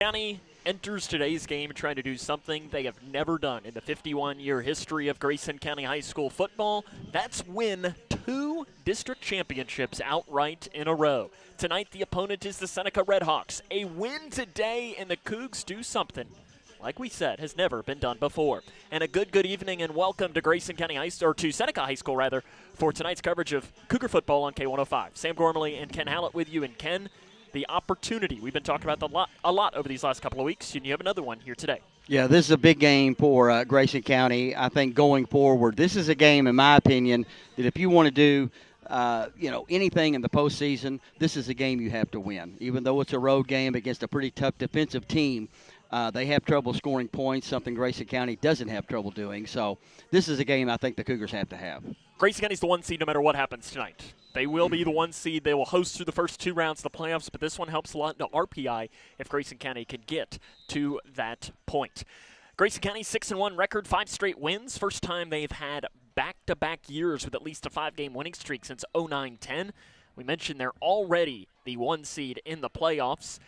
County enters today's game trying to do something they have never done in the 51-year history of Grayson County High School football. That's win 2 district championships outright in a row. Tonight, the opponent is the Seneca Redhawks. A win today, and the Cougs do something, like we said, has never been done before. And a good evening and welcome to Grayson County High School, or to Seneca High School rather, for tonight's coverage of Cougar football on K105. Sam Gormley and Ken Hallett with you, and Ken, the opportunity. We've been talking about a lot over these last couple of weeks, and you have another one here today. Yeah, this is a big game for Grayson County. I think going forward, this is a game, in my opinion, that if you want to do anything in the postseason, this is a game you have to win. Even though it's a road game against a pretty tough defensive team, they have trouble scoring points, something Grayson County doesn't have trouble doing. So this is a game I think the Cougars have to have. Grayson County's the 1 seed no matter what happens tonight. They will be the 1 seed. They will host through the first 2 rounds of the playoffs, but this one helps a lot in the RPI if Grayson County can get to that point. Grayson County 6-1 record, 5 straight wins. First time they've had back-to-back years with at least a 5-game winning streak since 09-10. We mentioned they're already the 1 seed in the playoffs.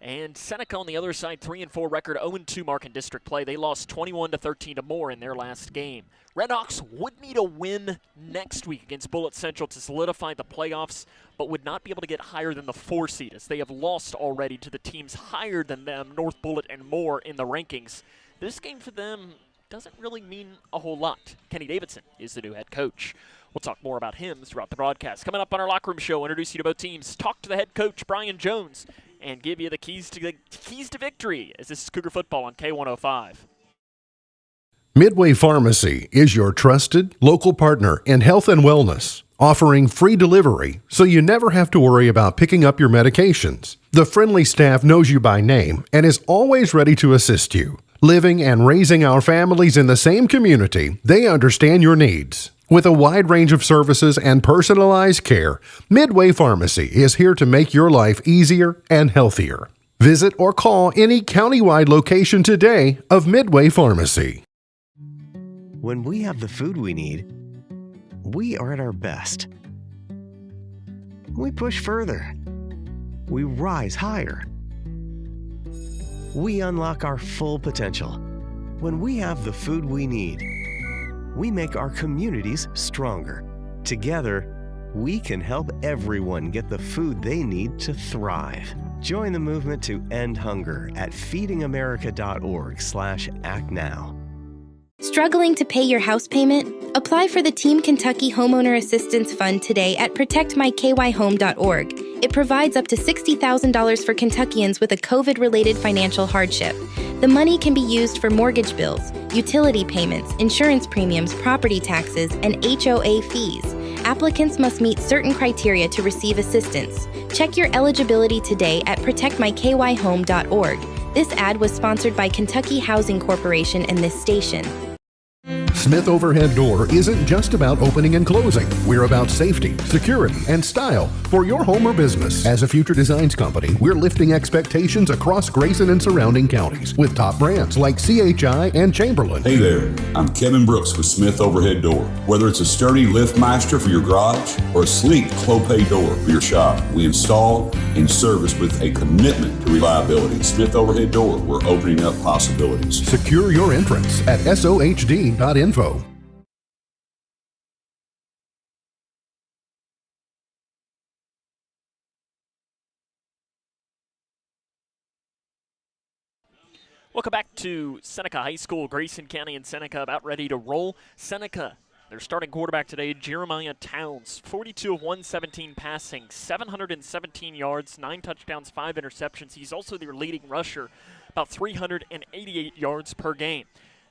And Seneca on the other side, 3-4 record, 0-2 mark in district play. They lost 21-13 to Moore in their last game. Redhawks would need a win next week against Bullitt Central to solidify the playoffs, but would not be able to get higher than the 4 seed, as they have lost already to the teams higher than them, North Bullitt and Moore, in the rankings. This game for them doesn't really mean a whole lot. Kenny Davidson is the new head coach. We'll talk more about him throughout the broadcast. Coming up on our locker room show, introduce you to both teams, talk to the head coach, Brian Jones, and give you the keys to victory as this is Cougar football on K105. Midway Pharmacy is your trusted local partner in health and wellness, offering free delivery so you never have to worry about picking up your medications. The friendly staff knows you by name and is always ready to assist you. Living and raising our families in the same community, they understand your needs. With a wide range of services and personalized care, Midway Pharmacy is here to make your life easier and healthier. Visit or call any countywide location today of Midway Pharmacy. When we have the food we need, we are at our best. We push further. We rise higher. We unlock our full potential. When we have the food we need, we make our communities stronger. Together, we can help everyone get the food they need to thrive. Join the movement to end hunger at feedingamerica.org/actnow. Struggling to pay your house payment? Apply for the Team Kentucky Homeowner Assistance Fund today at protectmykyhome.org. It provides up to $60,000 for Kentuckians with a COVID-related financial hardship. The money can be used for mortgage bills, utility payments, insurance premiums, property taxes, and HOA fees. Applicants must meet certain criteria to receive assistance. Check your eligibility today at protectmykyhome.org. This ad was sponsored by Kentucky Housing Corporation and this station. Smith Overhead Door isn't just about opening and closing. We're about safety, security, and style for your home or business. As a future designs company, we're lifting expectations across Grayson and surrounding counties with top brands like CHI and Chamberlain. Hey there, I'm Kevin Brooks with Smith Overhead Door. Whether it's a sturdy LiftMeister for your garage or a sleek Clopay door for your shop, we install and service with a commitment to reliability. Smith Overhead Door, we're opening up possibilities. Secure your entrance at sohd.info. Welcome back to Seneca High School. Grayson County and Seneca about ready to roll. Seneca, their starting quarterback today, Jeremiah Towns, 42 of 117 passing, 717 yards, 9 touchdowns, 5 interceptions. He's also their leading rusher, about 388 yards per game.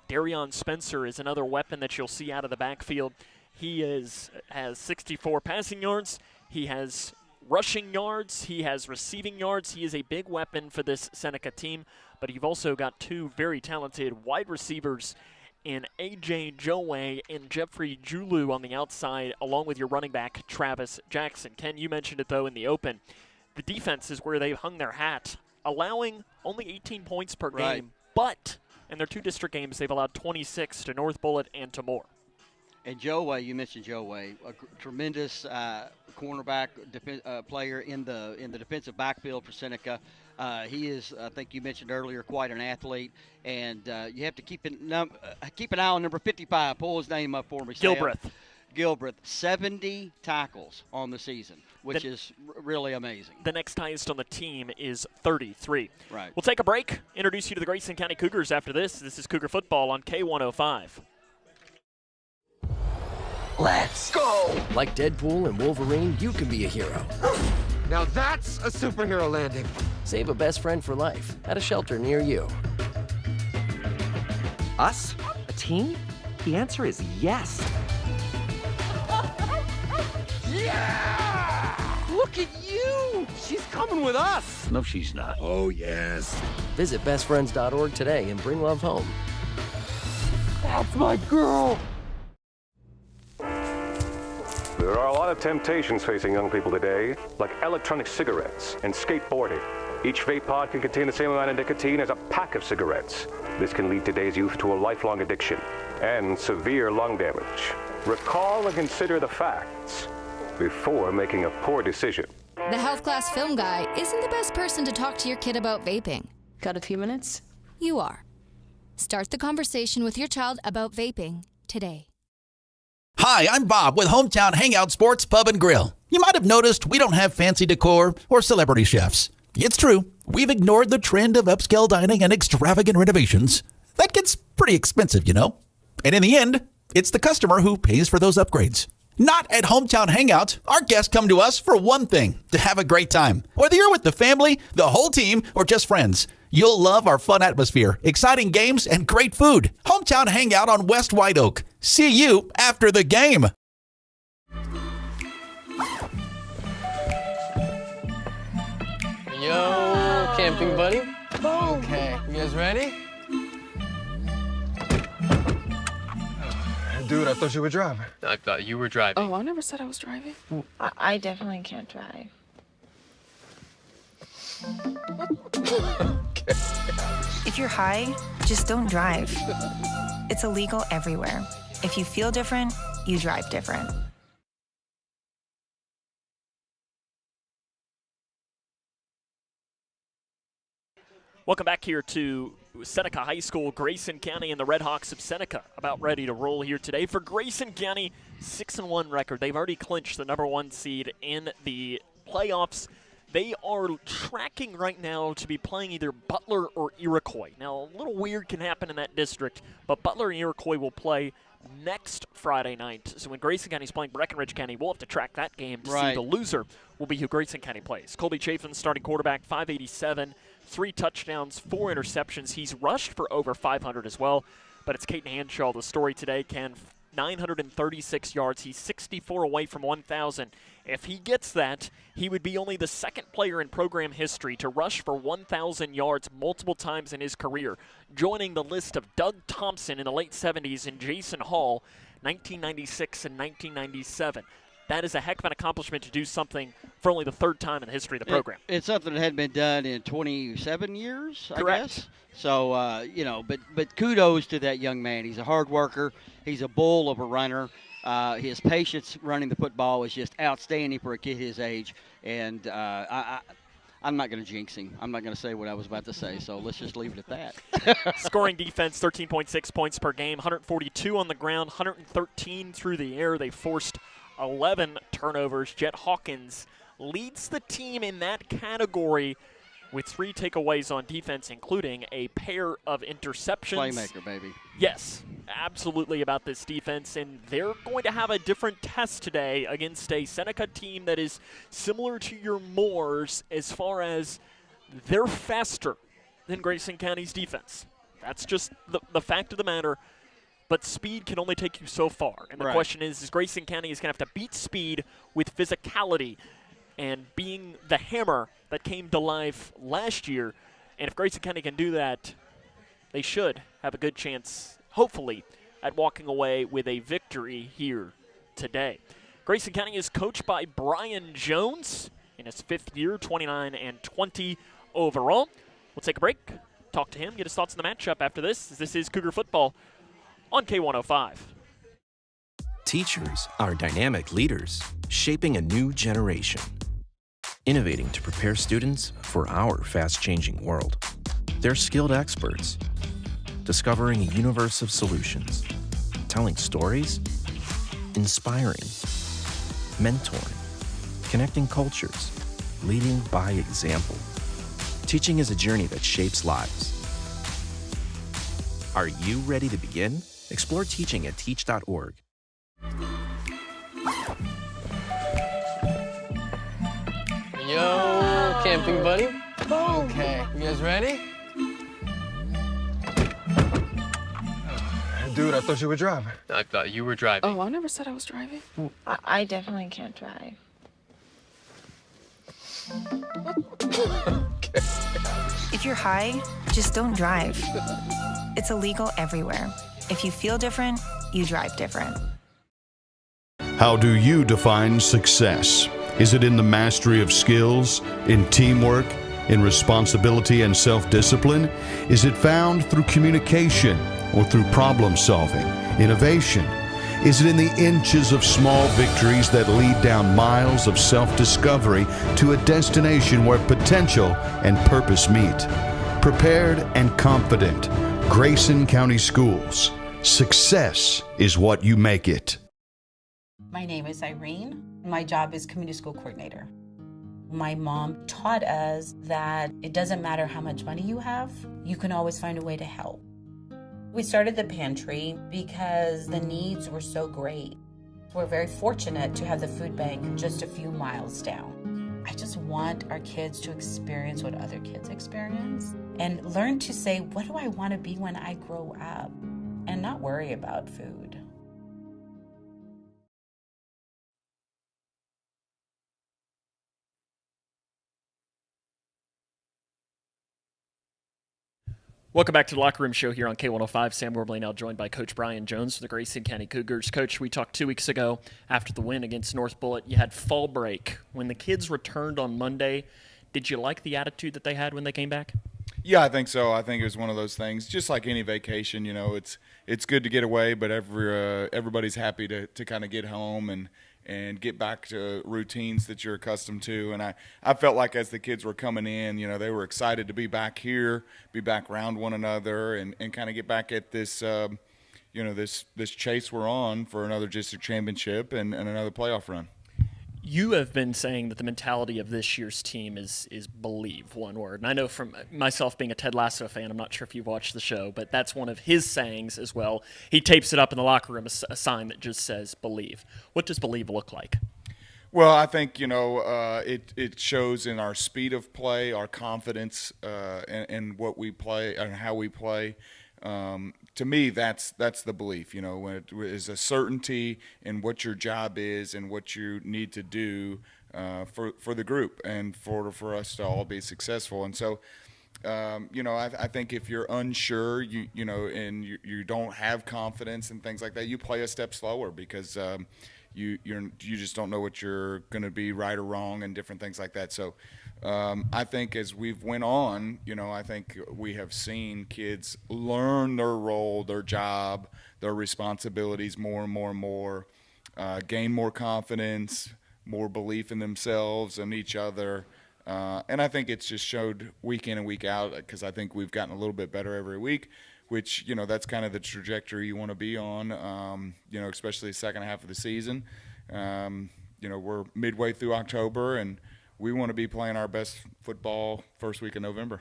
Darion Spencer is another weapon that you'll see out of the backfield. He has 64 passing yards. He has rushing yards. He has receiving yards. He is a big weapon for this Seneca team, but you've also got 2 very talented wide receivers in A.J. Joey and Jeffrey Julu on the outside, along with your running back, Travis Jackson. Ken, you mentioned it, though, in the open. The defense is where they've hung their hat, allowing only 18 points per game, but in their 2 district games, they've allowed 26 to North Bullitt and to Moore. And Joe Way, you mentioned Joe Way, a tremendous cornerback player in the defensive backfield for Seneca. He is, I think you mentioned earlier, quite an athlete, and you have to keep an eye on number 55. Pull his name up for me, Sam. Gilbreth, 70 tackles on the season, which is really amazing. The next highest on the team is 33. Right. We'll take a break, introduce you to the Grayson County Cougars after this. This is Cougar Football on K105. Let's go! Like Deadpool and Wolverine, you can be a hero. Now that's a superhero landing. Save a best friend for life at a shelter near you. Us? A team? The answer is yes. Yeah! Look at you! She's coming with us! No, she's not. Oh, yes. Visit bestfriends.org today and bring love home. That's my girl! There are a lot of temptations facing young people today, like electronic cigarettes and skateboarding. Each vape pod can contain the same amount of nicotine as a pack of cigarettes. This can lead today's youth to a lifelong addiction and severe lung damage. Recall and consider the facts before making a poor decision. The health class film guy isn't the best person to talk to your kid about vaping. Got a few minutes? You are. Start the conversation with your child about vaping today. Hi, I'm Bob with Hometown Hangout Sports Pub and Grill. You might have noticed we don't have fancy decor or celebrity chefs. It's true, we've ignored the trend of upscale dining and extravagant renovations. That gets pretty expensive, you know. And in the end, it's the customer who pays for those upgrades. Not at Hometown Hangout. Our guests come to us for one thing, to have a great time. Whether you're with the family, the whole team, or just friends, you'll love our fun atmosphere, exciting games, and great food. Hometown Hangout on West White Oak. See you after the game. Yo, camping buddy. Okay, you guys ready? Dude, I thought you were driving. I thought you were driving. Oh, I never said I was driving. I definitely can't drive. Okay. If you're high, just don't drive. It's illegal everywhere. If you feel different, you drive different. Welcome back here to Seneca High School. Grayson County and the Red Hawks of Seneca about ready to roll here today. For Grayson County, 6-1 record. They've already clinched the #1 seed in the playoffs. They are tracking right now to be playing either Butler or Iroquois. Now, a little weird can happen in that district, but Butler and Iroquois will play next Friday night. So when Grayson County is playing Breckenridge County, we'll have to track that game to see the loser will be who Grayson County plays. Colby Chafin, starting quarterback, 587, 3 touchdowns, 4 interceptions. He's rushed for over 500 as well, but it's Caden Hanshaw, the story today. 936 yards. He's 64 away from 1,000. If he gets that, he would be only the second player in program history to rush for 1,000 yards multiple times in his career, joining the list of Doug Thompson in the late 70s and Jason Hall, 1996 and 1997. That is a heck of an accomplishment to do something for only the third time in the history of the program. It's something that hadn't been done in 27 years, Correct. I guess. So, but kudos to that young man. He's a hard worker. He's a bull of a runner. His patience running the football is just outstanding for a kid his age. And I'm not going to jinx him. I'm not going to say what I was about to say, so let's just leave it at that. Scoring defense, 13.6 points per game, 142 on the ground, 113 through the air. They forced 11 turnovers. Jet Hawkins leads the team in that category with 3 takeaways on defense, including a pair of interceptions. Playmaker, baby. Yes, absolutely about this defense, and they're going to have a different test today against a Seneca team that is similar to your Moors as far as they're faster than Grayson County's defense. That's just the fact of the matter. But speed can only take you so far. And the question is Grayson County is going to have to beat speed with physicality and being the hammer that came to life last year. And if Grayson County can do that, they should have a good chance, hopefully, at walking away with a victory here today. Grayson County is coached by Brian Jones in his 5th year, 29-20 overall. We'll take a break, talk to him, get his thoughts on the matchup after this. This is Cougar Football on K105. teachers are dynamic leaders, shaping a new generation. Innovating to prepare students for our fast-changing world. They're skilled experts, discovering a universe of solutions, telling stories, inspiring, mentoring, connecting cultures, leading by example. Teaching is a journey that shapes lives. Are you ready to begin? Explore teaching at teach.org. Yo, camping buddy. Okay, you guys ready? Dude, I thought you were driving. I thought you were driving. Oh, I never said I was driving. I definitely can't drive. If you're high, just don't drive. It's illegal everywhere. If you feel different, you drive different. How do you define success? Is it in the mastery of skills, in teamwork, in responsibility and self-discipline? Is it found through communication or through problem solving, innovation? Is it in the inches of small victories that lead down miles of self-discovery to a destination where potential and purpose meet? Prepared and confident, Grayson County Schools. Success is what you make it. My name is Irene. My job is community school coordinator. My mom taught us that it doesn't matter how much money you have, you can always find a way to help. We started the pantry because the needs were so great. We're very fortunate to have the food bank just a few miles down. I just want our kids to experience what other kids experience and learn to say, what do I want to be when I grow up? And not worry about food. Welcome back to the Locker Room Show here on K105. Sam Worbley now joined by Coach Brian Jones of the Grayson County Cougars. Coach, we talked 2 weeks ago after the win against North Bullitt. You had fall break. When the kids returned on Monday, did you like the attitude that they had when they came back? Yeah, I think so. I think it was one of those things, just like any vacation, it's good to get away, but everybody's happy to kind of get home and get back to routines that you're accustomed to. And I felt like as the kids were coming in, they were excited to be back here, be back around one another, and kind of get back at this, this chase we're on for another district championship and another playoff run. You have been saying that the mentality of this year's team is believe, one word. And I know from myself being a Ted Lasso fan, I'm not sure if you've watched the show, but that's one of his sayings as well. He tapes it up in the locker room, a sign that just says believe. What does believe look like? Well, I think, it shows in our speed of play, our confidence, and what we play and how we play. To me, that's the belief, when it is a certainty in what your job is and what you need to do for the group and for us to all be successful. And so, I think if you're unsure, and you don't have confidence and things like that, you play a step slower because you just don't know what you're going to be right or wrong and different things like that. So I think as we've went on, I think we have seen kids learn their role, their job, their responsibilities more and more and more, gain more confidence, more belief in themselves and each other. And I think it's just showed week in and week out because I think we've gotten a little bit better every week, which, that's kind of the trajectory you want to be on, especially the second half of the season. We're midway through October, and we want to be playing our best football first week of November.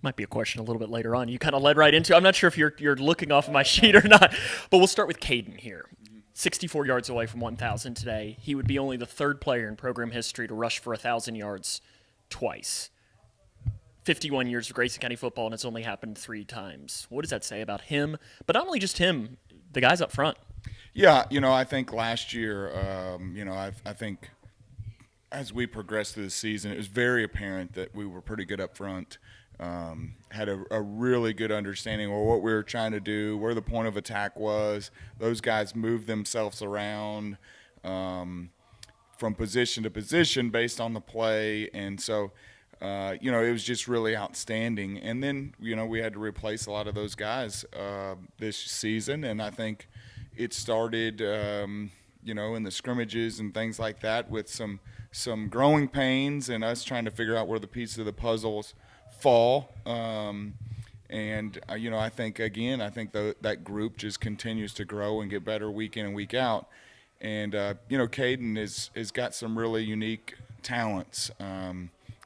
Might be a question a little bit later on. You kind of led right into it. I'm not sure if you're looking off of my sheet or not, but we'll start with Caden here. 64 yards away from 1,000 today. He would be only the third player in program history to rush for 1,000 yards twice. 51 years of Grayson County football, and it's only happened 3 times. What does that say about him? But not only just him, the guys up front. Yeah, I think last year, I think as we progressed through the season, it was very apparent that we were pretty good up front. Had a really good understanding of what we were trying to do, where the point of attack was. Those guys moved themselves around from position to position based on the play. And so, it was just really outstanding. And then, we had to replace a lot of those guys this season. And I think it started, in the scrimmages and things like that with some growing pains and us trying to figure out where the pieces of the puzzles fall. I think that group just continues to grow and get better week in and week out. And, Caden has got some really unique talents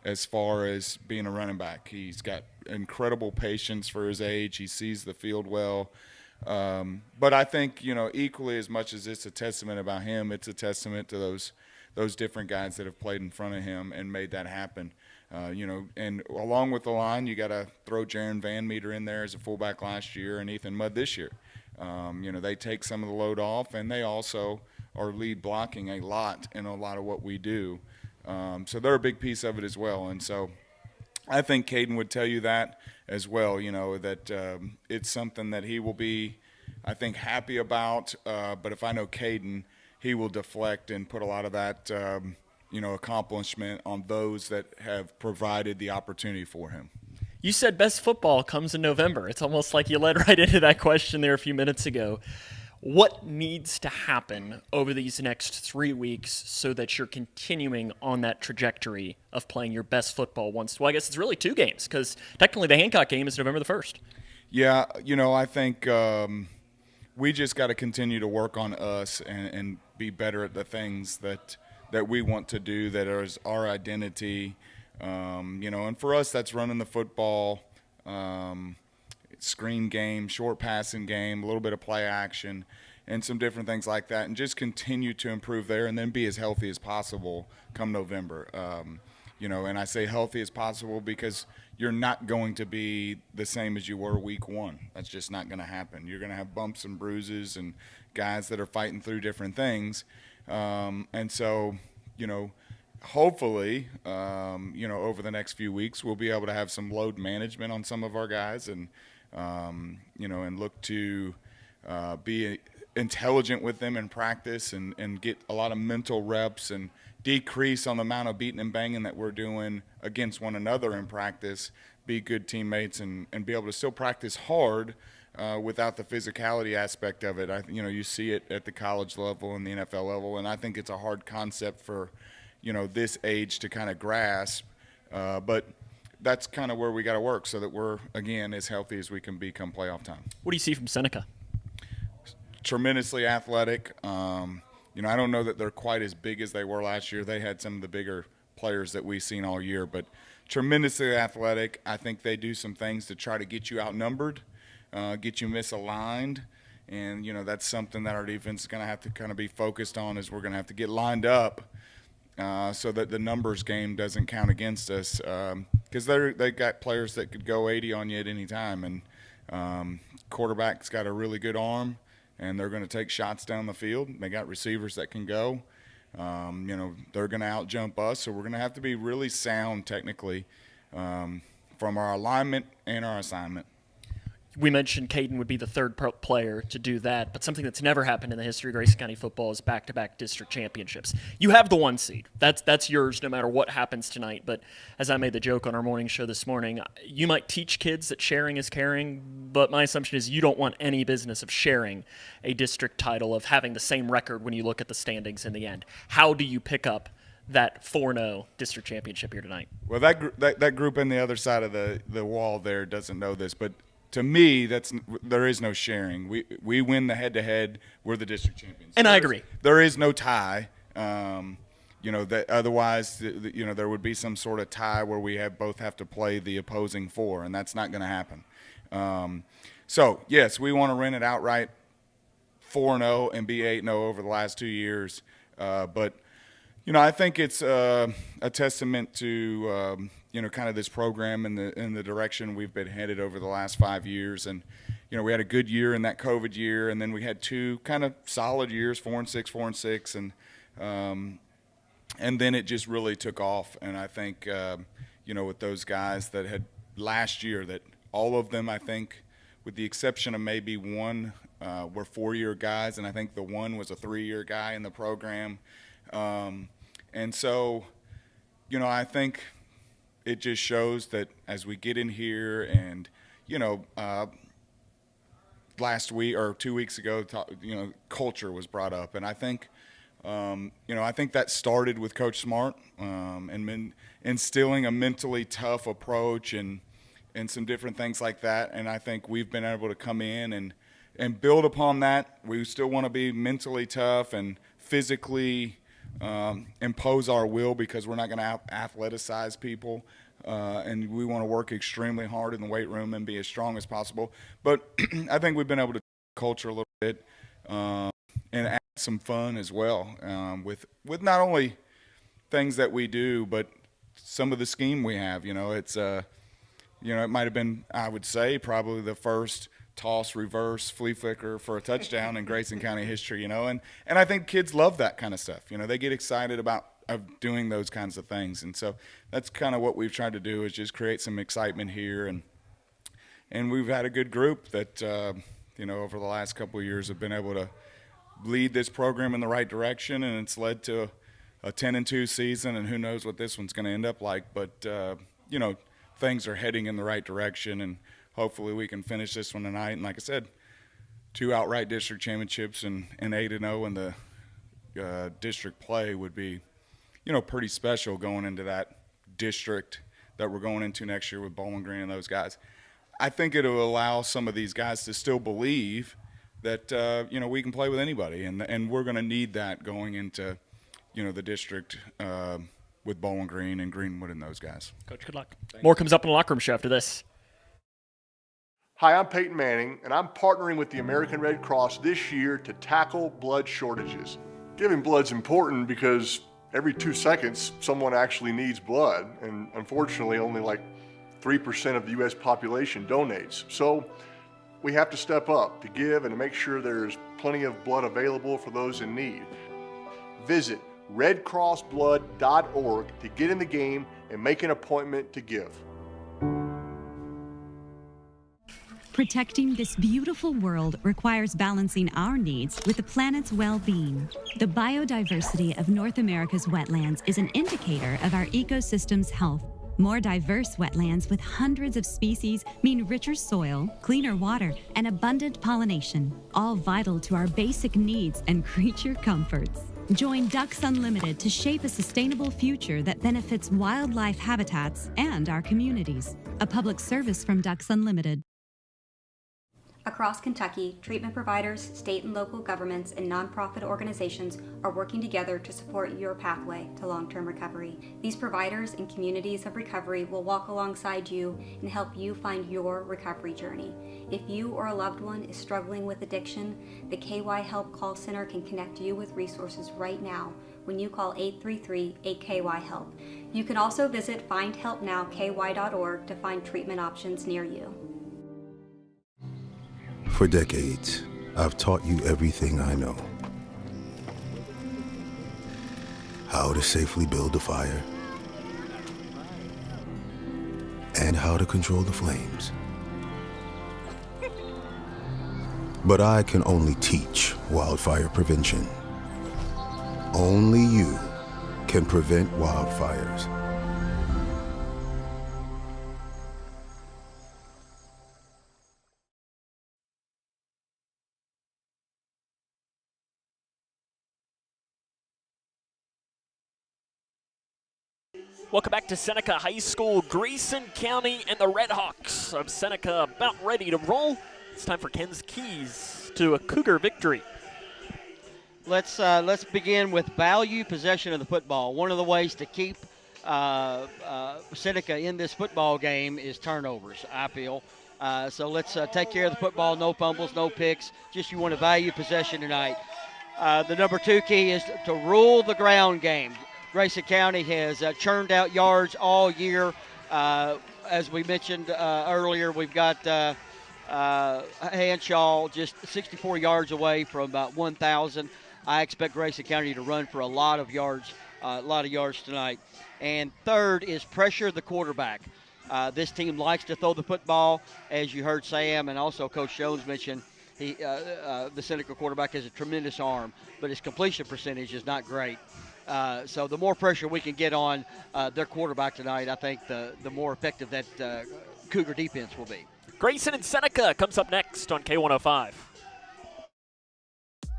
as far as being a running back. He's got incredible patience for his age. He sees the field well. But I think, equally as much as it's a testament about him, it's a testament to those different guys that have played in front of him and made that happen. And along with the line, you got to throw Jaron Van Meter in there as a fullback last year and Ethan Mudd this year. They take some of the load off, and they also are lead blocking a lot in a lot of what we do. So they're a big piece of it as well. And so I think Caden would tell you that as well, that it's something that he will be, I think, happy about. But if I know Caden, he will deflect and put a lot of that accomplishment on those that have provided the opportunity for him. You said best football comes in November. It's almost like you led right into that question there a few minutes ago. What needs to happen over these next 3 weeks so that you're continuing on that trajectory of playing your best football once? Well, I guess it's really 2 games because technically the Hancock game is November the 1st. Yeah, I think we just got to continue to work on us and be better at the things that we want to do, that is our identity. And for us, that's running the football, screen game, short passing game, a little bit of play action, and some different things like that, and just continue to improve there and then be as healthy as possible come November. And I say healthy as possible because you're not going to be the same as you were week 1. That's just not going to happen. You're going to have bumps and bruises and guys that are fighting through different things. And so, hopefully, over the next few weeks, we'll be able to have some load management on some of our guys and look to be intelligent with them in practice and get a lot of mental reps and decrease on the amount of beating and banging that we're doing against one another in practice, be good teammates and be able to still practice hard without the physicality aspect of it. You see it at the college level and the NFL level, and I think it's a hard concept for, this age to kind of grasp. But that's kind of where we got to work so that we're, again, as healthy as we can be come playoff time. What do you see from Seneca? Tremendously athletic. I don't know that they're quite as big as they were last year. They had some of the bigger players that we've seen all year, but tremendously athletic. I think they do some things to try to get you outnumbered, get you misaligned, and, that's something that our defense is going to have to kind of be focused on, is we're going to have to get lined up so that the numbers game doesn't count against us, because they got players that could go 80 on you at any time, and quarterback's got a really good arm, and they're going to take shots down the field. They got receivers that can go. They're going to out-jump us, so we're going to have to be really sound technically from our alignment and our assignment. We mentioned Caden would be the third player to do that, but something that's never happened in the history of Grayson County football is back-to-back district championships. You have the 1 seed. That's yours no matter what happens tonight, but as I made the joke on our morning show this morning, you might teach kids that sharing is caring, but my assumption is you don't want any business of sharing a district title, of having the same record when you look at the standings in the end. How do you pick up that 4-0 district championship here tonight? Well, that group on the other side of the wall there doesn't know this, but to me, there is no sharing. We win the head-to-head. We're the district champions. And I agree. There is no tie. That otherwise, there would be some sort of tie where we both have to play the opposing 4, and that's not going to happen. So yes, we want to rent it outright 4-0 and be 8-0 over the last 2 years. But I think it's a testament to kind of this program and the direction we've been headed over the last 5 years. And we had a good year in that COVID year, and then we had 2 kind of solid years, 4-6, and then it just really took off. And I think with those guys that had last year, that all of them, I think, with the exception of maybe one, were 4-year guys, and I think the one was a 3-year guy in the program. And so, I think it just shows that as we get in here and, last week or 2 weeks ago, culture was brought up, and I think, I think that started with Coach Smart and instilling a mentally tough approach and some different things like that. And I think we've been able to come in and build upon that. We still want to be mentally tough and physically impose our will, because we're not going to athleticize people. And we want to work extremely hard in the weight room and be as strong as possible. But I think we've been able to culture a little bit and add some fun as well with not only things that we do, but some of the scheme we have. It's it might have been, I would say, probably the first toss, reverse, flea flicker for a touchdown in Grayson County history. And I think kids love that kind of stuff. They get excited about doing those kinds of things, and so that's kind of what we've tried to do, is just create some excitement here, and we've had a good group that over the last couple of years have been able to lead this program in the right direction, and it's led to a 10-2 season, and who knows what this one's going to end up like, but things are heading in the right direction, and hopefully we can finish this one tonight. And like I said, 2 outright district championships and 8-0 in the district play would be pretty special going into that district that we're going into next year with Bowling Green and those guys. I think it'll allow some of these guys to still believe that, we can play with anybody, and we're going to need that going into, the district with Bowling Green and Greenwood and those guys. Coach, good luck. More comes up in the locker room show after this. Hi, I'm Peyton Manning, and I'm partnering with the American Red Cross this year to tackle blood shortages. Giving blood's important because every 2 seconds, someone actually needs blood, and unfortunately, only like 3% of the U.S. population donates. So we have to step up to give and to make sure there's plenty of blood available for those in need. Visit redcrossblood.org to get in the game and make an appointment to give. Protecting this beautiful world requires balancing our needs with the planet's well-being. The biodiversity of North America's wetlands is an indicator of our ecosystem's health. More diverse wetlands with hundreds of species mean richer soil, cleaner water, and abundant pollination, all vital to our basic needs and creature comforts. Join Ducks Unlimited to shape a sustainable future that benefits wildlife habitats and our communities. A public service from Ducks Unlimited. Across Kentucky, treatment providers, state and local governments, and nonprofit organizations are working together to support your pathway to long-term recovery. These providers and communities of recovery will walk alongside you and help you find your recovery journey. If you or a loved one is struggling with addiction, the KY Help Call Center can connect you with resources right now when you call 833-8KY-HELP. You can also visit findhelpnowky.org to find treatment options near you. For decades, I've taught you everything I know. How to safely build a fire, and how to control the flames. But I can only teach wildfire prevention. Only you can prevent wildfires. Welcome back to Seneca High School. Grayson County and the Red Hawks of Seneca about ready to roll. It's time for Ken's keys to a Cougar victory. Let's begin with value possession of the football. One of the ways to keep Seneca in this football game is turnovers, I feel. So let's take care of the football, no fumbles, no picks. Just you want to value possession tonight. The number 2 key is to rule the ground game. Grayson County has churned out yards all year. As we mentioned earlier, we've got Hanshaw just 64 yards away from about 1,000. I expect Grayson County to run for a lot of yards tonight. And third is pressure the quarterback. This team likes to throw the football, as you heard Sam and also Coach Jones mention. The Seneca quarterback has a tremendous arm, but his completion percentage is not great. So the more pressure we can get on their quarterback tonight, I think the more effective that Cougar defense will be. Grayson and Seneca comes up next on K105.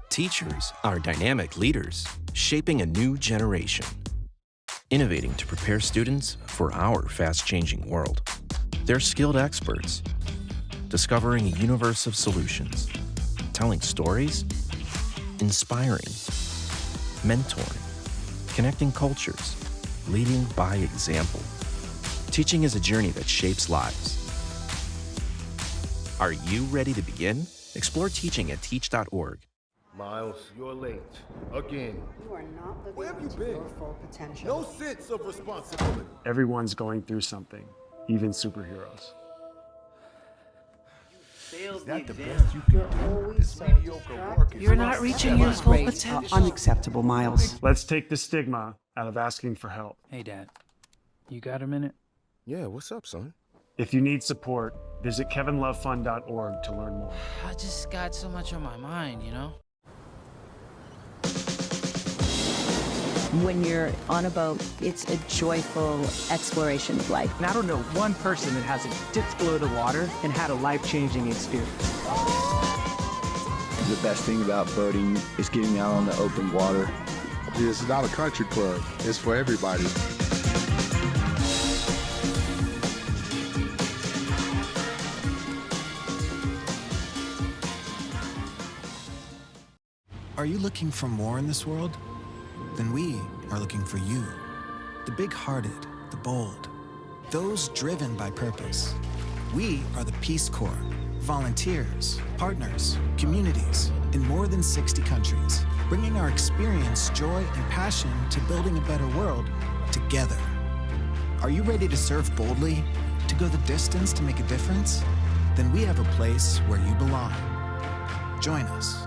Teachers are dynamic leaders, shaping a new generation. Innovating to prepare students for our fast-changing world. They're skilled experts, discovering a universe of solutions, telling stories, inspiring, mentoring, connecting cultures, leading by example. Teaching is a journey that shapes lives. Are you ready to begin? Explore teaching at teach.org. Miles, you're late. Again. You are not living Where have you to been? your full potential. No sense of responsibility. Everyone's going through something, even superheroes. Is that the best you can do? This mediocre work is You're not reaching your full potential. Unacceptable, Miles. Let's take the stigma out of asking for help. Hey, Dad. You got a minute? Yeah, what's up, son? If you need support, visit kevinlovefund.org to learn more. I just got so much on my mind, you know? When you're on a boat, it's a joyful exploration of life. And I don't know one person that hasn't dipped below the water and had a life-changing experience. The best thing about boating is getting out on the open water. This is not a country club. It's for everybody. Are you looking for more in this world? Then we are looking for you. The big-hearted, the bold, those driven by purpose. We are the Peace Corps, volunteers, partners, communities in more than 60 countries, bringing our experience, joy, and passion to building a better world together. Are you ready to serve boldly, to go the distance to make a difference? Then we have a place where you belong. Join us.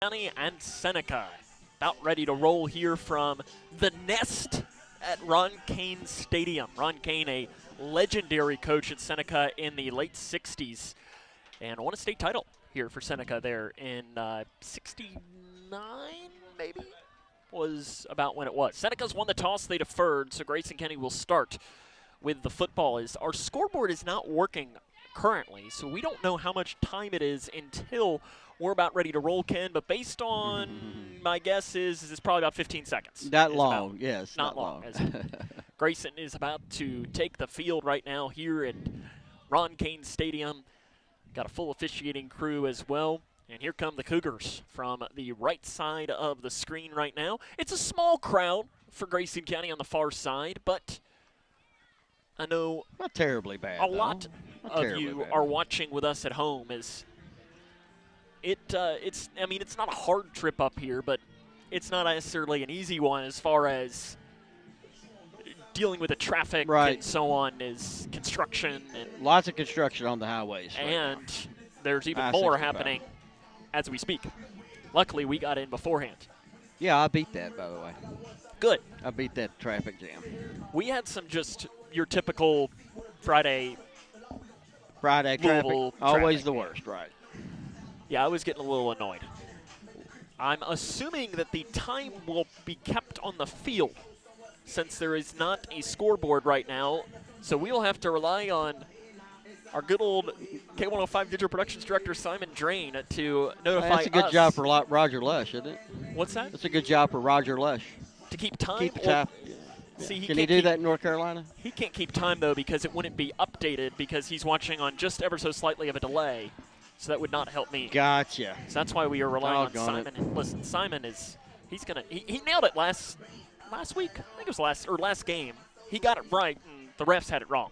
County and Seneca about ready to roll here from the nest at Ron Cain Stadium. Ron Cain, a legendary coach at Seneca in the late 60s, and won a state title here for Seneca there in 69, maybe, was about when it was. Seneca's won the toss, they deferred, so Grayson County will start with the football. Our scoreboard is not working currently, so we don't know how much time it is until we're about ready to roll, Ken, but based on my guess is it's probably about 15 seconds. Not long, yes. Not long. Grayson is about to take the field right now here at Ron Cain Stadium. Got a full officiating crew as well. And here come the Cougars from the right side of the screen right now. It's a small crowd for Grayson County on the far side, but I know not terribly bad. A lot of you are watching with us at home. It's not a hard trip up here, but it's not necessarily an easy one as far as dealing with the traffic and so on, is construction. And lots of construction on the highways. And there's even more happening as we speak. Luckily, we got in beforehand. Yeah, I beat that, by the way. Good. I beat that traffic jam. We had some just your typical Friday traffic. Always the worst, right. Yeah, I was getting a little annoyed. I'm assuming that the time will be kept on the field since there is not a scoreboard right now. So we'll have to rely on our good old K105 Digital Productions Director, Simon Drain, to notify us. That's a good job for Roger Lush, isn't it? What's that? That's a good job for Roger Lush. To keep time? Keep the time. See, Can he do that in North Carolina? He can't keep time, though, because it wouldn't be updated because he's watching on just ever so slightly of a delay. So that would not help me. Gotcha. So that's why we are relying on Doggone Simon. And listen, Simon is he nailed it last week. I think it was last game. He got it right, and the refs had it wrong.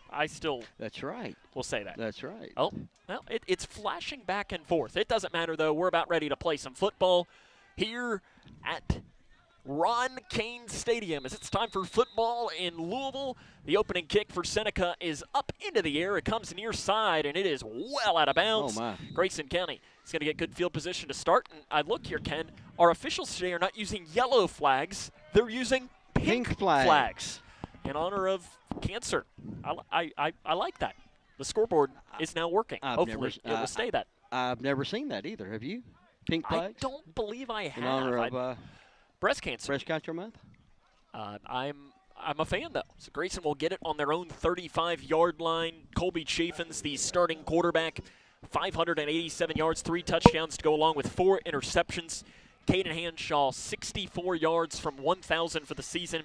That's right. Will say that. That's right. Oh, well, it's flashing back and forth. It doesn't matter, though. We're about ready to play some football here at Ron Cain Stadium as it's time for football in Louisville. The opening kick for Seneca is up into the air. It comes near side, and it is well out of bounds. Oh, my. Grayson County is going to get good field position to start. And I look here, Ken, our officials today are not using yellow flags. They're using pink flags in honor of cancer. I like that. The scoreboard is now working. Hopefully it will stay that. I've never seen that either. Have you? Pink flags? I don't believe I have. In honor of breast cancer. Breast Cancer Month? I'm a fan, though. So Grayson will get it on their own 35-yard line. Colby Chaffins, the starting quarterback, 587 yards, 3 touchdowns to go along with 4 interceptions. Caden Hanshaw, 64 yards from 1,000 for the season,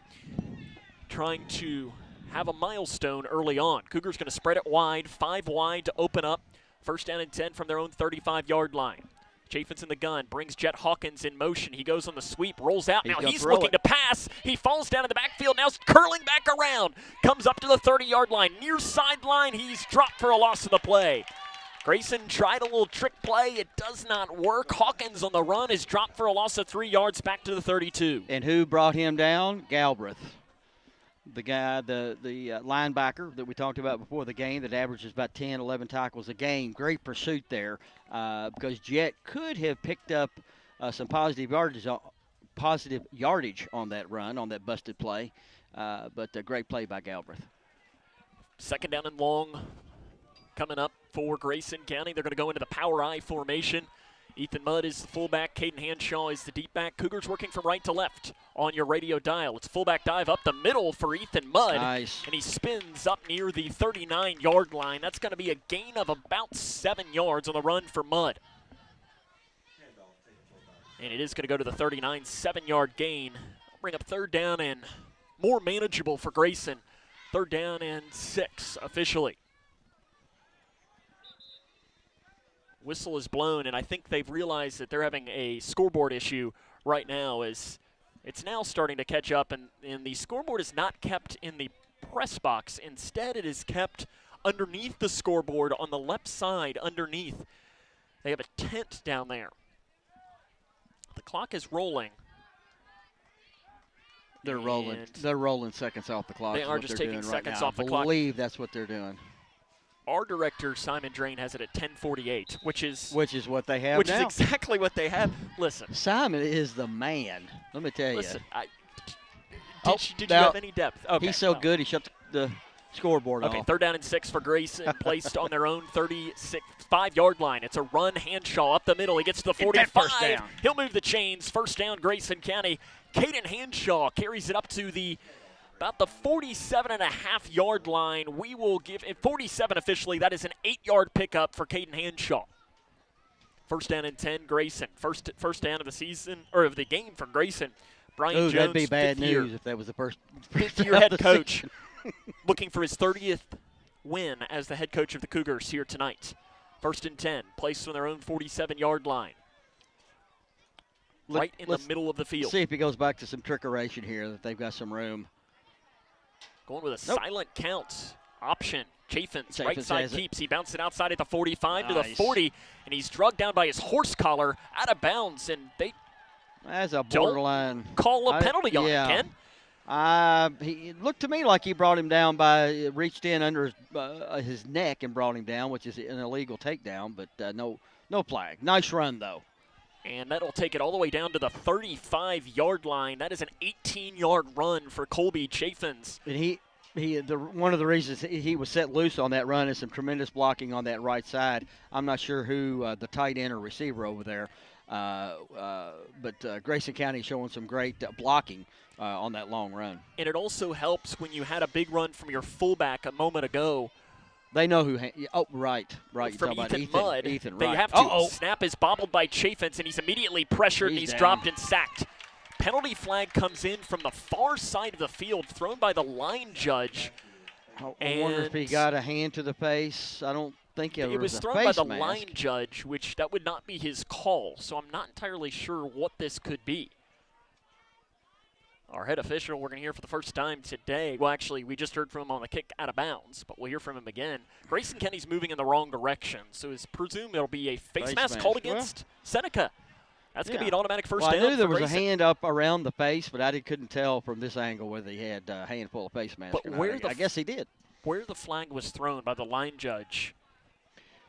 trying to have a milestone early on. Cougars going to spread it wide, 5 wide to open up. First down and 10 from their own 35-yard line. Chaffins in the gun, brings Jet Hawkins in motion. He goes on the sweep, rolls out. Now he's looking to pass. He falls down in the backfield, now curling back around. Comes up to the 30-yard line. Near sideline, he's dropped for a loss of the play. Grayson tried a little trick play. It does not work. Hawkins on the run is dropped for a loss of 3 yards back to the 32. And who brought him down? Galbraith. The guy, the linebacker that we talked about before the game that averages about 10, 11 tackles a game. Great pursuit there because Jet could have picked up some positive yardage on that run, on that busted play. But a great play by Galbraith. Second down and long coming up for Grayson County. They're going to go into the power I formation. Ethan Mudd is the fullback. Caden Hanshaw is the deep back. Cougars working from right to left on your radio dial. It's fullback dive up the middle for Ethan Mudd. Nice. And he spins up near the 39-yard line. That's going to be a gain of about 7 yards on the run for Mudd. And it is going to go to the 39, 7-yard gain. Bring up third down and more manageable for Grayson. Third down and 6 officially. Whistle is blown, and I think they've realized that they're having a scoreboard issue right now as it's now starting to catch up, and the scoreboard is not kept in the press box. Instead, it is kept underneath the scoreboard on the left side underneath. They have a tent down there. The clock is rolling. They're rolling. They're rolling seconds off the clock. They are just taking seconds off the clock. I clock. believe that's what they're doing. Our director, Simon Drain, has it at 10:48, which is what they have which now. is exactly what they have. Listen. Simon is the man. Let me tell you. Listen, did you have any depth? Okay, he's so good, he shut the scoreboard off. off. Third down and 6 for Grayson, placed on their own 35-yard line. It's a run, Hanshaw up the middle. He gets to the 45. He'll move the chains. First down, Grayson County. Caden Hanshaw carries it up to about the 47.5-yard line. We will give it 47 officially. That is an 8-yard pickup for Caden Hanshaw. First down and 10, Grayson. First down of the season, or of the game for Grayson. Brian Jones, that'd be bad fifth-year, news if that was the first fifth-year head coach, looking for his 30th win as the head coach of the Cougars here tonight. First and 10, placed on their own 47-yard line. Right in the middle of the field. See if he goes back to some trickeration here, that they've got some room. Going with a silent count option. Chaffins right side keeps. He bounced it outside at the 45 to the 40, and he's drugged down by his horse collar out of bounds, and they That's a borderline. Call a penalty on it, Ken. It looked to me like he brought him down reached in under his neck and brought him down, which is an illegal takedown, but no flag. Nice run, though. And that'll take it all the way down to the 35-yard line. That is an 18-yard run for Colby Chaffins. And one of the reasons he was set loose on that run is some tremendous blocking on that right side. I'm not sure who the tight end or receiver over there, but Grayson County showing some great blocking on that long run. And it also helps when you had a big run from your fullback a moment ago. They know who. Right. From Ethan Mudd. Ethan, they right. have to. Snap is bobbled by Chaffins, and he's immediately pressured, and he's dropped and sacked. Penalty flag comes in from the far side of the field, thrown by the line judge. I wonder if he got a hand to the face. I don't think it was thrown by the line judge, which that would not be his call, so I'm not entirely sure what this could be. Our head official, we're going to hear for the first time today. Well, actually, we just heard from him on the kick out of bounds, but we'll hear from him again. Grayson County's moving in the wrong direction, so it's presumed it'll be a face mask called against Seneca. That's going to be an automatic first down. I knew there was Grayson. A hand up around the face, but I couldn't tell from this angle whether he had a handful of face mask but or not. I guess he did. Where the flag was thrown by the line judge,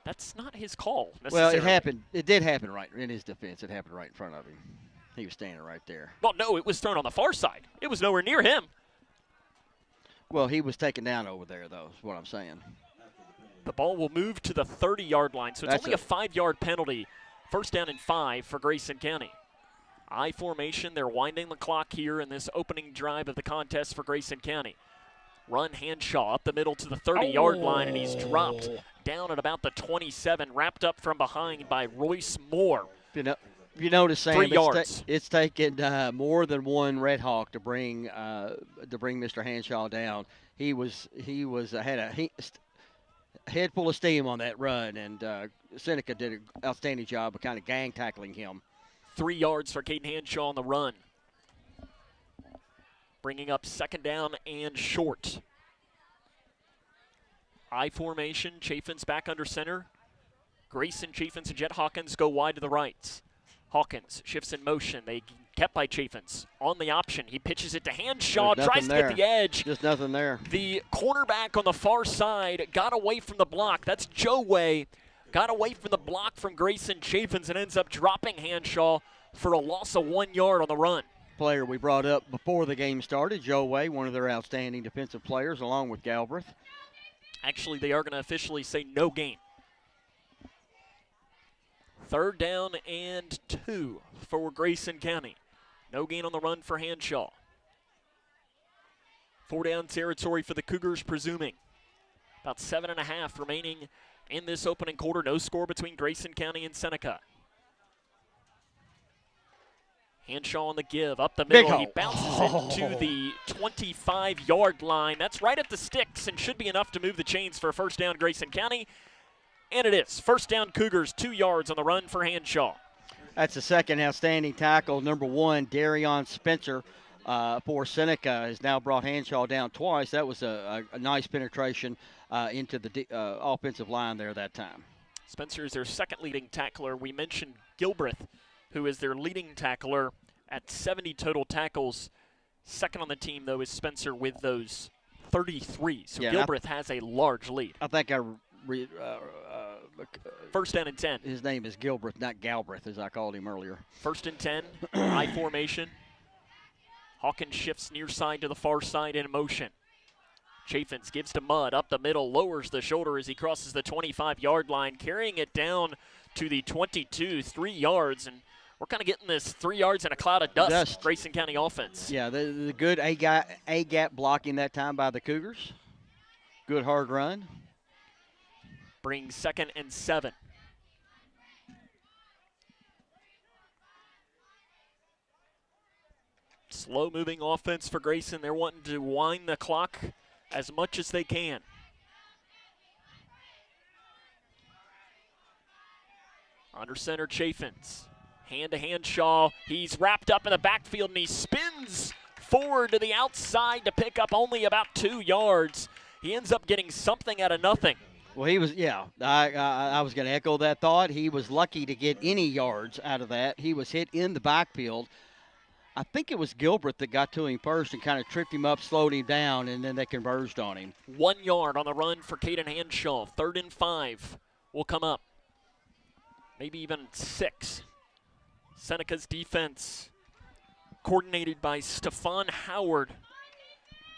that's not his call Well, it happened. It did happen right in his defense. It happened right in front of him. He was standing right there. Well, no, it was thrown on the far side. It was nowhere near him. Well, he was taken down over there, though, is what I'm saying. The ball will move to the 30-yard line, so it's only a 5-yard penalty. First down and 5 for Grayson County. I formation, they're winding the clock here in this opening drive of the contest for Grayson County. Run Hanshaw up the middle to the 30-yard line, and he's dropped down at about the 27, wrapped up from behind by Royce Moore. You notice, Sam, 3 yards. It's taken more than one Red Hawk to bring Mr. Hanshaw down. He had a head full of steam on that run, and Seneca did an outstanding job of kind of gang tackling him. 3 yards for Caden Hanshaw on the run. Bringing up second down and short. I formation, Chafin's back under center. Grayson, Chafin's, and Jet Hawkins go wide to the right. Hawkins shifts in motion. They kept by Chafin's on the option. He pitches it to Hanshaw, tries to get the edge. Just nothing there. The cornerback on the far side got away from the block. That's Joe Way. Got away from the block from Grayson Chafin's and ends up dropping Hanshaw for a loss of 1 yard on the run. Player we brought up before the game started, Joe Way, one of their outstanding defensive players, along with Galbraith. Actually, they are going to officially say no gain. Third down and 2 for Grayson County. No gain on the run for Hanshaw. 4 down territory for the Cougars, presuming. About 7.5 remaining in this opening quarter. No score between Grayson County and Seneca. Hanshaw on the give, up the middle. He bounces into the 25-yard line. That's right at the sticks and should be enough to move the chains for a first down, Grayson County. And it is. First down, Cougars, 2 yards on the run for Hanshaw. That's the second outstanding tackle. Number 1, Darion Spencer for Seneca has now brought Hanshaw down twice. That was a nice penetration into the offensive line there that time. Spencer is their second leading tackler. We mentioned Gilbreth, who is their leading tackler at 70 total tackles. Second on the team, though, is Spencer with those 33. So yeah, Gilbreth has a large lead. I think first down and 10. His name is Gilbreth, not Galbraith, as I called him earlier. First and 10, I formation. Hawkins shifts near side to the far side in motion. Chafin's gives to Mudd up the middle, lowers the shoulder as he crosses the 25-yard line, carrying it down to the 22, 3 yards, and we're kind of getting this 3 yards in a cloud of dust. Grayson County offense. Yeah, the good A-gap blocking that time by the Cougars. Good hard run. Brings second and 7. Slow-moving offense for Grayson. They're wanting to wind the clock as much as they can. Under center, Chafin's. Hand-to-hand Shaw. He's wrapped up in the backfield, and he spins forward to the outside to pick up only about 2 yards. He ends up getting something out of nothing. Well, he was, yeah, I was going to echo that thought. He was lucky to get any yards out of that. He was hit in the backfield. I think it was Gilbreth that got to him first and kind of tripped him up, slowed him down, and then they converged on him. 1 yard on the run for Caden Hanshaw. 3rd and 5 will come up. Maybe even 6. Seneca's defense coordinated by Stephon Howard.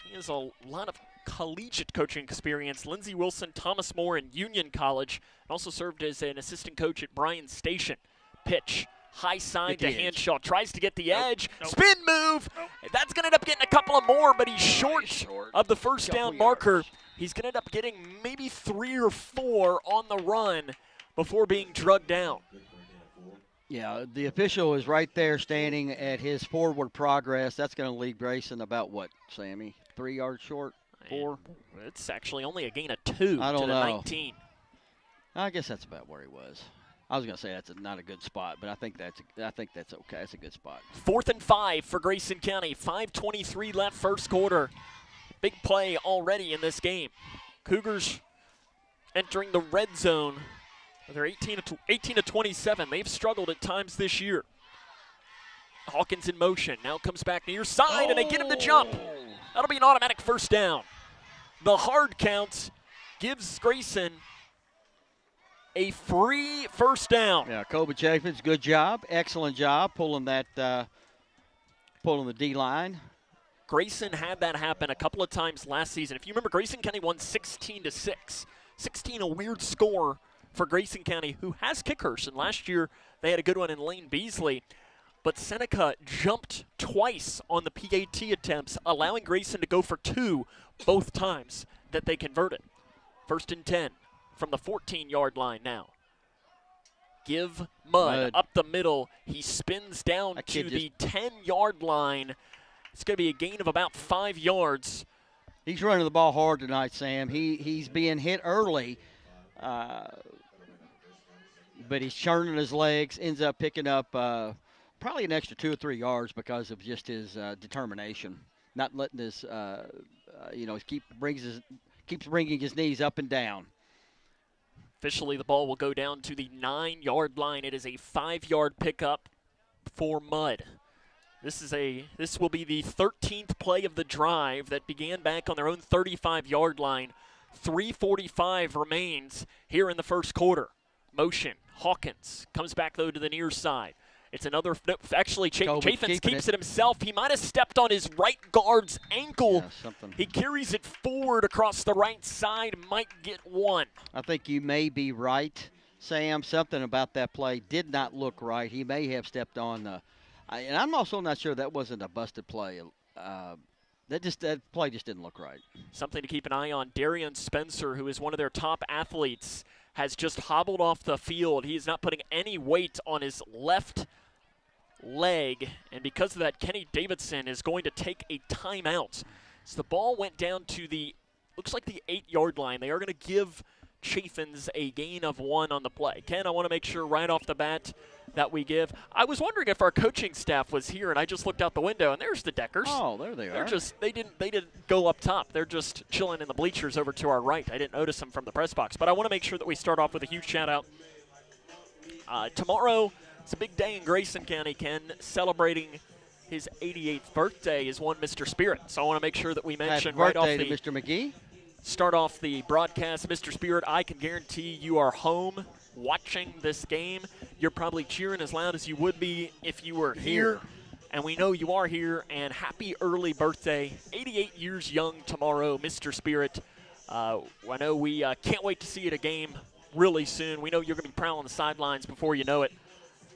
He has a lot of collegiate coaching experience. Lindsey Wilson, Thomas More, and Union College. And also served as an assistant coach at Bryan Station. Pitch, high side to Hanshaw. Tries to get the edge. Spin move. That's going to end up getting a couple of more, but he's short of the first down marker. He's going to end up getting maybe 3 or 4 on the run before being drugged down. Yeah, the official is right there standing at his forward progress. That's going to leave Grayson about what, Sammy? 3 yards short? 4? And it's actually only a gain of 2 I to don't the know. 19. I guess that's about where he was. I was going to say that's not a good spot, but I think that's okay. It's a good spot. 4th and 5 for Grayson County. 5:23 left first quarter. Big play already in this game. Cougars entering the red zone. They're 18 to 27. They've struggled at times this year. Hawkins in motion. Now comes back near side, and they get him to jump. That'll be an automatic first down. The hard count gives Grayson a free first down. Yeah, Kobe Chaffins, good job, excellent job pulling the D-line. Grayson had that happen a couple of times last season. If you remember, Grayson County won 16-6. 16, a weird score for Grayson County, who has kickers. And last year, they had a good one in Lane Beasley. But Seneca jumped twice on the PAT attempts, allowing Grayson to go for 2 both times that they converted. 1st and 10 from the 14-yard line now. Give Mudd up the middle. He spins down to the 10-yard line. It's going to be a gain of about 5 yards. He's running the ball hard tonight, Sam. He's being hit early, but he's churning his legs, ends up picking up probably an extra 2 or 3 yards because of just his determination, not letting his, keeps bringing his knees up and down. Officially, the ball will go down to the 9-yard line. It is a 5-yard pickup for Mudd. This will be the 13th play of the drive that began back on their own 35-yard line. 3:45 remains here in the first quarter. Motion. Hawkins comes back, though, to the near side. It's another – actually, Chaffins keeps it himself. He might have stepped on his right guard's ankle. Yeah, he carries it forward across the right side, might get 1. I think you may be right, Sam. Something about that play did not look right. He may have stepped on and I'm also not sure that wasn't a busted play. That play just didn't look right. Something to keep an eye on. Darian Spencer, who is one of their top athletes, has just hobbled off the field. He is not putting any weight on his left leg, and because of that, Kenny Davidson is going to take a timeout. So the ball went down to looks like the 8-yard line. They are going to give Chaffins a gain of 1 on the play. Ken, I want to make sure right off the bat that we give. I was wondering if our coaching staff was here, and I just looked out the window, and there's the Deckers. Oh, there they are. They didn't go up top. They're just chilling in the bleachers over to our right. I didn't notice them from the press box, but I want to make sure that we start off with a huge shout out. Tomorrow, it's a big day in Grayson County. Ken, celebrating his 88th birthday is one Mr. Spirit. So I want to make sure that we mention Happy right off birthday to Mr. McGee. Start off the broadcast. Mr. Spirit, I can guarantee you are home watching this game. You're probably cheering as loud as you would be if you were here. And we know you are here. And happy early birthday. 88 years young tomorrow, Mr. Spirit. I know we can't wait to see you at a game really soon. We know you're going to be prowling the sidelines before you know it.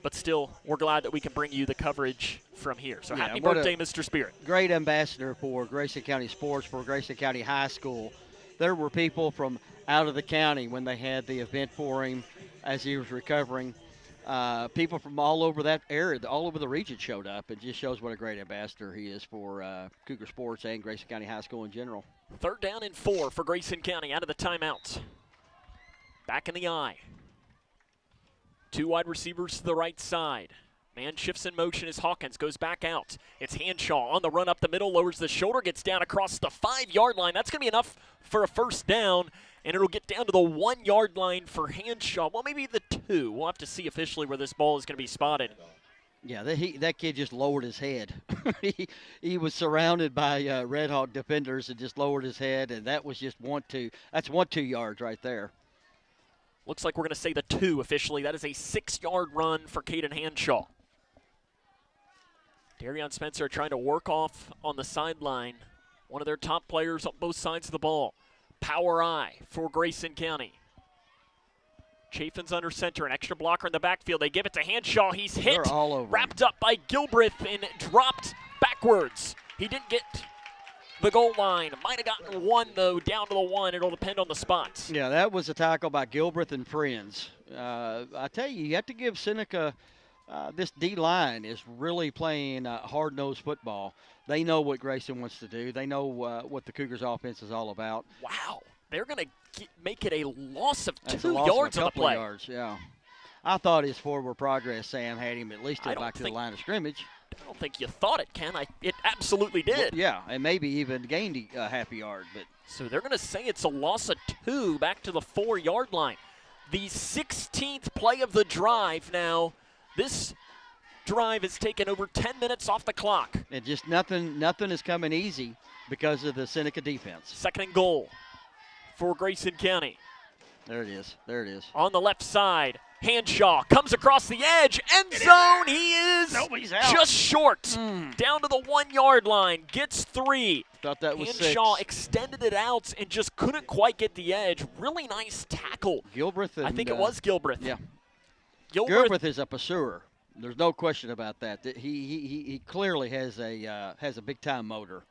But still, we're glad that we can bring you the coverage from here. So happy birthday, Mr. Spirit. Great ambassador for Grayson County sports, for Grayson County High School. There were people from out of the county when they had the event for him as he was recovering. People from all over that area, all over the region showed up. It just shows what a great ambassador he is for Cougar sports and Grayson County High School in general. 3rd down and 4 for Grayson County out of the timeout. Back in the eye. 2 wide receivers to the right side. Man shifts in motion as Hawkins goes back out. It's Hanshaw on the run up the middle, lowers the shoulder, gets down across the 5-yard line. That's going to be enough for a first down, and it'll get down to the 1-yard line for Hanshaw. Well, maybe the 2. We'll have to see officially where this ball is going to be spotted. Yeah, that kid just lowered his head. he was surrounded by Red Hawk defenders and just lowered his head, and that was just 1-2. That's 1-2 yards right there. Looks like we're going to say the 2 officially. That is a 6-yard run for Caden Hanshaw. Darian Spencer trying to work off on the sideline. One of their top players on both sides of the ball. Power eye for Grayson County. Chaffins under center, an extra blocker in the backfield. They give it to Hanshaw. He's hit, they're all over wrapped up by Gilbreth and dropped backwards. He didn't get the goal line. Might have gotten 1, though, down to the 1. It'll depend on the spots. Yeah, that was a tackle by Gilbreth and friends. I tell you, you have to give Seneca this D-line is really playing hard-nosed football. They know what Grayson wants to do. They know what the Cougars' offense is all about. Wow. They're going to make it a loss of That's 2 a loss yards of a on the couple of play. yards, yeah. I thought his forward progress, Sam, had him at least I get don't back to the line of scrimmage. I don't think you thought it, Ken. It absolutely did. Well, yeah, and maybe even gained a half a yard. But so they're going to say it's a loss of 2 back to the 4-yard line. The 16th play of the drive now. This drive has taken over 10 minutes off the clock. And just nothing is coming easy because of the Seneca defense. 2nd and goal for Grayson County. There it is. There it is. On the left side, Hanshaw comes across the edge, end zone. He is just short. Down to the 1-yard line, gets 3. Thought that was Hanshaw 6. extended it out and just couldn't quite get the edge. Really nice tackle. Gilbreth and, I think it was Gilbreth. Yeah. Gilbreth is a pursuer. There's no question about that. He clearly has a big time motor.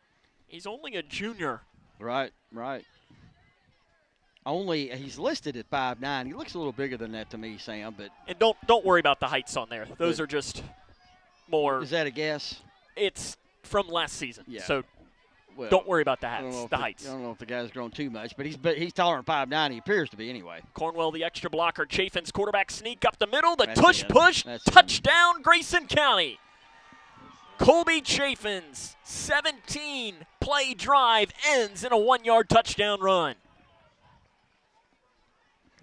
He's only a junior. Right. He's listed at 5'9". He looks a little bigger than that to me, Sam. But don't worry about the heights on there. Those are just more. Is that a guess? It's from last season. Yeah. So don't worry about the heights. I don't know if the guy's grown too much, but he's taller than 5'9". He appears to be anyway. Cornwell, the extra blocker. Chafin's quarterback sneak up the middle. The That's push. Touchdown, Grayson County. Colby Chafin's 17-play drive ends in a 1-yard touchdown run.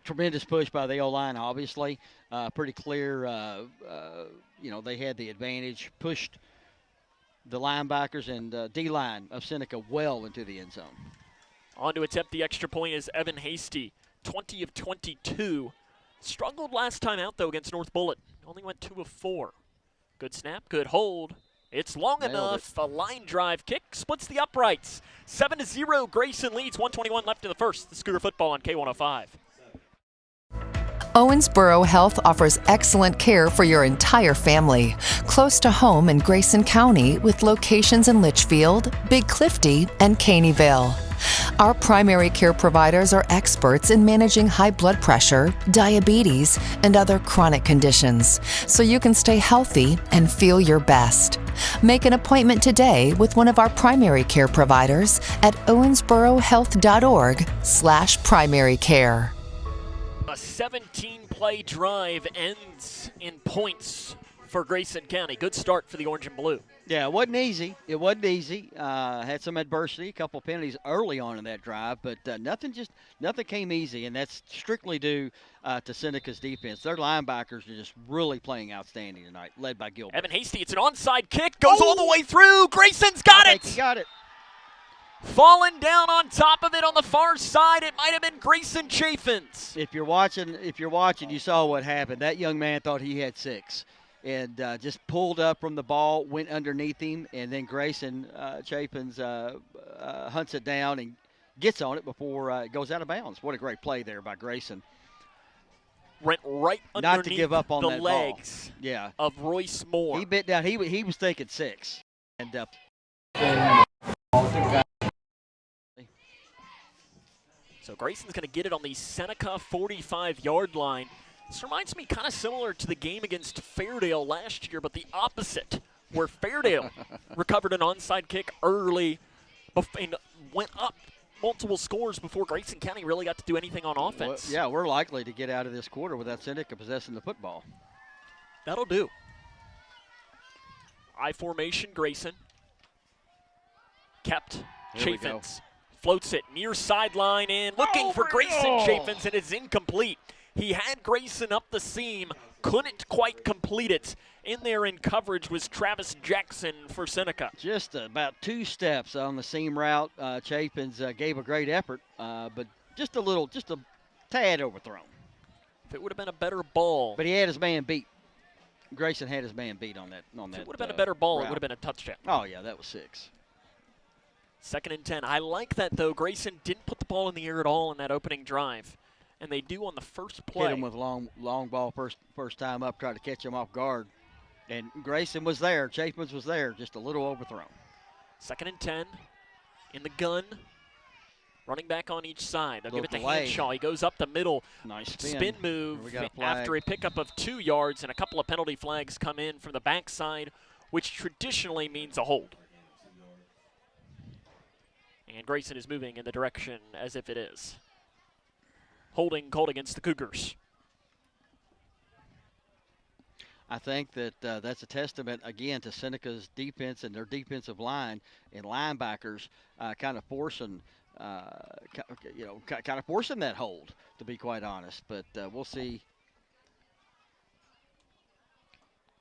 Tremendous push by the O-line, obviously. Pretty clear, they had the advantage. Pushed the linebackers and D-line of Seneca well into the end zone. On to attempt the extra point is Evan Hasty, 20 of 22. Struggled last time out, though, against North Bullitt. Only went 2 of 4. Good snap, good hold. It's long enough. A line drive kick splits the uprights. 7-0, Grayson leads. 1:21 left in the first. The Cougar football on K105. Owensboro Health offers excellent care for your entire family. Close to home in Grayson County with locations in Litchfield, Big Clifty, and Caneyville. Our primary care providers are experts in managing high blood pressure, diabetes, and other chronic conditions, so you can stay healthy and feel your best. Make an appointment today with one of our primary care providers at owensborohealth.org/primary care. A 17-play drive ends in points for Grayson County. Good start for the Orange and Blue. Yeah, it wasn't easy. Had some adversity, a couple penalties early on in that drive, but nothing came easy, and that's strictly due to Seneca's defense. Their linebackers are just really playing outstanding tonight, led by Gilbert. Evan Hasty, it's an onside kick, goes all the way through. Grayson's got it. He got it. Falling down on top of it on the far side, it might have been Grayson Chafin's. If you're watching, you saw what happened. That young man thought he had 6. And just pulled up from the ball, went underneath him, and then Grayson Chafin's hunts it down and gets on it before it goes out of bounds. What a great play there by Grayson. Went right underneath Not to give up on the that legs ball. of Royce Moore. He bit down. He was thinking 6. And so Grayson's going to get it on the Seneca 45-yard line. This reminds me kind of similar to the game against Fairdale last year, but the opposite, where Fairdale recovered an onside kick early and went up multiple scores before Grayson County really got to do anything on offense. Well, we're likely to get out of this quarter without Seneca possessing the football. That'll do. I formation, Grayson. Kept. Chafin's floats it near sideline and looking for Grayson Chafin's, and it's incomplete. He had Grayson up the seam, couldn't quite complete it. In there in coverage was Travis Jackson for Seneca. Just about 2 steps on the seam route. Chafin's gave a great effort, but just a tad overthrown. If it would have been a better ball. But he had his man beat. Grayson had his man beat on that. If it would have been a better ball, route. It would have been a touchdown. Oh, yeah, that was 6. 2nd and 10. I like that, though. Grayson didn't put the ball in the air at all in that opening drive. And they do on the first play. Hit him with long ball first time up, tried to catch him off guard. And Grayson was there. Chafin's was there, just a little overthrown. 2nd and 10 in the gun. Running back on each side. They'll give it to delay. Hanshaw. He goes up the middle. Nice Spin move We got a flag. after a pickup of 2 yards, and a couple of penalty flags come in from the backside, which traditionally means a hold. And Grayson is moving in the direction as if it is. Holding called against the Cougars. I think that that's a testament, again, to Seneca's defense and their defensive line and linebackers kind of forcing, kind of forcing that hold, to be quite honest. But we'll see.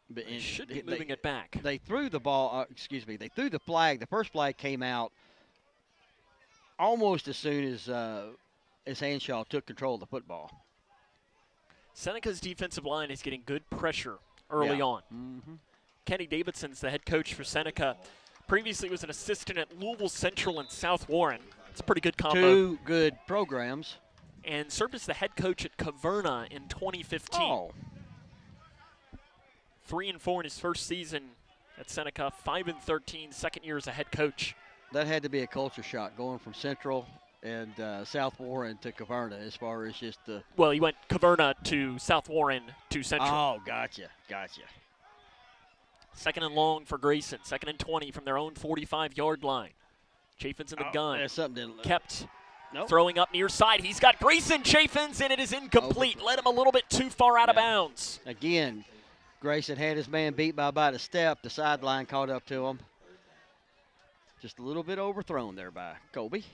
But They should be moving it back. They threw the ball, they threw the flag. The first flag came out almost as soon as Hanshaw took control of the football. Seneca's defensive line is getting good pressure early on. Kenny Davidson's the head coach for Seneca. Previously was an assistant at Louisville Central and South Warren. It's a pretty good combo. 2 good programs. And served as the head coach at Caverna in 2015. Oh. 3-4 in his first season at Seneca, 5-13, second year as a head coach. That had to be a culture shock going from Central and South Warren to Caverna as far as just the... Well, he went Caverna to South Warren to Central. Oh, gotcha. Second and long for Grayson. 2nd and 20 from their own 45-yard line. Chafin's in the gun. There's something Kept nope. throwing up near side. He's got Grayson Chafin's, and it is incomplete. Led him a little bit too far out of bounds. Again, Grayson had his man beat by about a step. The sideline caught up to him. Just a little bit overthrown there by Colby.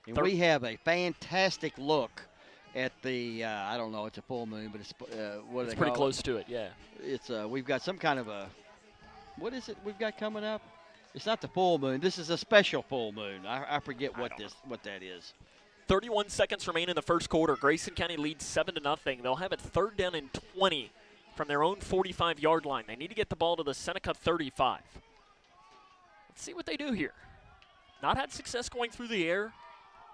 And we have a fantastic look at the, I don't know, it's a full moon, but it's, what do they It's pretty call close it? to it, yeah. It's, we've got some kind of a, what is it we've got coming up? It's not the full moon. This is a special full moon. I forget what that is. 31 seconds remain in the first quarter. Grayson County leads 7-0. They'll have it 3rd down and 20 from their own 45-yard line. They need to get the ball to the Seneca 35. Let's see what they do here. Not had success going through the air,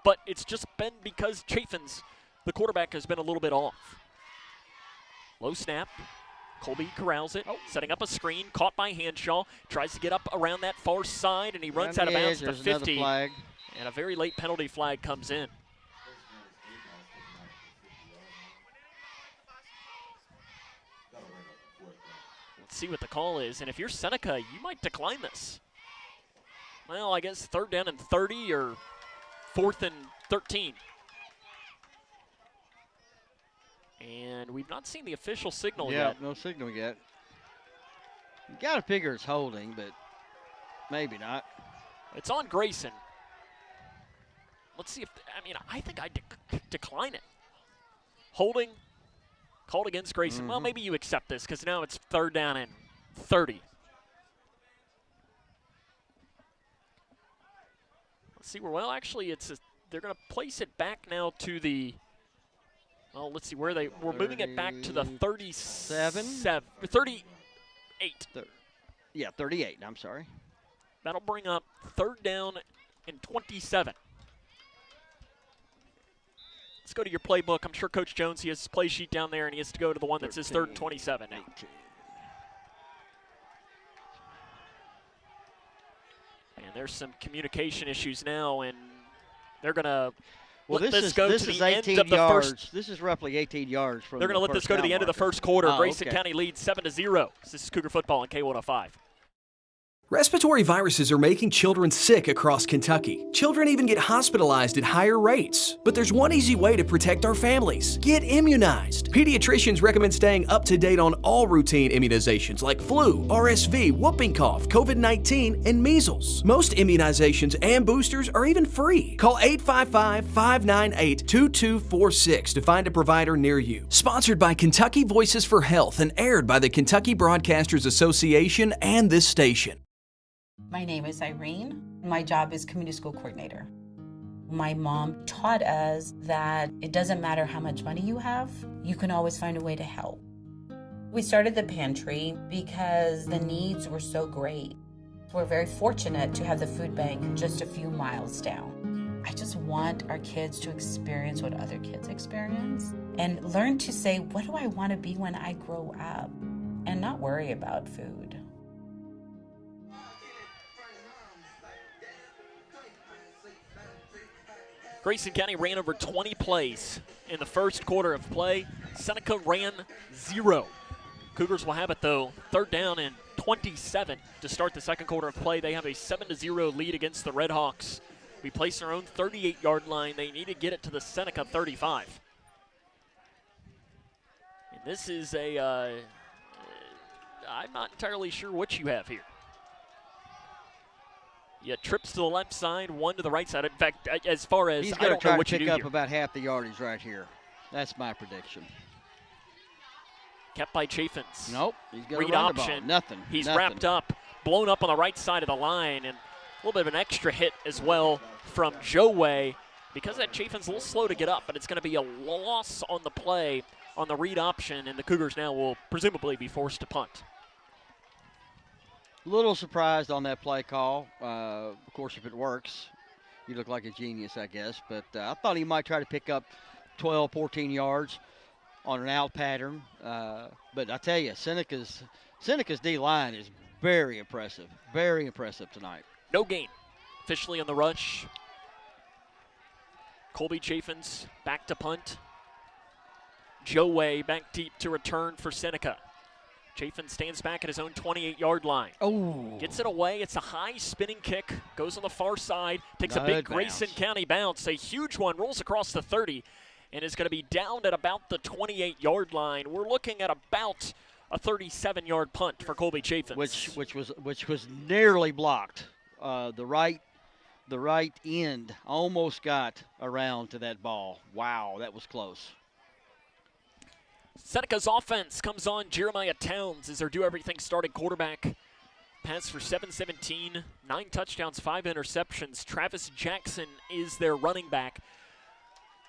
but it's just been because Chafin's, the quarterback, has been a little bit off. Low snap. Colby corrals it, setting up a screen, caught by Hanshaw, tries to get up around that far side, and he runs out of bounds at the 50. Flag. And a very late penalty flag comes in. Let's see what the call is, and if you're Seneca, you might decline this. Well, I guess 3rd down and 30 or 4th and 13. And we've not seen the official signal yet. Yeah, no signal yet. You got to figure it's holding, but maybe not. It's on Grayson. Let's see if, I think I decline it. Holding, called against Grayson. Well, maybe you accept this because now it's 3rd down and 30. Let's see where, well, actually, they're going to place it back now to the, well, let's see where we're moving it back to the 38. Yeah, 38, I'm sorry. That'll bring up 3rd down and 27. Let's go to your playbook. I'm sure Coach Jones, he has his play sheet down there, and he has to go to the one that says 3rd and 27 now. 18. And there's some communication issues now, and they're going to Well, let this this go is to the 18 end of the yards. first. This is roughly 18 yards from. They're going to let this go to the end of the first quarter. Grayson County leads 7-0. This is Cougar football on K105. Respiratory viruses are making children sick across Kentucky. Children even get hospitalized at higher rates. But there's one easy way to protect our families. Get immunized. Pediatricians recommend staying up to date on all routine immunizations like flu, RSV, whooping cough, COVID-19, and measles. Most immunizations and boosters are even free. Call 855-598-2246 to find a provider near you. Sponsored by Kentucky Voices for Health and aired by the Kentucky Broadcasters Association and this station. My name is Irene. My job is community school coordinator. My mom taught us that it doesn't matter how much money you have, you can always find a way to help. We started the pantry because the needs were so great. We're very fortunate to have the food bank just a few miles down. I just want our kids to experience what other kids experience and learn to say, what do I want to be when I grow up? And not worry about food. Grayson County ran over 20 plays in the first quarter of play. Seneca ran 0. Cougars will have it, though, 3rd down and 27 to start the second quarter of play. They have a 7-0 lead against the Red Hawks. We place their own 38-yard line. They need to get it to the Seneca 35. And this is I'm not entirely sure what you have here. Yeah, trips to the left side, one to the right side. In fact, as far as he's I don't know what you do pick up here. about half the yardage right here. That's my prediction. Kept by Chaffins. Nope, he's going to read run the option. ball. Nothing. He's nothing. wrapped up, blown up on the right side of the line, and a little bit of an extra hit as well from Joe Way. Because that Chaffins a little slow to get up, but it's going to be a loss on the play on the read option, and the Cougars now will presumably be forced to punt. A little surprised on that play call. Of course, if it works, you look like a genius, I guess. But I thought he might try to pick up 12, 14 yards on an out pattern. But I tell you, Seneca's D-line is very impressive tonight. No gain officially on the rush. Colby Chaffins back to punt. Joe Way back deep to return for Seneca. Chaffin stands back at his own 28-yard line. Oh. Gets it away. It's a high spinning kick. Goes on the far side. Takes a Good big Grayson County bounce. A huge one. Rolls across the 30 and is going to be down at about the 28-yard line. We're looking at about a 37-yard punt for Colby Chaffin. Which was nearly blocked. The right end almost got around to that ball. Wow, that was close. Seneca's offense comes on. Jeremiah Towns is their do-everything starting quarterback. Pass for 717, 9 touchdowns, 5 interceptions. Travis Jackson is their running back.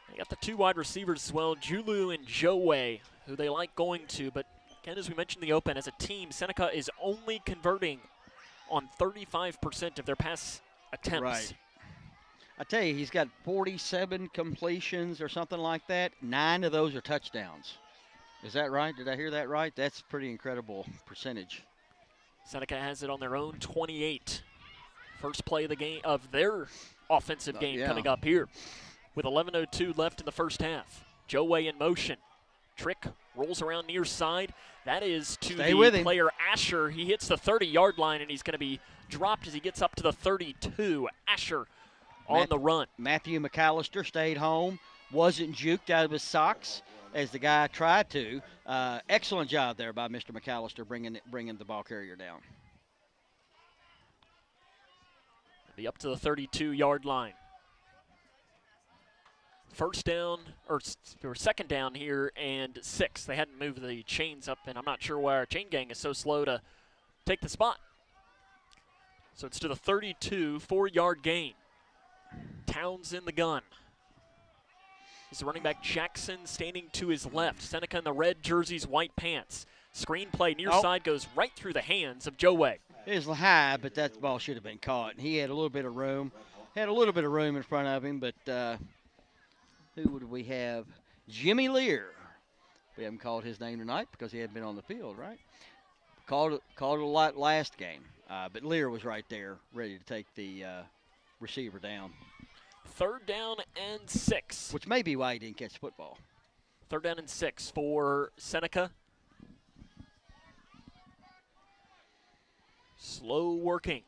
They got the 2 wide receivers as well, Julu and Joe Way, who they like going to. But again, as we mentioned in the open, as a team, Seneca is only converting on 35% of their pass attempts. Right. I tell you, he's got 47 completions or something like that. 9 of those are touchdowns. Is that right? Did I hear that right? That's pretty incredible percentage. Seneca has it on their own 28. First play of the game of their offensive game coming up here with 11:02 left in the first half. Joe Way in motion. Trick rolls around near side. That is to the player Asher. He hits the 30-yard line, and he's going to be dropped as he gets up to the 32. Asher on the run. Matthew McAllister stayed home, wasn't juked out of his socks as the guy tried to. Excellent job there by Mr. McAllister bringing the ball carrier down. Be up to the 32-yard line. First down, or second down here, and 6. They hadn't moved the chains up, and I'm not sure why our chain gang is so slow to take the spot. So it's to the 32, 4-yard gain. Towns in the gun. Is the running back Jackson standing to his left. Seneca in the red jerseys, white pants. Screen play near side goes right through the hands of Joe Way. It was high, but that ball should have been caught. He had a little bit of room. In front of him, but who would we have? Jimmy Lear. We haven't called his name tonight because he hadn't been on the field, right? Called it a lot last game, but Lear was right there ready to take the receiver down. 3rd down and 6. Which may be why he didn't catch the football. 3rd down and 6 for Seneca. Slow working.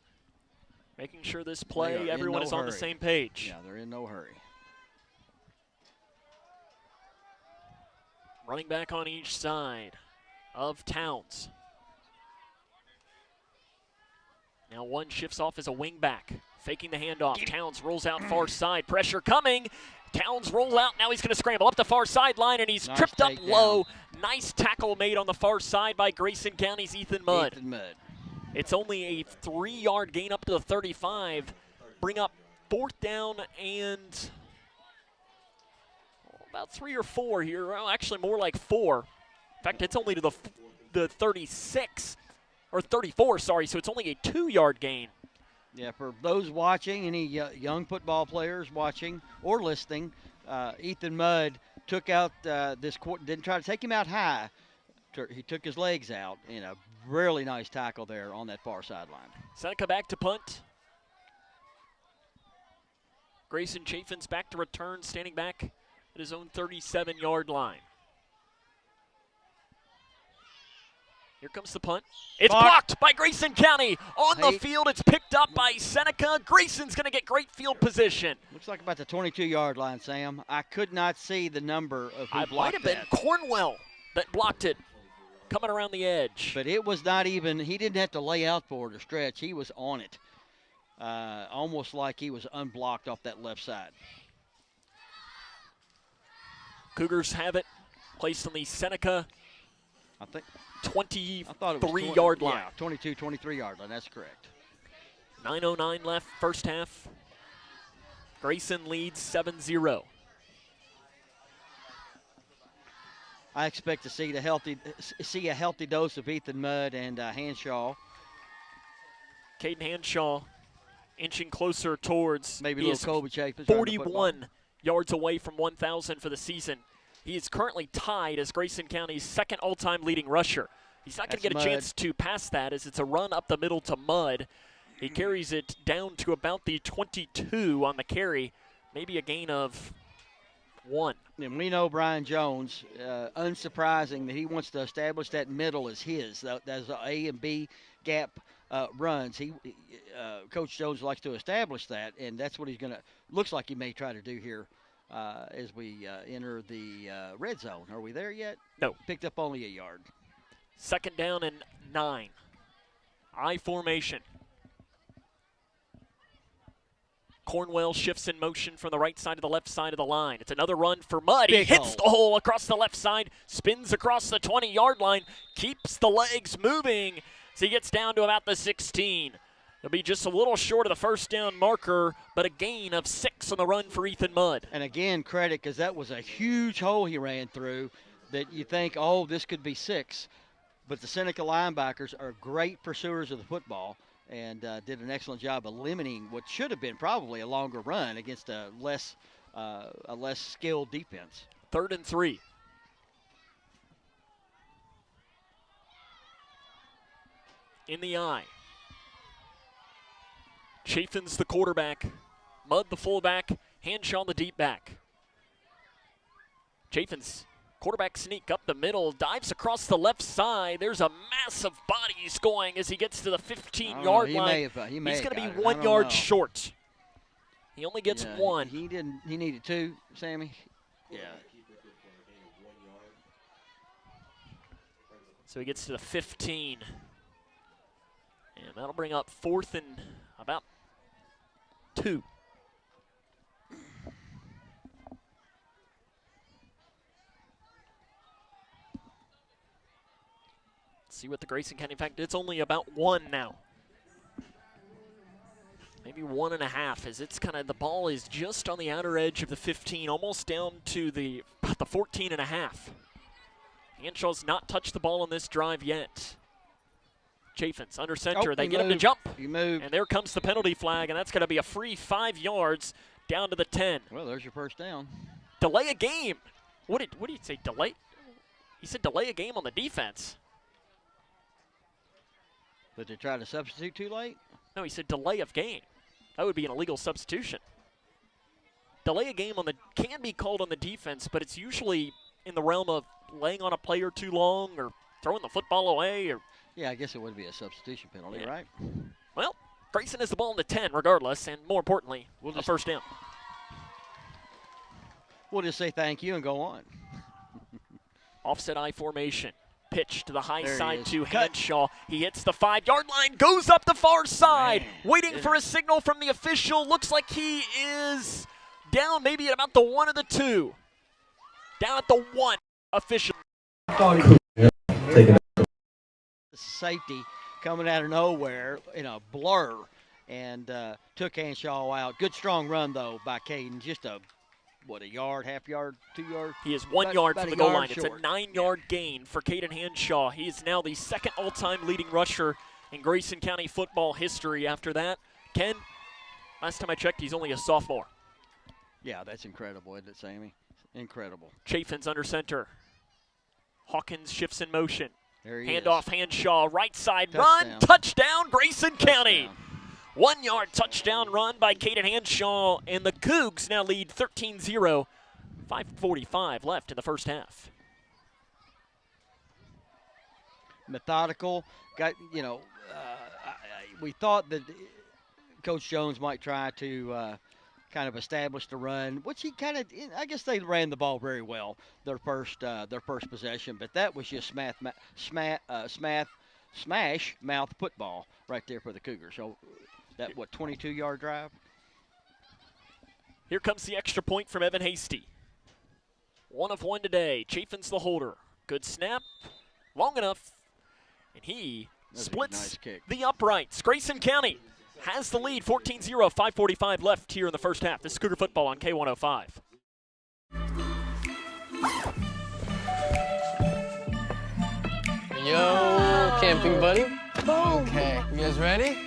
Making sure this play, everyone is on the same page. Yeah, they're in no hurry. Running back on each side of Towns. Now one shifts off as a wing back. Faking the handoff. Towns rolls out far side. Pressure coming. Towns roll out. Now he's going to scramble up the far sideline, and he's tripped up low. Nice tackle made on the far side by Grayson County's Ethan Mudd. It's only a 3-yard gain up to the 35. Bring up 4th down and about 3 or 4 here. Well, actually more like 4. In fact, it's only to the 36, or 34, sorry, so it's only a 2-yard gain. Yeah, for those watching, any young football players watching or listening, Ethan Mudd took out didn't try to take him out high. He took his legs out in a really nice tackle there on that far sideline. Seneca back to punt. Grayson Chaffins back to return, standing back at his own 37-yard line. Here comes the punt. It's blocked by Grayson County. On the field, it's picked up by Seneca. Grayson's going to get great field position. Looks like about the 22-yard line, Sam. I could not see the number of who It blocked might have been Cornwell that blocked it, coming around the edge. But it was not even, he didn't have to lay out for it or stretch. He was on it, almost like he was unblocked off that left side. Cougars have it placed on the Seneca, I think, 23-yard line. Yeah, 22, 23-yard line. That's correct. 9:09 left, first half. Grayson leads 7-0. I expect to see a healthy dose of Ethan Mudd and Hanshaw. Caden Hanshaw inching closer towards maybe a little Kobe Chapin. 41 yards away from 1,000 for the season. He is currently tied as Grayson County's second all-time leading rusher. He's not going to get a chance to pass that as it's a run up the middle to Mudd. He carries it down to about the 22 on the carry, maybe a gain of 1. And we know Brian Jones, unsurprising that he wants to establish that middle as his. That's A and B gap runs. Coach Jones likes to establish that, and that's what he's going to – looks like he may try to do here as we enter the red zone. Are we there yet? No. Picked up only a yard. Second down and 9. I formation. Cornwell shifts in motion from the right side to the left side of the line. It's another run for Mudd. He hits the hole across the left side, spins across the 20-yard line, keeps the legs moving as he gets down to about the 16. He'll be just a little short of the first down marker, but a gain of 6 on the run for Ethan Mudd. And again, credit, because that was a huge hole he ran through that you think, oh, this could be 6. But the Seneca linebackers are great pursuers of the football and did an excellent job of limiting what should have been probably a longer run against a less skilled defense. 3rd and 3. In the eye. Chaffins the quarterback, Mudd the fullback, Hanshaw the deep back. Chaffins, quarterback sneak up the middle, dives across the left side. There's a massive bodies going as he gets to the 15-yard line. He's going to be 1 yard short. He only gets 1. He didn't. He needed 2, Sammy. Yeah. So he gets to the 15. And that'll bring up 4th and about 2. See what the Grayson County, in fact, it's only about 1 now. Maybe 1.5 as it's kind of, the ball is just on the outer edge of the 15, almost down to about the 14.5. Hanshaw's not touched the ball on this drive yet. Chaffins under center. They get him to jump. He moved. And there comes the penalty flag, and that's going to be a free 5 yards down to the 10. Well, there's your first down. Delay a game. What did he say? Delay? He said delay a game on the defense. Did they try to substitute too late? No, he said delay of game. That would be an illegal substitution. Delay a game can be called on the defense, but it's usually in the realm of laying on a player too long or throwing the football away. Or yeah, I guess it would be a substitution penalty, right? Well, Grayson has the ball in the 10 regardless, and more importantly, a first down. We'll just say thank you and go on. Offset I formation. Pitch to the high side to Hanshaw. He hits the 5-yard line, goes up the far side, waiting for a signal from the official. Looks like he is down maybe at about the 1 or the 2. Down at the 1 official. Safety coming out of nowhere in a blur and took Hanshaw out. Good strong run, though, by Caden. Just a yard, half yard, 2 yards? He is 1 yard from the goal line. It's a 9-yard gain for Caden Hanshaw. He is now the second all-time leading rusher in Grayson County football history. After that, Ken, last time I checked, he's only a sophomore. Yeah, that's incredible, isn't it, Sammy? Incredible. Chaffins under center. Hawkins shifts in motion. There he Handoff is. Hanshaw, right side Touchdown. run, touchdown, Grayson County. 1-yard touchdown run by Caden Hanshaw, and the Cougs now lead 13-0. 5:45 left in the first half. Methodical. We thought that Coach Jones might try to kind of establish the run, which he kind of, I guess they ran the ball very well their first possession, but that was just smash mouth football right there for the Cougars. So that, 22-yard drive? Here comes the extra point from Evan Hasty. 1 of 1 today. Chafin's the holder. Good snap. Long enough. And he splits the uprights. Grayson County has the lead, 14-0, 5:45 left here in the first half. This is Cougar football on K105. Yo, camping buddy. Okay, you guys ready?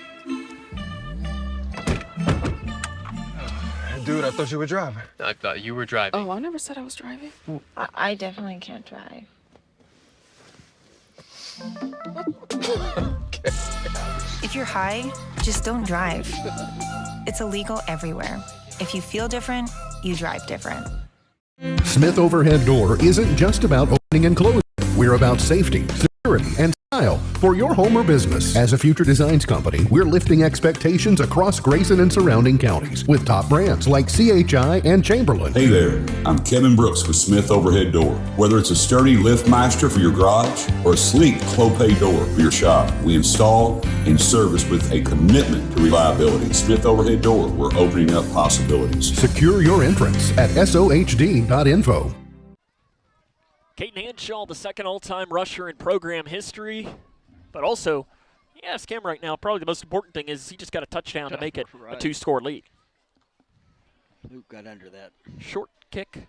Dude, I thought you were driving. I thought you were driving. Oh, I never said I was driving. I definitely can't drive. If you're high, just don't drive. It's illegal everywhere. If you feel different, you drive different. Smith Overhead Door isn't just about opening and closing. We're about safety, security, and style for your home or business. As a future designs company, we're lifting expectations across Grayson and surrounding counties with top brands like CHI and Chamberlain. Hey there, I'm Kevin Brooks with Smith Overhead Door. Whether it's a sturdy LiftMeister for your garage or a sleek Clopay door for your shop, we install and service with a commitment to reliability. Smith Overhead Door, we're opening up possibilities. Secure your entrance at sohd.info. Caden Hanshaw, the second all-time rusher in program history, but also, you ask him right now, probably the most important thing is he just got a touchdown to make it a 2-score lead. Who got under that? Short kick,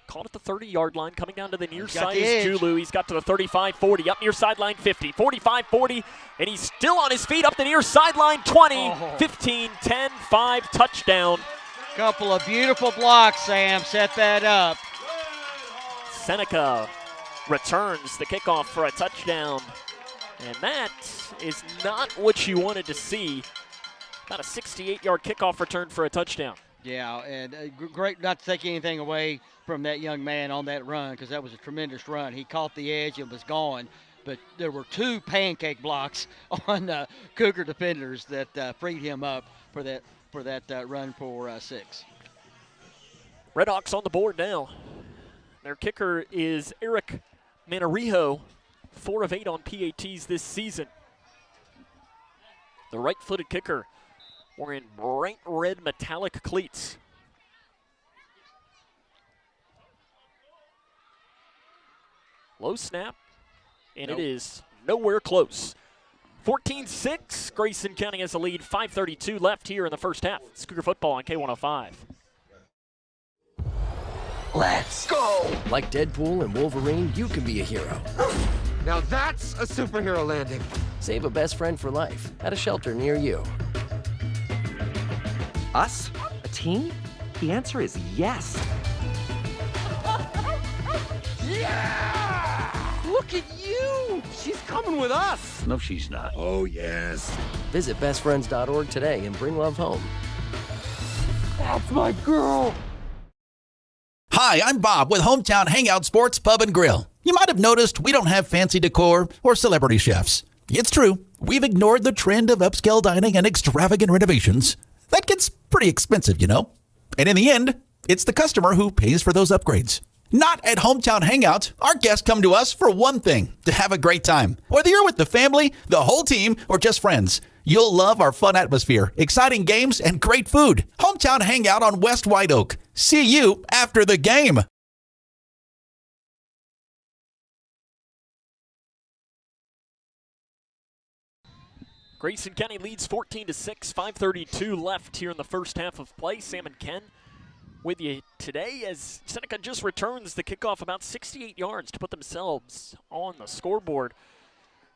caught at the 30-yard line, coming down to the near side is Julu. He's got to the 35-40, up near sideline 50, 45-40, and he's still on his feet up the near sideline 20, 15, 10, 5, touchdown. Couple of beautiful blocks, Sam, set that up. Seneca returns the kickoff for a touchdown. And that is not what you wanted to see. About a 68-yard kickoff return for a touchdown. Yeah, and great not to take anything away from that young man on that run, because that was a tremendous run. He caught the edge and was gone. But there were 2 pancake blocks on Cougar defenders that freed him up for that run for 6. Redhawks on the board now. Their kicker is Eric Manarijo, 4 of 8 on PATs this season. The right-footed kicker wearing bright red metallic cleats. Low snap, and it is nowhere close. 14-6, Grayson County has a lead, 5:32 left here in the first half. It's Cougar football on K105. Let's go! Like Deadpool and Wolverine, you can be a hero. Now that's a superhero landing. Save a best friend for life at a shelter near you. Us? A team? The answer is yes. Yeah! Look at you! She's coming with us! No, she's not. Oh, yes. Visit bestfriends.org today and bring love home. That's my girl! Hi, I'm Bob with Hometown Hangout Sports Pub and Grill. You might have noticed we don't have fancy decor or celebrity chefs. It's true, we've ignored the trend of upscale dining and extravagant renovations. That gets pretty expensive, you know. And in the end, it's the customer who pays for those upgrades. Not at Hometown Hangout. Our guests come to us for one thing, to have a great time. Whether you're with the family, the whole team, or just friends, you'll love our fun atmosphere, exciting games, and great food. Hometown Hangout on West White Oak. See you after the game. Grayson County leads 14-6, 5:32 left here in the first half of play. Sam and Ken with you today as Seneca just returns the kickoff about 68 yards to put themselves on the scoreboard.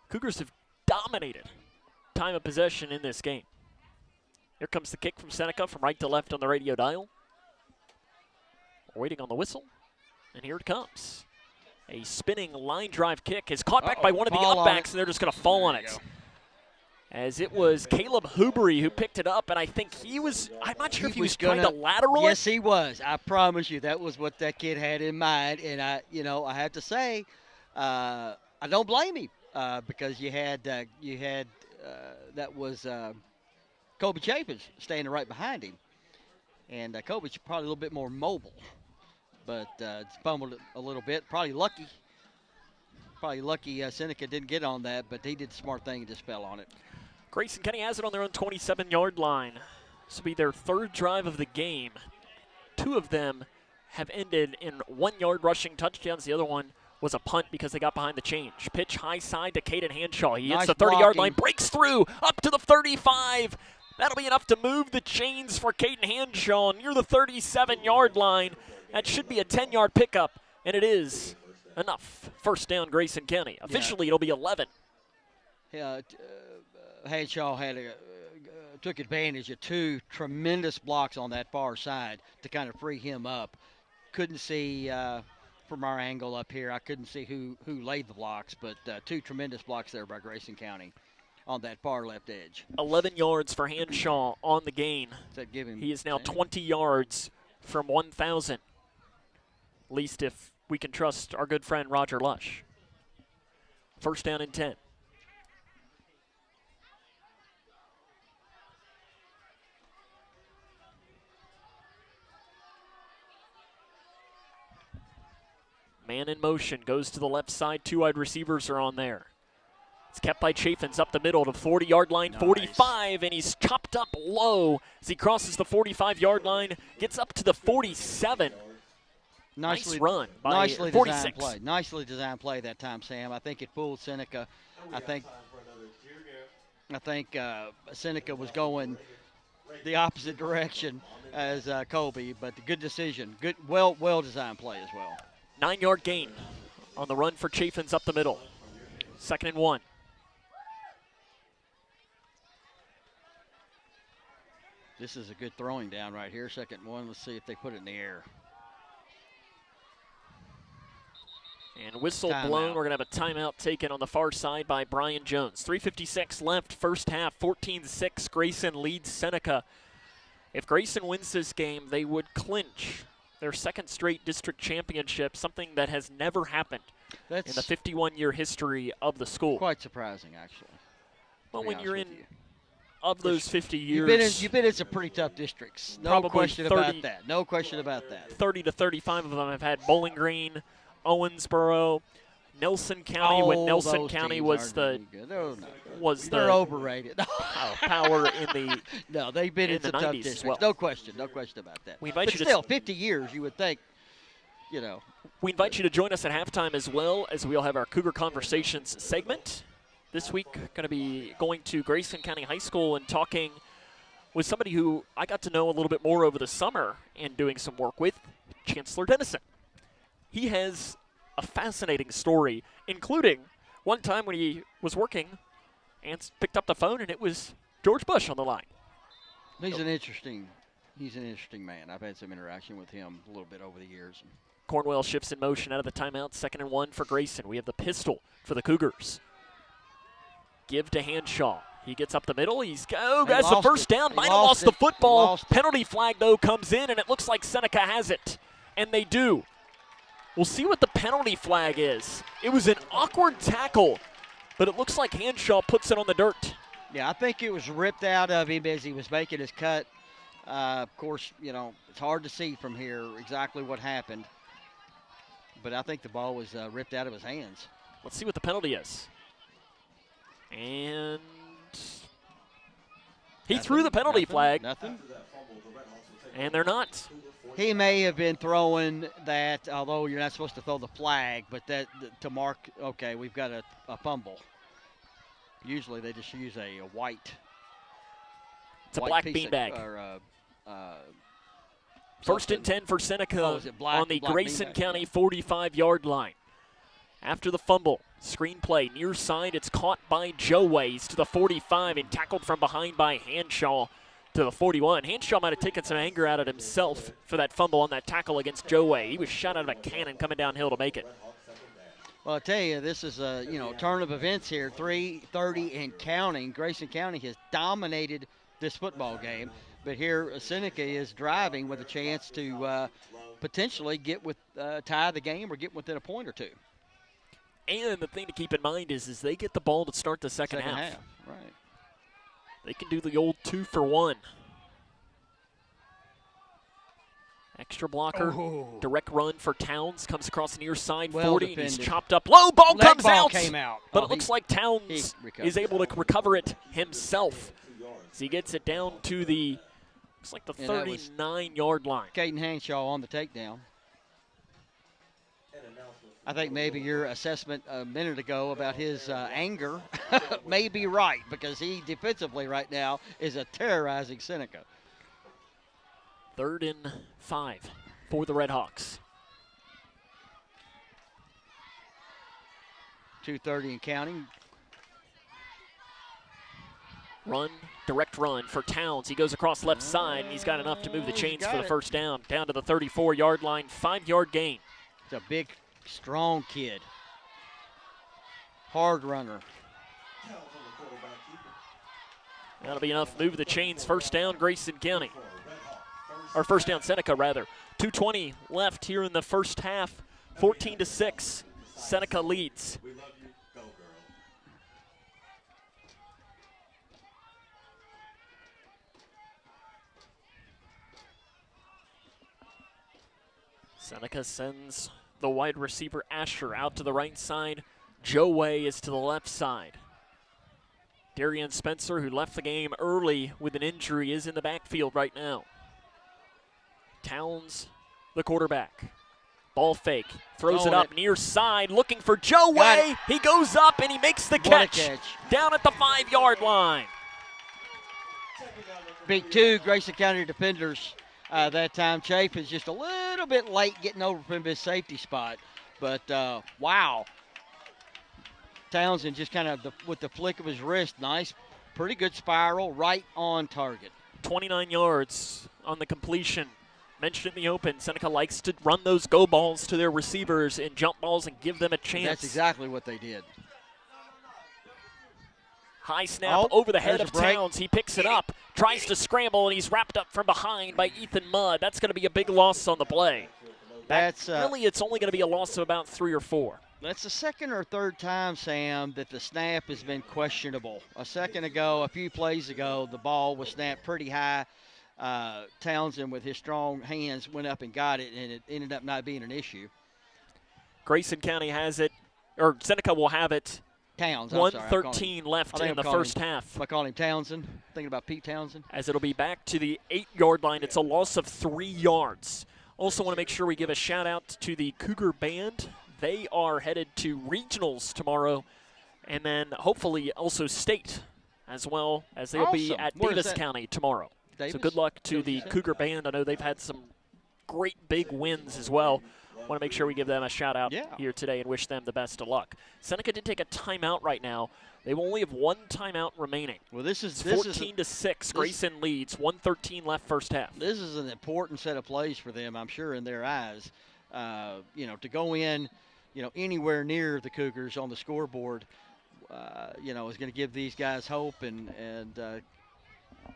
Cougars have dominated time of possession in this game. Here comes the kick from Seneca from right to left on the radio dial. We're waiting on the whistle, and here it comes. A spinning line drive kick is caught back by one of the upbacks, and they're just going to fall on it. as it was Caleb Hoobery who picked it up, and I think I'm not sure if he was trying to lateral it. Yes, he was. I promise you, that was what that kid had in mind. And I have to say, I don't blame him because you had that was Kobe Chapins standing right behind him, and Kobe's probably a little bit more mobile, but fumbled it a little bit. Probably lucky Seneca didn't get on that, but he did the smart thing and just fell on it. Grayson County has it on their own 27-yard line. This will be their third drive of the game. 2 of them have ended in 1-yard rushing touchdowns. The other one was a punt because they got behind the change. Pitch high side to Caden Hanshaw. He hits the 30-yard line, breaks through, up to the 35. That'll be enough to move the chains for Caden Hanshaw near the 37-yard line. That should be a 10-yard pickup, and it is enough. First down, Grayson County. Officially, it'll be 11. Hanshaw took advantage of 2 tremendous blocks on that far side to kind of free him up. Couldn't see from our angle up here. I couldn't see who laid the blocks, but 2 tremendous blocks there by Grayson County on that far left edge. 11 yards for Hanshaw on the gain. He is now 20 yards from 1,000. At least if we can trust our good friend Roger Lush. First down and 10. Man in motion, goes to the left side. 2 wide receivers are on there. It's kept by Chaffins up the middle to 40-yard line, 45, and he's chopped up low as he crosses the 45-yard line, gets up to the 47. Nice run by nicely 46. Designed play. Nicely designed play that time, Sam. I think it fooled Seneca. I think Seneca was going the opposite direction as Colby, but good decision. Good, well designed play as well. 9-yard gain on the run for Chaffins up the middle. 2nd and 1. This is a good throwing down right here. 2nd and 1. Let's see if they put it in the air. And whistle blown. We're going to have a timeout taken on the far side by Brian Jones. 3:56 left, first half, 14-6. Grayson leads Seneca. If Grayson wins this game, they would clinch their 2nd straight district championship, something that has never happened in the 51-year history of the school. Quite surprising, actually. Well, when you're in, of those 50 years. You've been in some pretty tough districts. No question about that. No question about that. 30 to 35 of them have had Bowling Green, Owensboro, Nelson County, when Nelson County was they're overrated. Power in the no, they've been in some tough districts. Well. No question about that. We invite but still, 50 years, you would think, We invite you to join us at halftime as well, as we'll have our Cougar Conversations segment. This week, going to be going to Grayson County High School and talking with somebody who I got to know a little bit more over the summer and doing some work with, Chancellor Dennison. He has a fascinating story, including one time when he was working and picked up the phone and it was George Bush on the line. He's an interesting man. I've had some interaction with him a little bit over the years. Cornwell shifts in motion out of the timeout. 2nd and 1 for Grayson. We have the pistol for the Cougars. Give to Hanshaw. He gets up the middle. Has the first down. Might have lost the football. Penalty flag, though, comes in, and it looks like Seneca has it. And they do. We'll see what the penalty flag is. It was an awkward tackle, but it looks like Hanshaw puts it on the dirt. Yeah, I think it was ripped out of him as he was making his cut. Of course, it's hard to see from here exactly what happened. But I think the ball was ripped out of his hands. Let's see what the penalty is. And he threw the penalty flag. Nothing. And they're not. He may have been throwing that, although you're not supposed to throw the flag, but that to mark, okay, we've got a fumble. Usually they just use a white. It's a black beanbag. First and 10 for Seneca on the Grayson County 45-yard line. After the fumble, screen play, near side, it's caught by Joe Ways to the 45 and tackled from behind by Hanshaw to the 41. Hanshaw might have taken some anger out of himself for that fumble on that tackle against Joe Way. He was shot out of a cannon coming downhill to make it. Well, I tell you, this is a turn of events here. 3:30 and counting. Grayson County has dominated this football game, but here Seneca is driving with a chance to potentially tie the game or get within a point or two. And the thing to keep in mind is they get the ball to start the second half. Right. They can do the old 2-for-1. Extra blocker, direct run for Towns, comes across the near side, 40, and he's chopped up low. Ball comes out. Came out. But it looks like Towns is able to recover it himself. So he gets it down to the, looks like the 39-yard line. Caden Hanshaw on the takedown. I think maybe your assessment a minute ago about his anger may be right, because he defensively right now is terrorizing Seneca. 3rd and 5 for the Redhawks. 2:30 and counting. Direct run for Towns. He goes across left side, and he's got enough to move the chains for the first down. Down to the 34-yard line, 5-yard gain. It's a big, strong kid. Hard runner. That'll be enough to move the chains. First down, Grayson County. Or first down, Seneca, rather. 2:20 left here in the first half. 14-6. Seneca leads. Seneca sends the wide receiver Asher out to the right side. Joe Way is to the left side. Darian Spencer, who left the game early with an injury, is in the backfield right now. Towns, the quarterback. Ball fake. Throws it up near side, looking for Joe Way. He goes up and he makes the catch. Down at the 5-yard line. Beat 2 Grayson County defenders that time. Chafe is just a little bit late getting over from his safety spot. But, wow. Townsend just kind of, with the flick of his wrist, nice, pretty good spiral, right on target. 29 yards on the completion. Mentioned in the open, Seneca likes to run those go balls to their receivers and jump balls and give them a chance. That's exactly what they did. High snap over the head of Towns. He picks it up, tries to scramble, and he's wrapped up from behind by Ethan Mudd. That's going to be a big loss on the play. Really, it's only going to be a loss of about 3 or 4. That's the second or third time, Sam, that the snap has been questionable. A few plays ago, the ball was snapped pretty high. Townsend, with his strong hands, went up and got it, and it ended up not being an issue. Grayson County has it, or Seneca will have it. Towns. 1:13 left in the first half. Am I calling him Townsend? Thinking about Pete Townsend? As it'll be back to the 8-yard line. It's a loss of 3 yards. Also want to make sure we give a shout-out to the Cougar Band. They are headed to regionals tomorrow, and then hopefully also state, as well as they'll be at Davis County tomorrow. So good luck to the Cougar Band. I know they've had some great big wins as well. Want to make sure we give them a shout-out here today and wish them the best of luck. Seneca did take a timeout right now. They will only have 1 timeout remaining. Well, this is 14-6. Grayson leads. 1:13 left first half. This is an important set of plays for them, I'm sure, in their eyes. To go in, anywhere near the Cougars on the scoreboard, is going to give these guys hope, and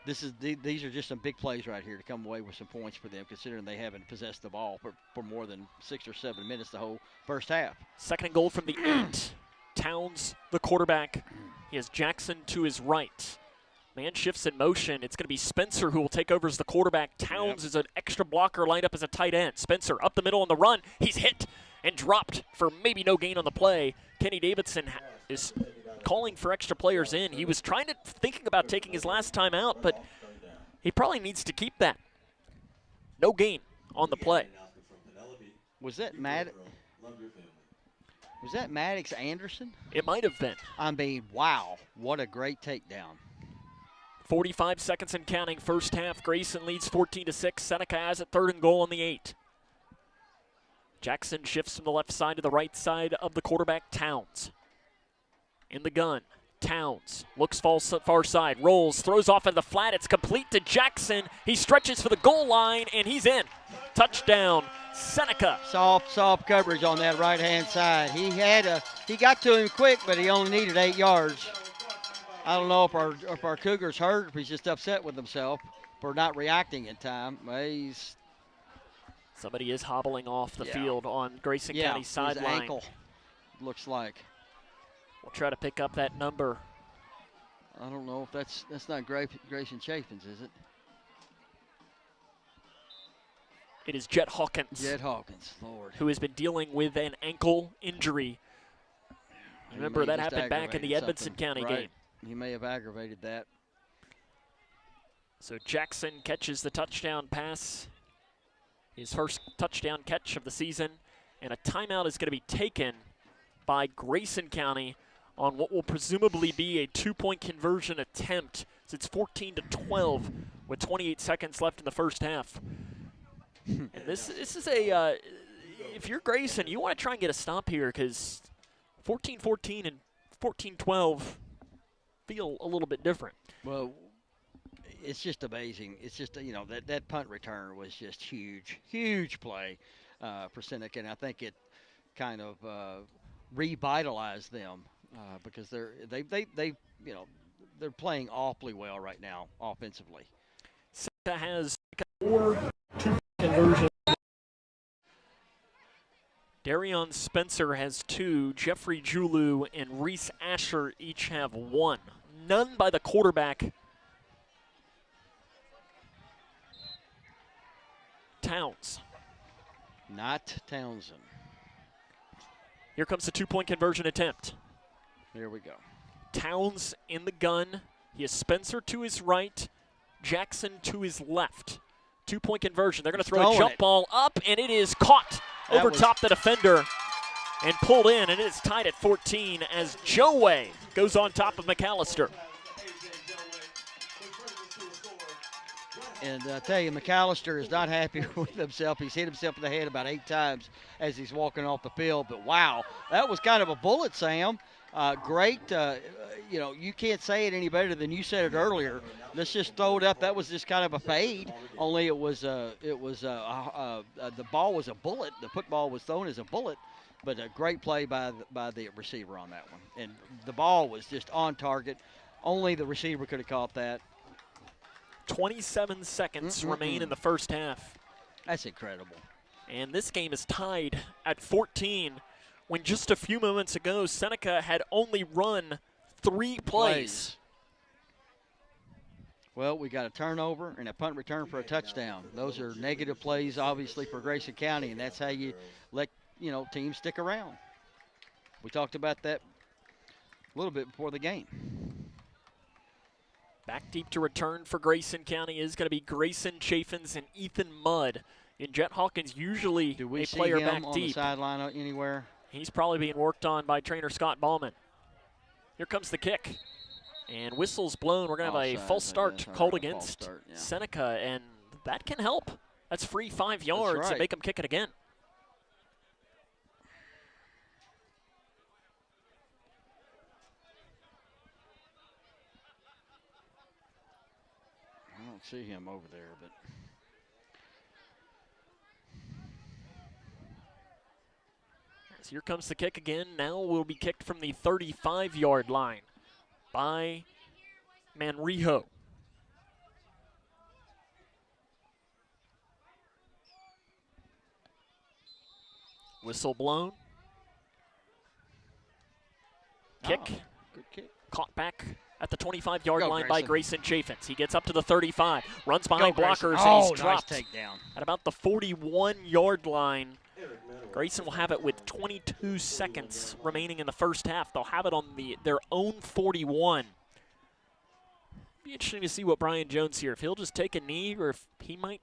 these are just some big plays right here to come away with some points for them, considering they haven't possessed the ball for more than 6 or 7 minutes the whole first half. 2nd and goal from the 8. Towns, the quarterback. He has Jackson to his right. Man shifts in motion. It's going to be Spencer who will take over as the quarterback. Towns is an extra blocker lined up as a tight end. Spencer up the middle on the run. He's hit and dropped for maybe no gain on the play. Kenny Davidson is calling for extra players in. He was thinking about taking his last time out, but he probably needs to keep that. No gain on the play. Was that Maddox Anderson? It might have been. I mean, wow, what a great takedown. 45 seconds and counting, first half. Grayson leads 14-6. Seneca has it 3rd and goal on the 8. Jackson shifts from the left side to the right side of the quarterback, Towns. In the gun, Towns looks far side, rolls, throws off at the flat. It's complete to Jackson. He stretches for the goal line, and he's in. Touchdown, Seneca. Soft coverage on that right-hand side. He got to him quick, but he only needed 8 yards. I don't know if our Cougars hurt, if he's just upset with himself for not reacting in time. Well, Somebody is hobbling off the field on Grayson County's sideline. His ankle, looks like. We'll try to pick up that number. I don't know if that's not Grayson Chaffins, is it? It is Jet Hawkins. Jet Hawkins, Lord. Who has been dealing with an ankle injury. Remember, that happened back in the Edmonson County game. He may have aggravated that. So Jackson catches the touchdown pass. His first touchdown catch of the season. And a timeout is going to be taken by Grayson County on what will presumably be a 2-point conversion attempt. So it's 14-12 with 28 seconds left in the first half. And this is a, if you're Grayson, you want to try and get a stop here because 14-14 and 14-12 feel a little bit different. Well, it's just amazing. It's just, that punt return was just huge play for Seneca, and I think it kind of revitalized them because they're playing awfully well right now offensively. Seneca has 4 2-point conversions. Darion Spencer has 2. Jeffrey Julu and Reese Asher each have 1. None by the quarterback. Towns. Not Townsend. Here comes the 2-point conversion attempt. Here we go. Towns in the gun. He has Spencer to his right, Jackson to his left. 2-point conversion. They're going to throw a jump ball up, and it is caught over top the defender and pulled in, and it is tied at 14 as Joe goes on top of McAllister. And I tell you, McAllister is not happy with himself. He's hit himself in the head about 8 times as he's walking off the field. But, wow, that was kind of a bullet, Sam. Great. You can't say it any better than you said it earlier. Let's just throw it up. That was just kind of a fade, only the ball was a bullet. The football was thrown as a bullet, but a great play by the receiver on that one. And the ball was just on target. Only the receiver could have caught that. 27 seconds remain in the first half. That's incredible. And this game is tied at 14 when just a few moments ago Seneca had only run 3 plays. Well, we got a turnover and a punt return for a touchdown. Those are negative plays, obviously, for Grayson County, and that's how you let teams stick around. We talked about that a little bit before the game. Back deep to return for Grayson County is going to be Grayson Chaffins and Ethan Mudd. And Jet Hawkins usually Do we a see player him back on deep. The sideline anywhere? He's probably being worked on by trainer Scott Ballman. Here comes the kick. And whistle's blown. We're going to have a false start called against Seneca, and that can help. That's free 5 yards and make them kick it again. I don't see him over there, but so here comes the kick again. Now will be kicked from the 35-yard line by Manrijo. Whistle blown. Kick. Good kick. Caught back at the 25-yard line by Grayson Chaffins. He gets up to the 35, runs behind blockers, and he's dropped nice takedown at about the 41-yard line. Grayson will have it with 22 seconds remaining in the first half. They'll have it on their own 41. Be interesting to see what Brian Jones here, if he'll just take a knee or if he might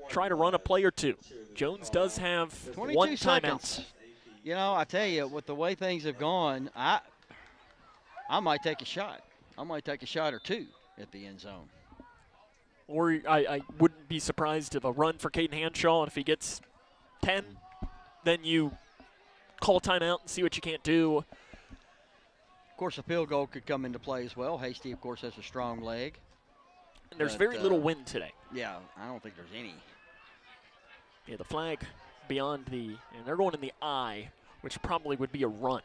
try to run a play or two. Jones does have 1 timeout. I tell you, with the way things have gone, I might take a shot. I might take a shot or 2 at the end zone. Or I wouldn't be surprised if a run for Caden Hanshaw, and if he gets 10, then you call a timeout and see what you can't do. Of course, a field goal could come into play as well. Hasty, of course, has a strong leg. And there's very little wind today. Yeah, I don't think there's any. Yeah, the flag beyond and they're going in the I, which probably would be a run.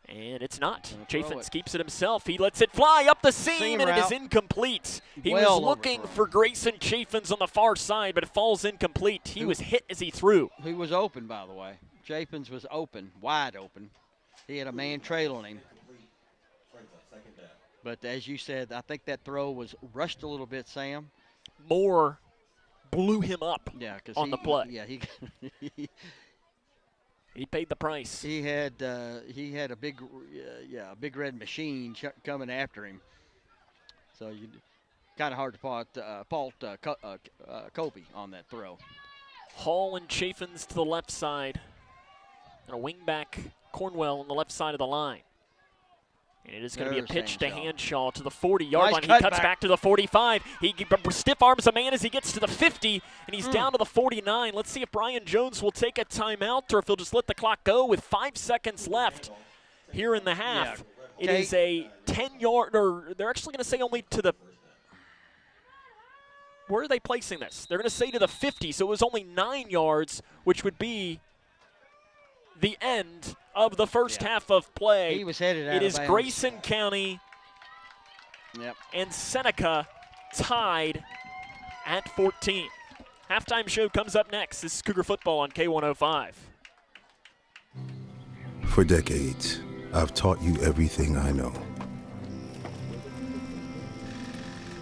And it's not. Chaffins keeps it himself. He lets it fly up the seam, and it is incomplete. He was looking for Grayson Chaffins on the far side, but it falls incomplete. He was hit as he threw. He was open, by the way. Chaffins was open, wide open. He had a man trailing him. But as you said, I think that throw was rushed a little bit, Sam. Moore blew him up on the play. Yeah, he paid the price. He had a big red machine coming after him. So you kind of hard to fault Kobe on that throw. Hall and Chaffins to the left side, and a wing back Cornwell on the left side of the line. And it is going to be a pitch to Hanshaw to the 40-yard line. He cuts back to the 45. He stiff arms a man as he gets to the 50, and he's down to the 49. Let's see if Brian Jones will take a timeout or if he'll just let the clock go with 5 seconds left here in the half. It is a 10-yard, or they're actually going to say only to the – where are they placing this? They're going to say to the 50, so it was only 9 yards, which would be the end of the first half of play. He was headed out It of is bounds. Grayson County and Seneca tied at 14. Halftime show comes up next. This is Cougar Football on K105. For decades, I've taught you everything I know.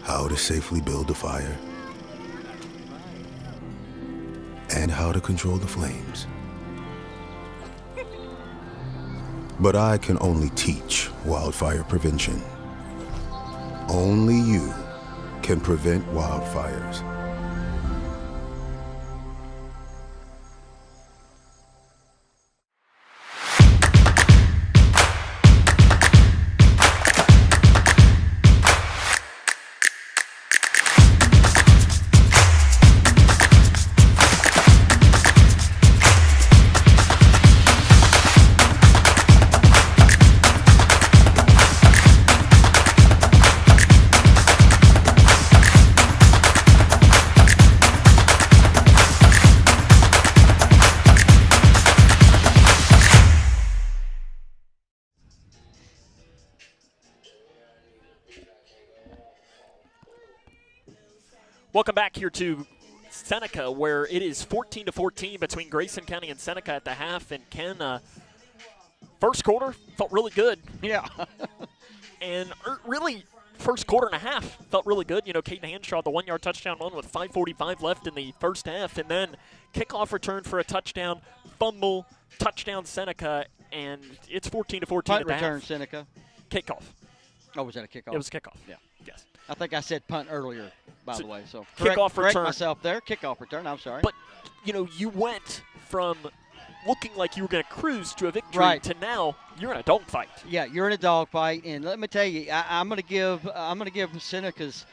How to safely build a fire and how to control the flames. But I can only teach wildfire prevention. Only you can prevent wildfires. Welcome back here to Seneca, where it is 14-14 between Grayson County and Seneca at the half. And Ken, first quarter felt really good. Yeah. And really, first quarter and a half felt really good. You know, Caden Hanshaw, the 1-yard touchdown run with 5:45 left in the first half. And then kickoff return for a touchdown, fumble, touchdown Seneca, and it's 14-14 Punt at the return, half. Seneca. Kickoff. Oh, was that a kickoff? It was a kickoff. Yeah. Yes. I think I said punt earlier, by the way. So kickoff correct return. myself there. Kickoff return. I'm sorry. But you know, you went from looking like you were going to cruise to a victory to now you're in a dogfight. Yeah, you're in a dogfight, and let me tell you, I'm going to give Seneca's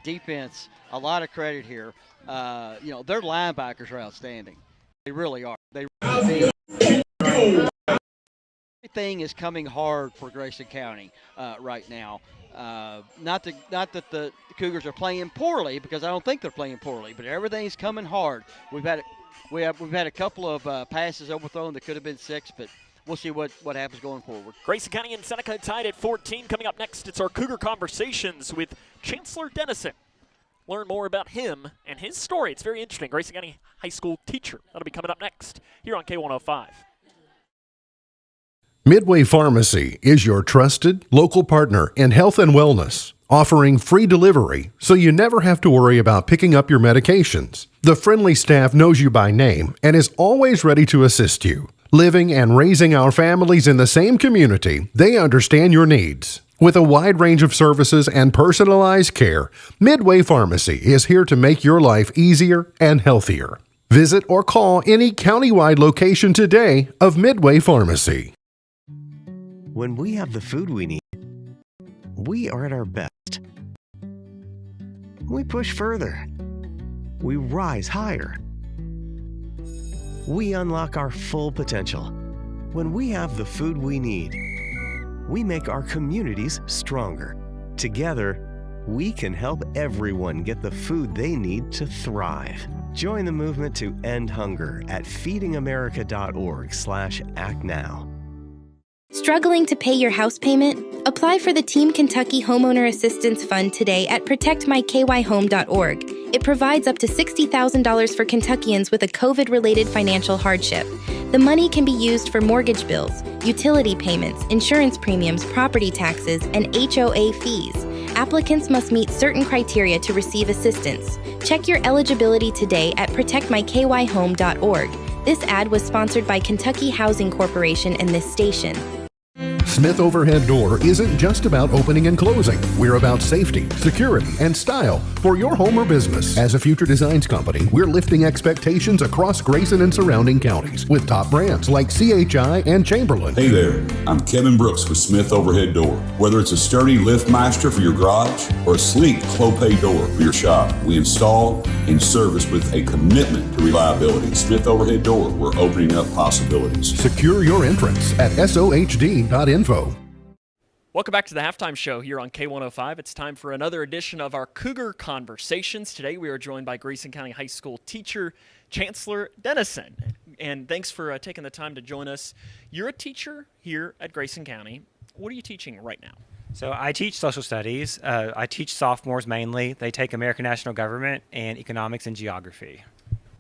defense a lot of credit here. You know, their linebackers are outstanding. They really are. Everything is coming hard for Grayson County right now. Not that the Cougars are playing poorly, because I don't think they're playing poorly, but everything's coming hard. We've had a couple of passes overthrown that could have been 6, but we'll see what happens going forward. Grayson County and Seneca tied at 14. Coming up next, it's our Cougar Conversations with Chancellor Dennison. Learn more about him and his story. It's very interesting. Grayson County High School teacher. That'll be coming up next here on K105. Midway Pharmacy is your trusted local partner in health and wellness, offering free delivery so you never have to worry about picking up your medications. The friendly staff knows you by name and is always ready to assist you. Living and raising our families in the same community, they understand your needs. With a wide range of services and personalized care, Midway Pharmacy is here to make your life easier and healthier. Visit or call any countywide location today of Midway Pharmacy. When we have the food we need, we are at our best. We push further. We rise higher. We unlock our full potential. When we have the food we need, we make our communities stronger. Together, we can help everyone get the food they need to thrive. Join the movement to end hunger at feedingamerica.org/actnow. Struggling to pay your house payment? Apply for the Team Kentucky Homeowner Assistance Fund today at protectmykyhome.org. It provides up to $60,000 for Kentuckians with a COVID-related financial hardship. The money can be used for mortgage bills, utility payments, insurance premiums, property taxes, and HOA fees. Applicants must meet certain criteria to receive assistance. Check your eligibility today at protectmykyhome.org. This ad was sponsored by Kentucky Housing Corporation and this station. Smith Overhead Door isn't just about opening and closing. We're about safety, security, and style for your home or business. As a future designs company, we're lifting expectations across Grayson and surrounding counties with top brands like CHI and Chamberlain. Hey there, I'm Kevin Brooks with Smith Overhead Door. Whether it's a sturdy LiftMeister for your garage or a sleek Clopay door for your shop, we install and service with a commitment to reliability. Smith Overhead Door, we're opening up possibilities. Secure your entrance at sohd.info. Welcome back to the halftime show here on K105. It's time for another edition of our Cougar Conversations. Today we are joined by Grayson County High School teacher Chancellor Dennison. And thanks for taking the time to join us. You're a teacher here at Grayson County. What are you teaching right now? So I teach social studies. I teach sophomores mainly. They take American National Government and economics and geography.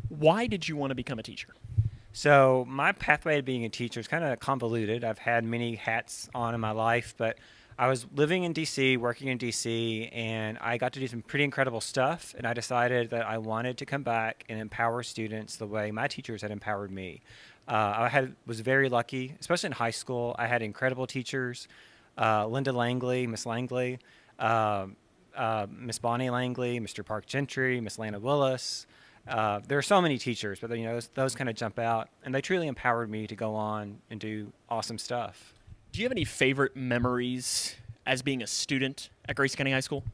Why did you want to become a teacher? So my pathway to being a teacher is kind of convoluted. I've had many hats on in my life, but I was living in D.C., working in D.C., and I got to do some pretty incredible stuff, and I decided that I wanted to come back and empower students the way my teachers had empowered me. Was very lucky, especially in high school. I had incredible teachers, Linda Langley, Miss Langley, Miss Bonnie Langley, Mr. Park Gentry, Miss Lana Willis. There are so many teachers, but those kind of jump out, and they truly empowered me to go on and do awesome stuff. Do you have any favorite memories as being a student at Grayson County High School?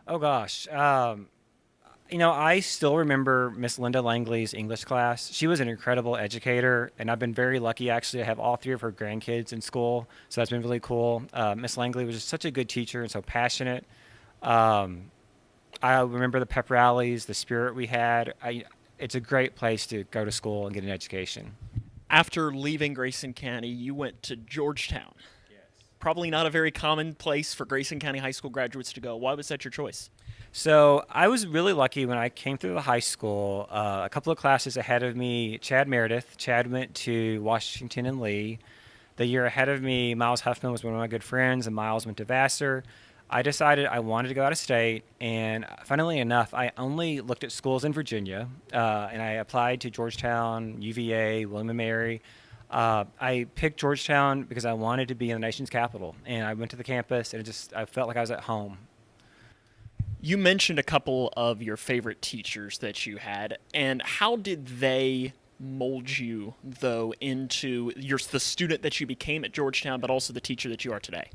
Oh gosh, I still remember Miss Linda Langley's English class. She was an incredible educator, and I've been very lucky actually to have all three of her grandkids in school, so that's been really cool. Miss Langley was just such a good teacher and so passionate. I remember the pep rallies, the spirit we had. It's a great place to go to school and get an education. After leaving Grayson County, you went to Georgetown. Yes. Probably not a very common place for Grayson County High School graduates to go. Why was that your choice? So I was really lucky when I came through the high school. A couple of classes ahead of me, Chad Meredith. Chad went to Washington and Lee. The year ahead of me, Miles Huffman was one of my good friends, and Miles went to Vassar. I decided I wanted to go out of state, and funnily enough, I only looked at schools in Virginia, and I applied to Georgetown, UVA, William & Mary. I picked Georgetown because I wanted to be in the nation's capital, and I went to the campus, and I felt like I was at home. You mentioned a couple of your favorite teachers that you had, and how did they mold you, though, into the student that you became at Georgetown, but also the teacher that you are today?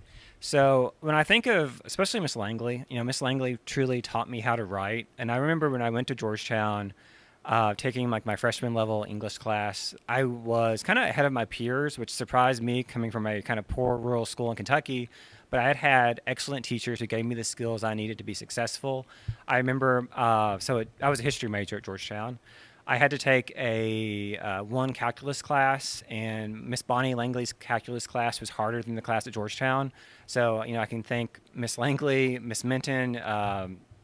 So when I think of, especially Miss Langley, Miss Langley truly taught me how to write. And I remember when I went to Georgetown, taking my freshman level English class, I was kind of ahead of my peers, which surprised me coming from a kind of poor rural school in Kentucky. But I had excellent teachers who gave me the skills I needed to be successful. I remember, I was a history major at Georgetown. I had to take one calculus class, and Miss Bonnie Langley's calculus class was harder than the class at Georgetown. So, I can thank Miss Langley, Miss Minton,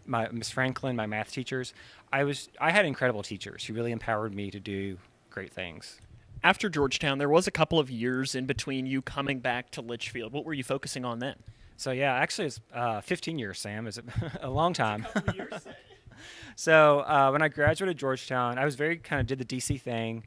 Miss Franklin, my math teachers. I had incredible teachers who really empowered me to do great things. After Georgetown, there was a couple of years in between you coming back to Litchfield. What were you focusing on then? So, yeah, actually it's 15 years, Sam. It's a long time. So when I graduated Georgetown, I was did the DC thing.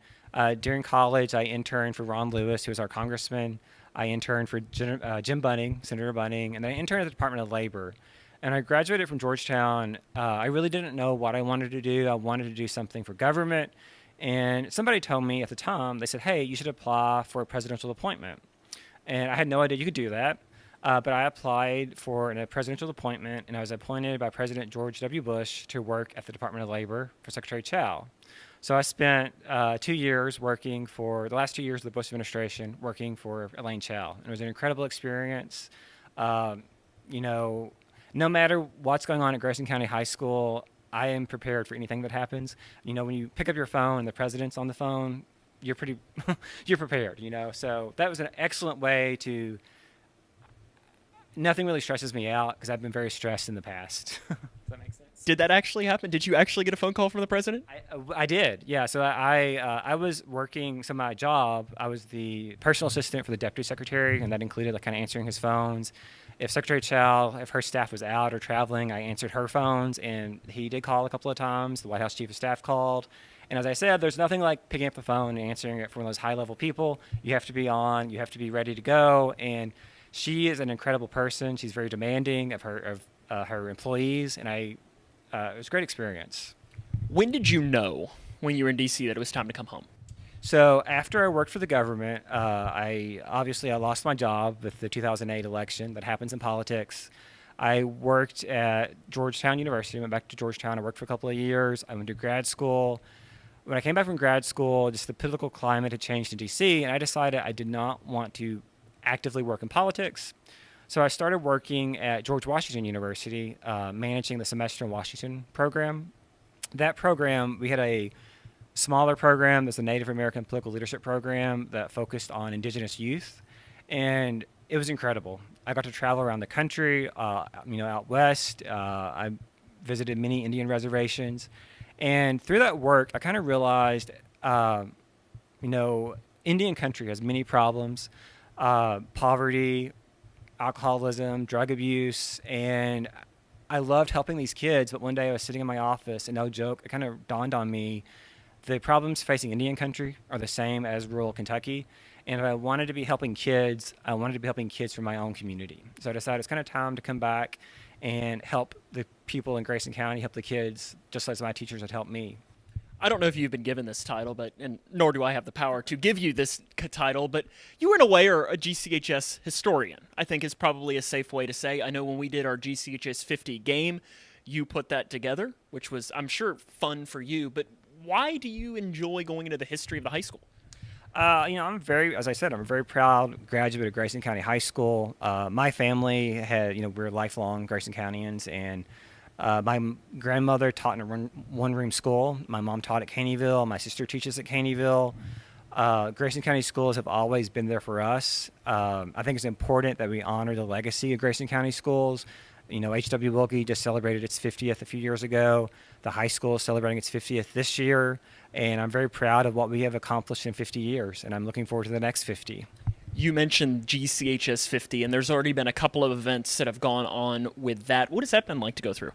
During college, I interned for Ron Lewis, who was our congressman. I interned for Jim Bunning, Senator Bunning, and then I interned at the Department of Labor. And I graduated from Georgetown. I really didn't know what I wanted to do. I wanted to do something for government. And somebody told me at the time, they said, hey, you should apply for a presidential appointment. And I had no idea you could do that. But I applied for a presidential appointment, and I was appointed by President George W. Bush to work at the Department of Labor for Secretary Chow. So I spent 2 years the last 2 years of the Bush administration, working for Elaine Chow. And it was an incredible experience. no matter what's going on at Grayson County High School, I am prepared for anything that happens. You know, when you pick up your phone and the president's on the phone, you're pretty, you're prepared, you know. So that was an excellent way to, nothing really stresses me out because I've been very stressed in the past. Does that make sense? Did that actually happen? Did you actually get a phone call from the president? I did, yeah. So I was working, so my job, I was the personal assistant for the deputy secretary, and that included like kind of answering his phones. If Secretary Chow, if her staff was out or traveling, I answered her phones, and he did call a couple of times. The White House Chief of Staff called. And as I said, there's nothing like picking up the phone and answering it from those high-level people. You have to be on, you have to be ready to go, and she is an incredible person. She's very demanding of her employees, and it was a great experience. When did you know, when you were in D.C., that it was time to come home? So after I worked for the government, I lost my job with the 2008 election. That happens in politics. I worked at Georgetown University. Went back to Georgetown. I worked for a couple of years. I went to grad school. When I came back from grad school, just the political climate had changed in D.C., and I decided I did not want to actively work in politics. So I started working at George Washington University, managing the Semester in Washington program. That program, we had a smaller program that's a Native American political leadership program that focused on indigenous youth, and it was incredible. I got to travel around the country, out west. I visited many Indian reservations, and through that work, I kind of realized, Indian country has many problems, poverty, alcoholism, drug abuse, and I loved helping these kids. But one day I was sitting in my office, and no joke, it kind of dawned on me, the problems facing Indian country are the same as rural Kentucky. And if I wanted to be helping kids, I wanted to be helping kids from my own community. So I decided it's kind of time to come back and help the people in Grayson County, help the kids, just as my teachers had helped me. I don't know if you've been given this title, and nor do I have the power to give you this title, but you in a way are a GCHS historian, I think is probably a safe way to say. I know when we did our GCHS 50 game, you put that together, which was, I'm sure, fun for you, but why do you enjoy going into the history of the high school? I'm a very proud graduate of Grayson County High School. My family we're lifelong Grayson Countyans, and my grandmother taught in a one-room school. My mom taught at Caneyville. My sister teaches at Caneyville. Grayson County schools have always been there for us. I think it's important that we honor the legacy of Grayson County schools. H.W. Wilkie just celebrated its 50th a few years ago. The high school is celebrating its 50th this year, and I'm very proud of what we have accomplished in 50 years, and I'm looking forward to the next 50. You mentioned GCHS 50, and there's already been a couple of events that have gone on with that. What has that been like to go through?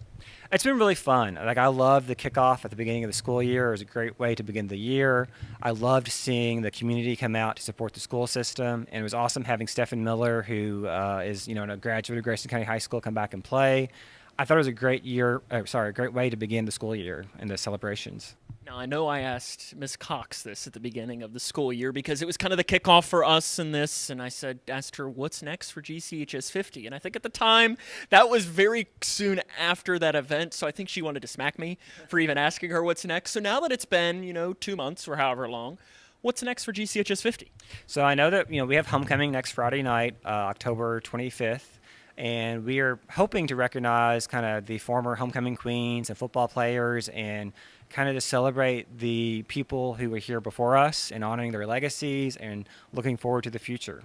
It's been really fun. I love the kickoff at the beginning of the school year. It was a great way to begin the year. I loved seeing the community come out to support the school system, and it was awesome having Stephen Miller, who is a graduate of Grayson County High School, come back and play. I thought it was a great way to begin the school year and the celebrations. Now, I know I asked Ms. Cox this at the beginning of the school year because it was kind of the kickoff for us in this, and I asked her, what's next for GCHS 50? And I think at the time, that was very soon after that event, so I think she wanted to smack me for even asking her what's next. So now that it's been, 2 months or however long, what's next for GCHS 50? So I know that, we have homecoming next Friday night, October 25th. And we are hoping to recognize kind of the former homecoming queens and football players, and kind of to celebrate the people who were here before us and honoring their legacies and looking forward to the future.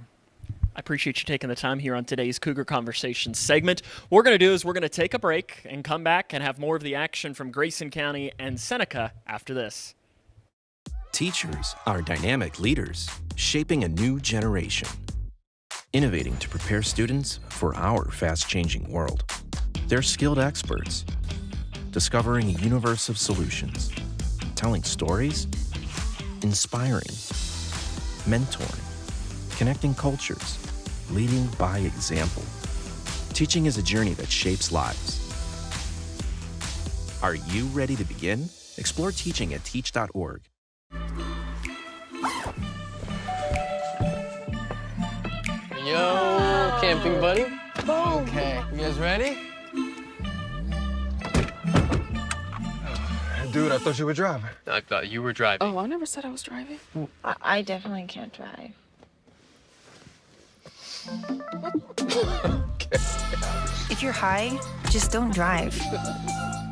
I appreciate you taking the time here on today's Cougar Conversation segment. What we're going to do is we're going to take a break and come back and have more of the action from Grayson County and Seneca after this. Teachers are dynamic leaders, shaping a new generation. Innovating to prepare students for our fast-changing world. They're skilled experts, discovering a universe of solutions, telling stories, inspiring, mentoring, connecting cultures, leading by example. Teaching is a journey that shapes lives. Are you ready to begin? Explore teaching at teach.org. Yo, camping buddy. Okay, you guys ready? Dude, I thought you were driving. I thought you were driving. Oh, I never said I was driving. I definitely can't drive. If you're high, just don't drive.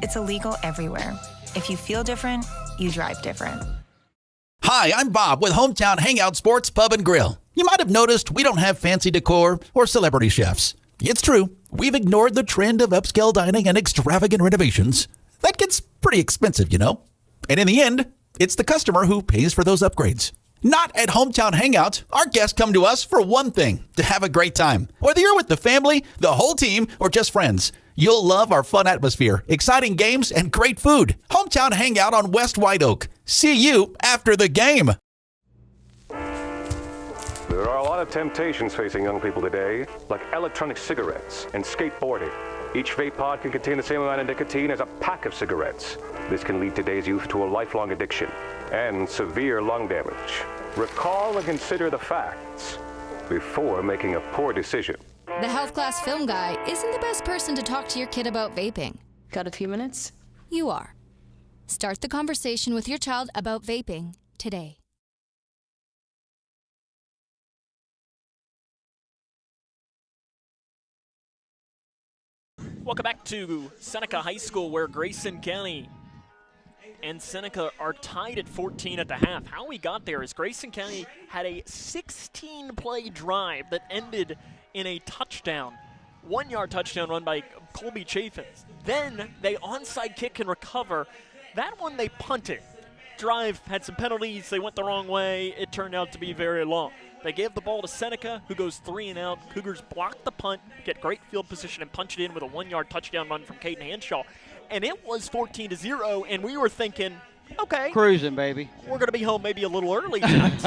It's illegal everywhere. If you feel different, you drive different. Hi, I'm Bob with Hometown Hangout Sports Pub and Grill. You might have noticed we don't have fancy decor or celebrity chefs. It's true, we've ignored the trend of upscale dining and extravagant renovations. That gets pretty expensive, you know. And in the end, it's the customer who pays for those upgrades. Not at Hometown Hangout. Our guests come to us for one thing, to have a great time. Whether you're with the family, the whole team, or just friends, you'll love our fun atmosphere, exciting games, and great food. Hometown Hangout on West White Oak. See you after the game. There are a lot of temptations facing young people today, like electronic cigarettes and skateboarding. Each vape pod can contain the same amount of nicotine as a pack of cigarettes. This can lead today's youth to a lifelong addiction and severe lung damage. Recall and consider the facts before making a poor decision. The health class film guy isn't the best person to talk to your kid about vaping. Got a few minutes? You are. Start the conversation with your child about vaping today. Welcome back to Seneca High School, where Grayson County and Seneca are tied at 14 at the half. How we got there is Grayson County had a 16-play drive that ended in a touchdown, 1-yard touchdown run by Colby Chaffins. Then they onside kick and recover. That one they punted. Drive had some penalties. They went the wrong way. It turned out to be very long. They gave the ball to Seneca, who goes 3 and out. Cougars block the punt, get great field position, and punch it in with a 1-yard touchdown run from Caden Hanshaw. And it was 14-0, and we were thinking, okay. Cruising, baby. We're going to be home maybe a little early tonight.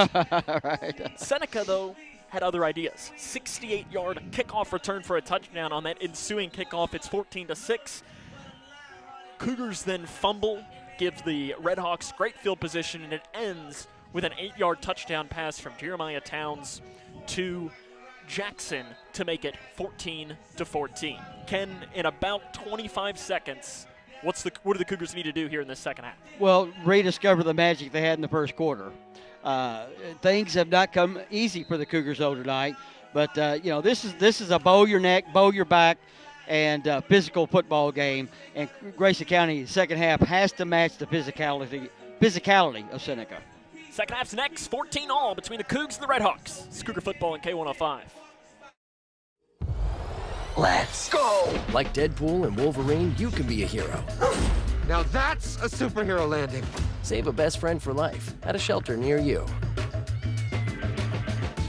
Right. Seneca, though, had other ideas. 68-yard kickoff return for a touchdown on that ensuing kickoff. It's 14-6. Cougars then fumble, gives the Redhawks great field position, and it ends with an 8-yard touchdown pass from Jeremiah Towns to Jackson to make it 14-14. Ken, in about 25 seconds, what do the Cougars need to do here in the second half? Well, rediscover the magic they had in the first quarter. Things have not come easy for the Cougars though tonight, but this is a bow your neck, bow your back, and physical football game. And Grayson County second half has to match the physicality of Seneca. Second half's next, 14-all between the Cougs and the Redhawks. It's Cougar football in K105. Let's go! Like Deadpool and Wolverine, you can be a hero. Now that's a superhero landing. Save a best friend for life at a shelter near you.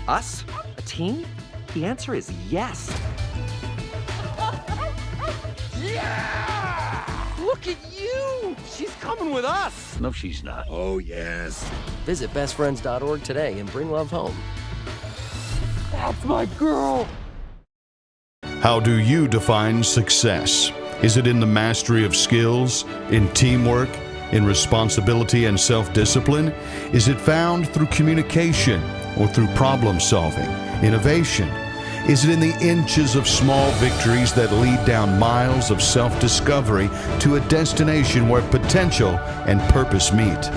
Us? A team? The answer is yes. Yeah! Look at you! She's coming with us! No, she's not. Oh, yes. Visit bestfriends.org today and bring love home. That's my girl! How do you define success? Is it in the mastery of skills, in teamwork, in responsibility and self-discipline? Is it found through communication or through problem solving, innovation? Is it in the inches of small victories that lead down miles of self-discovery to a destination where potential and purpose meet?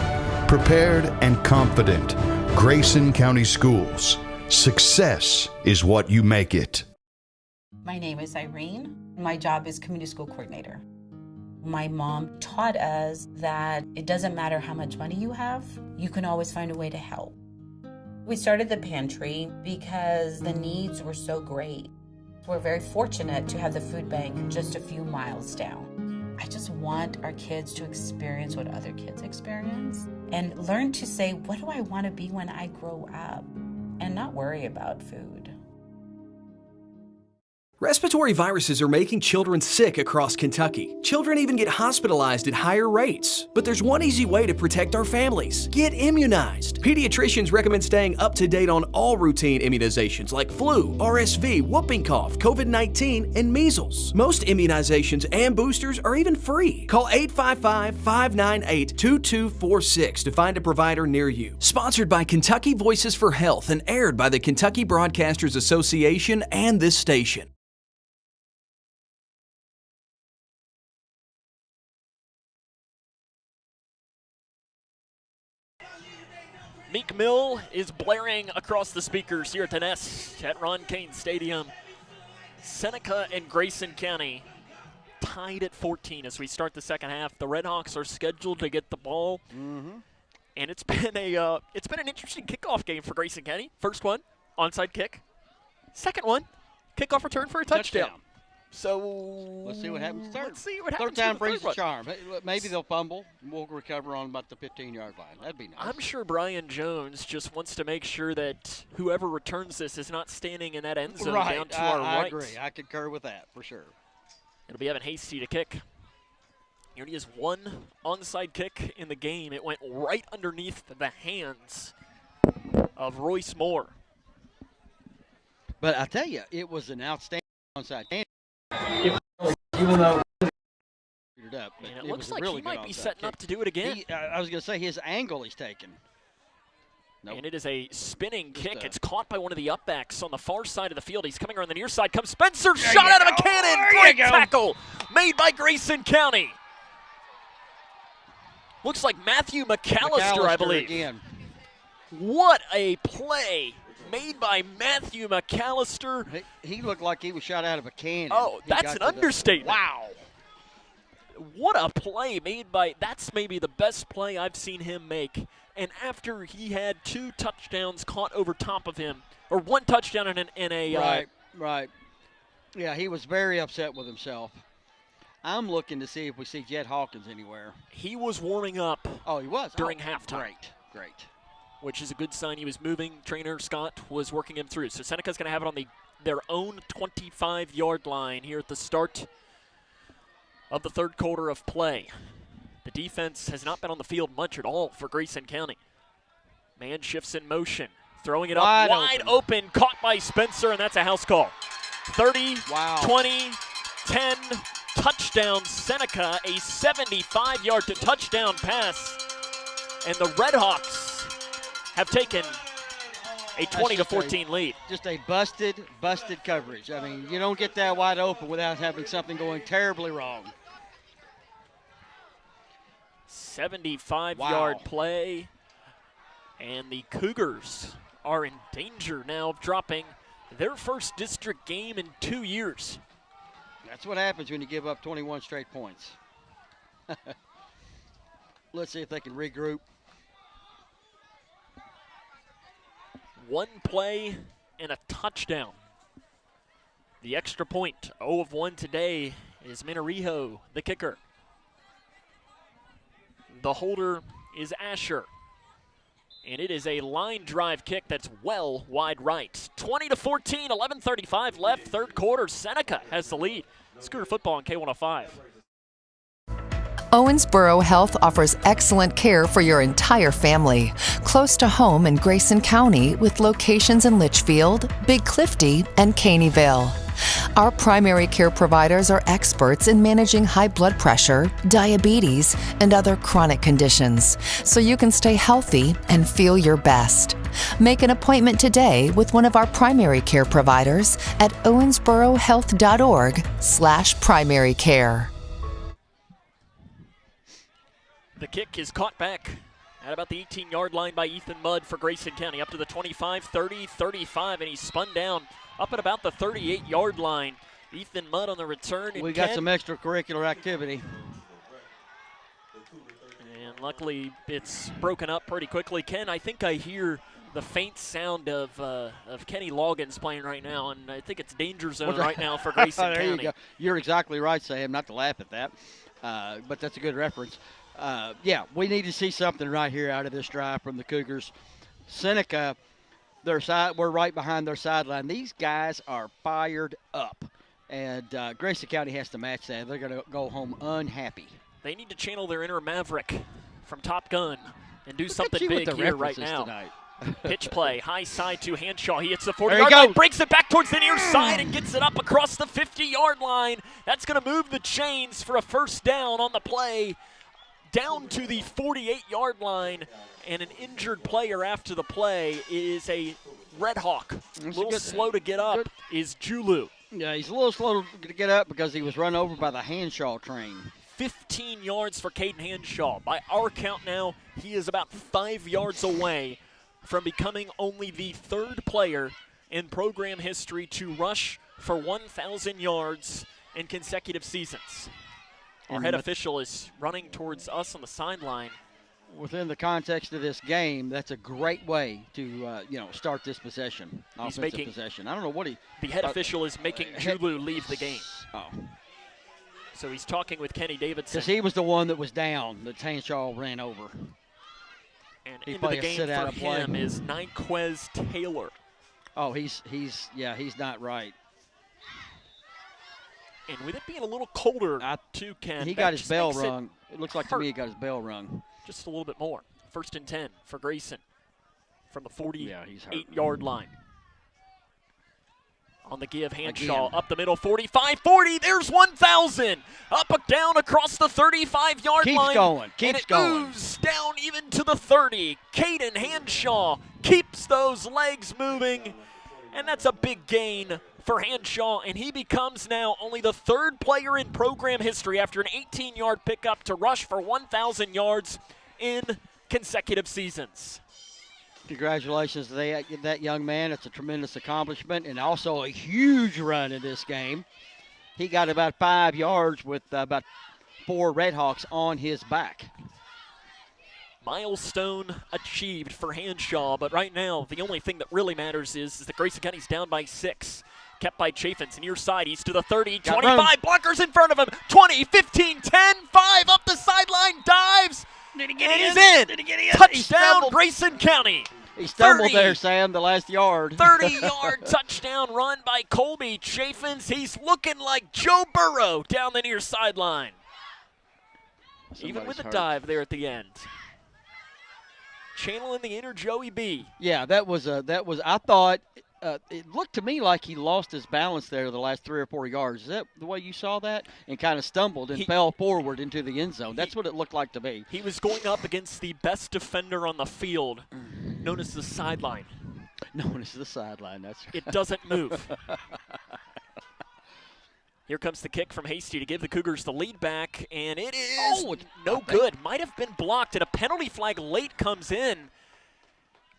Prepared and confident, Grayson County Schools. Success is what you make it. My name is Irene. My job is community school coordinator. My mom taught us that it doesn't matter how much money you have, you can always find a way to help. We started the pantry because the needs were so great. We're very fortunate to have the food bank just a few miles down. I just want our kids to experience what other kids experience and learn to say, what do I want to be when I grow up? And not worry about food. Respiratory viruses are making children sick across Kentucky. Children even get hospitalized at higher rates. But there's one easy way to protect our families. Get immunized. Pediatricians recommend staying up to date on all routine immunizations like flu, RSV, whooping cough, COVID-19, and measles. Most immunizations and boosters are even free. Call 855-598-2246 to find a provider near you. Sponsored by Kentucky Voices for Health and aired by the Kentucky Broadcasters Association and this station. Meek Mill is blaring across the speakers here at the Nest at Ron Cain Stadium. Seneca and Grayson County tied at 14 as we start the second half. The Redhawks are scheduled to get the ball, and it's been an interesting kickoff game for Grayson County. First one, onside kick. Second one, kickoff return for a touchdown. So let's see what happens third. Let's see what happens. Third time brings the charm. Maybe they'll fumble. We'll recover on about the 15-yard line. That'd be nice. I'm sure Brian Jones just wants to make sure that whoever returns this is not standing in that end zone down to our right. I agree. I concur with that for sure. It'll be Evan Hasty to kick. He only has one onside kick in the game. It went right underneath the hands of Royce Moore. But I tell you, it was an outstanding onside kick. Even though it looks like he might be setting up to do it again. I was going to say his angle he's taken. Nope. And it is a spinning kick. It's caught by one of the upbacks on the far side of the field. He's coming around the near side. Comes Spencer, shot out of a cannon. Great tackle made by Grayson County. Looks like Matthew McAllister, I believe. Again. What a play made by Matthew McAllister. He looked like he was shot out of a cannon. Oh, that's an understatement. Wow. What a play made by, that's maybe the best play I've seen him make. And after he had 2 touchdowns caught over top of him, or 1 touchdown and a Right. Yeah, he was very upset with himself. I'm looking to see if we see Jet Hawkins anywhere. He was warming up. Oh, he was? During halftime. Great. Which is a good sign. He was moving. Trainer Scott was working him through. So Seneca's going to have it on their own 25-yard line here at the start of the third quarter of play. The defense has not been on the field much at all for Grayson County. Man shifts in motion. Throwing it up wide open. Caught by Spencer, and that's a house call. 30, 20, 10, touchdown Seneca. A 75-yard to touchdown pass. And the Redhawks have taken a 20-14 lead. Just a busted coverage. I mean, you don't get that wide open without having something going terribly wrong. 75-yard play, and the Cougars are in danger now of dropping their first district game in 2 years. That's what happens when you give up 21 straight points. Let's see if they can regroup. 1 play and a touchdown. The extra point, 0 of 1 today, is Minarijo, the kicker. The holder is Asher. And it is a line drive kick that's well wide right. 20-14, 11:35 left, third quarter. Seneca has the lead. Scooter football on K105. Owensboro Health offers excellent care for your entire family. Close to home in Grayson County with locations in Litchfield, Big Clifty, and Caneyville. Our primary care providers are experts in managing high blood pressure, diabetes, and other chronic conditions, so you can stay healthy and feel your best. Make an appointment today with one of our primary care providers at owensborohealth.org/primary care. The kick is caught back at about the 18-yard line by Ethan Mudd for Grayson County, up to the 25, 30, 35, and he's spun down up at about the 38-yard line. Ethan Mudd on the return. We got some extracurricular activity. And luckily, it's broken up pretty quickly. Ken, I think I hear the faint sound of Kenny Loggins playing right now, and I think it's danger zone right now for Grayson there County. You go. You're exactly right, Sam, not to laugh at that, but that's a good reference. Yeah, we need to see something right here out of this drive from the Cougars. Seneca, we're right behind their sideline. These guys are fired up, and Grayson County has to match that. They're going to go home unhappy. They need to channel their inner Maverick from Top Gun and do something big here right now. Tonight. Pitch play, high side to Hanshaw. He hits the 40-yard line, breaks it back towards the near side, and gets it up across the 50-yard line. That's going to move the chains for a first down on the play, down to the 48-yard line, and an injured player after the play is a Red Hawk. A little slow to get up is Julu. Yeah, he's a little slow to get up because he was run over by the Hanshaw train. 15 yards for Caden Hanshaw. By our count now, he is about 5 yards away from becoming only the third player in program history to rush for 1,000 yards in consecutive seasons. Our head official is running towards us on the sideline. Within the context of this game, that's a great way to start this possession. He's offensive making possession. I don't know what the head official is making Julu leave the game. Oh. So he's talking with Kenny Davidson. Because he was the one that was down that Hanshaw ran over. And he into the game for him is Nyquez Taylor. Oh, he's not right. And with it being a little colder, too, Ken, he got his bell rung. It looks like to me he got his bell rung. Just a little bit more. 1st and 10 for Grayson from the 48-yard line. On the give, Hanshaw up the middle, 45-40. There's 1,000. Up and down across the 35-yard line. Keeps going. Moves down even to the 30. Caden Hanshaw keeps those legs moving. And that's a big gain for Hanshaw, and he becomes now only the 3rd player in program history after an 18-yard pickup to rush for 1,000 yards in consecutive seasons. Congratulations to that young man. It's a tremendous accomplishment and also a huge run in this game. He got about 5 yards with about 4 Redhawks on his back. Milestone achieved for Hanshaw, but right now the only thing that really matters is that Grayson County's down by 6. Kept by Chaffins, near side, he's to the 30, 25, blockers in front of him, 20, 15, 10, 5, up the sideline, dives, and he's in. Touchdown, Grayson County. He stumbled there, Sam, the last yard. 30-yard touchdown run by Colby Chaffins. He's looking like Joe Burrow down the near sideline. Even with a dive there at the end. Channeling the inner Joey B. Yeah, that was I thought it looked to me like he lost his balance there the last 3 or 4 yards. Is that the way you saw that? And kind of stumbled and fell forward into the end zone. That's what it looked like to me. He was going up against the best defender on the field, known as the sideline. Known as the sideline, that's right. It doesn't move. Here comes the kick from Hasty to give the Cougars the lead back, and it is no good. Might have been blocked, and a penalty flag late comes in.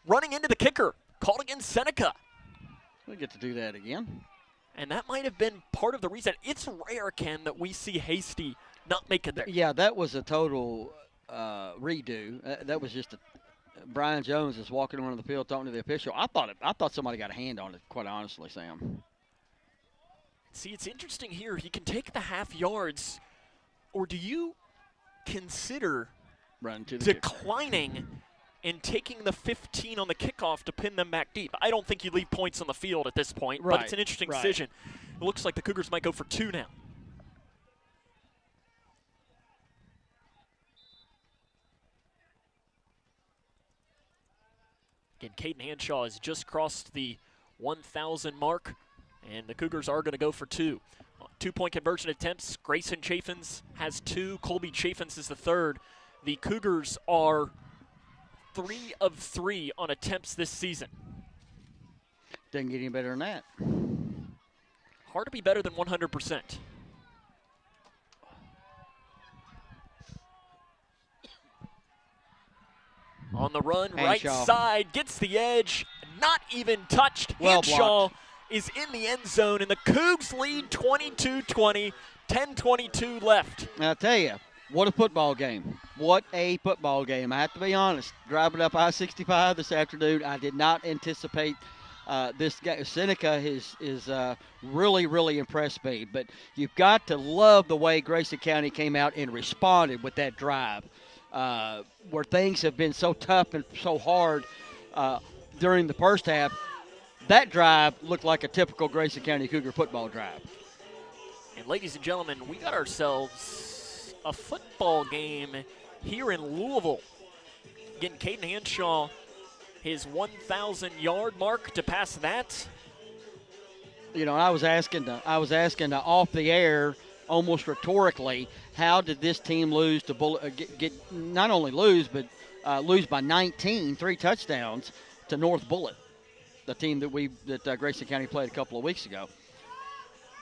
Running into the kicker, called against Seneca. We get to do that again. And that might have been part of the reason. It's rare, Ken, that we see Hasty not make it there. Yeah, that was a total redo. That was just Brian Jones is walking around the field talking to the official. I thought somebody got a hand on it, quite honestly, Sam. See, it's interesting here. He can take the half yards, or do you consider declining and taking the 15 on the kickoff to pin them back deep? I don't think you leave points on the field at this point, but it's an interesting decision. It looks like the Cougars might go for 2 now. Again, Caden Hanshaw has just crossed the 1,000 mark. And the Cougars are going to go for 2. 2-point conversion attempts. Grayson Chaffins has 2. Colby Chaffins is the 3rd. The Cougars are 3 of 3 on attempts this season. Doesn't get any better than that. Hard to be better than 100%. On the run, right side, gets the edge, not even touched. Hanshaw is in the end zone, and the Cougs lead 22-20, 10:22 left. Now, I'll tell you, what a football game. What a football game. I have to be honest. Driving up I-65 this afternoon, I did not anticipate this game. Seneca is really, really impressed me. But you've got to love the way Grayson County came out and responded with that drive, where things have been so tough and so hard during the first half. That drive looked like a typical Grayson County Cougar football drive. And ladies and gentlemen, we got ourselves a football game here in Louisville. Again, Caden Hanshaw, his 1,000-yard mark to pass that. You know, I was asking off the air, almost rhetorically, how did this team lose to get not only lose, but lose by 19, 3 touchdowns to North Bullitt, the team that Grayson County played a couple of weeks ago.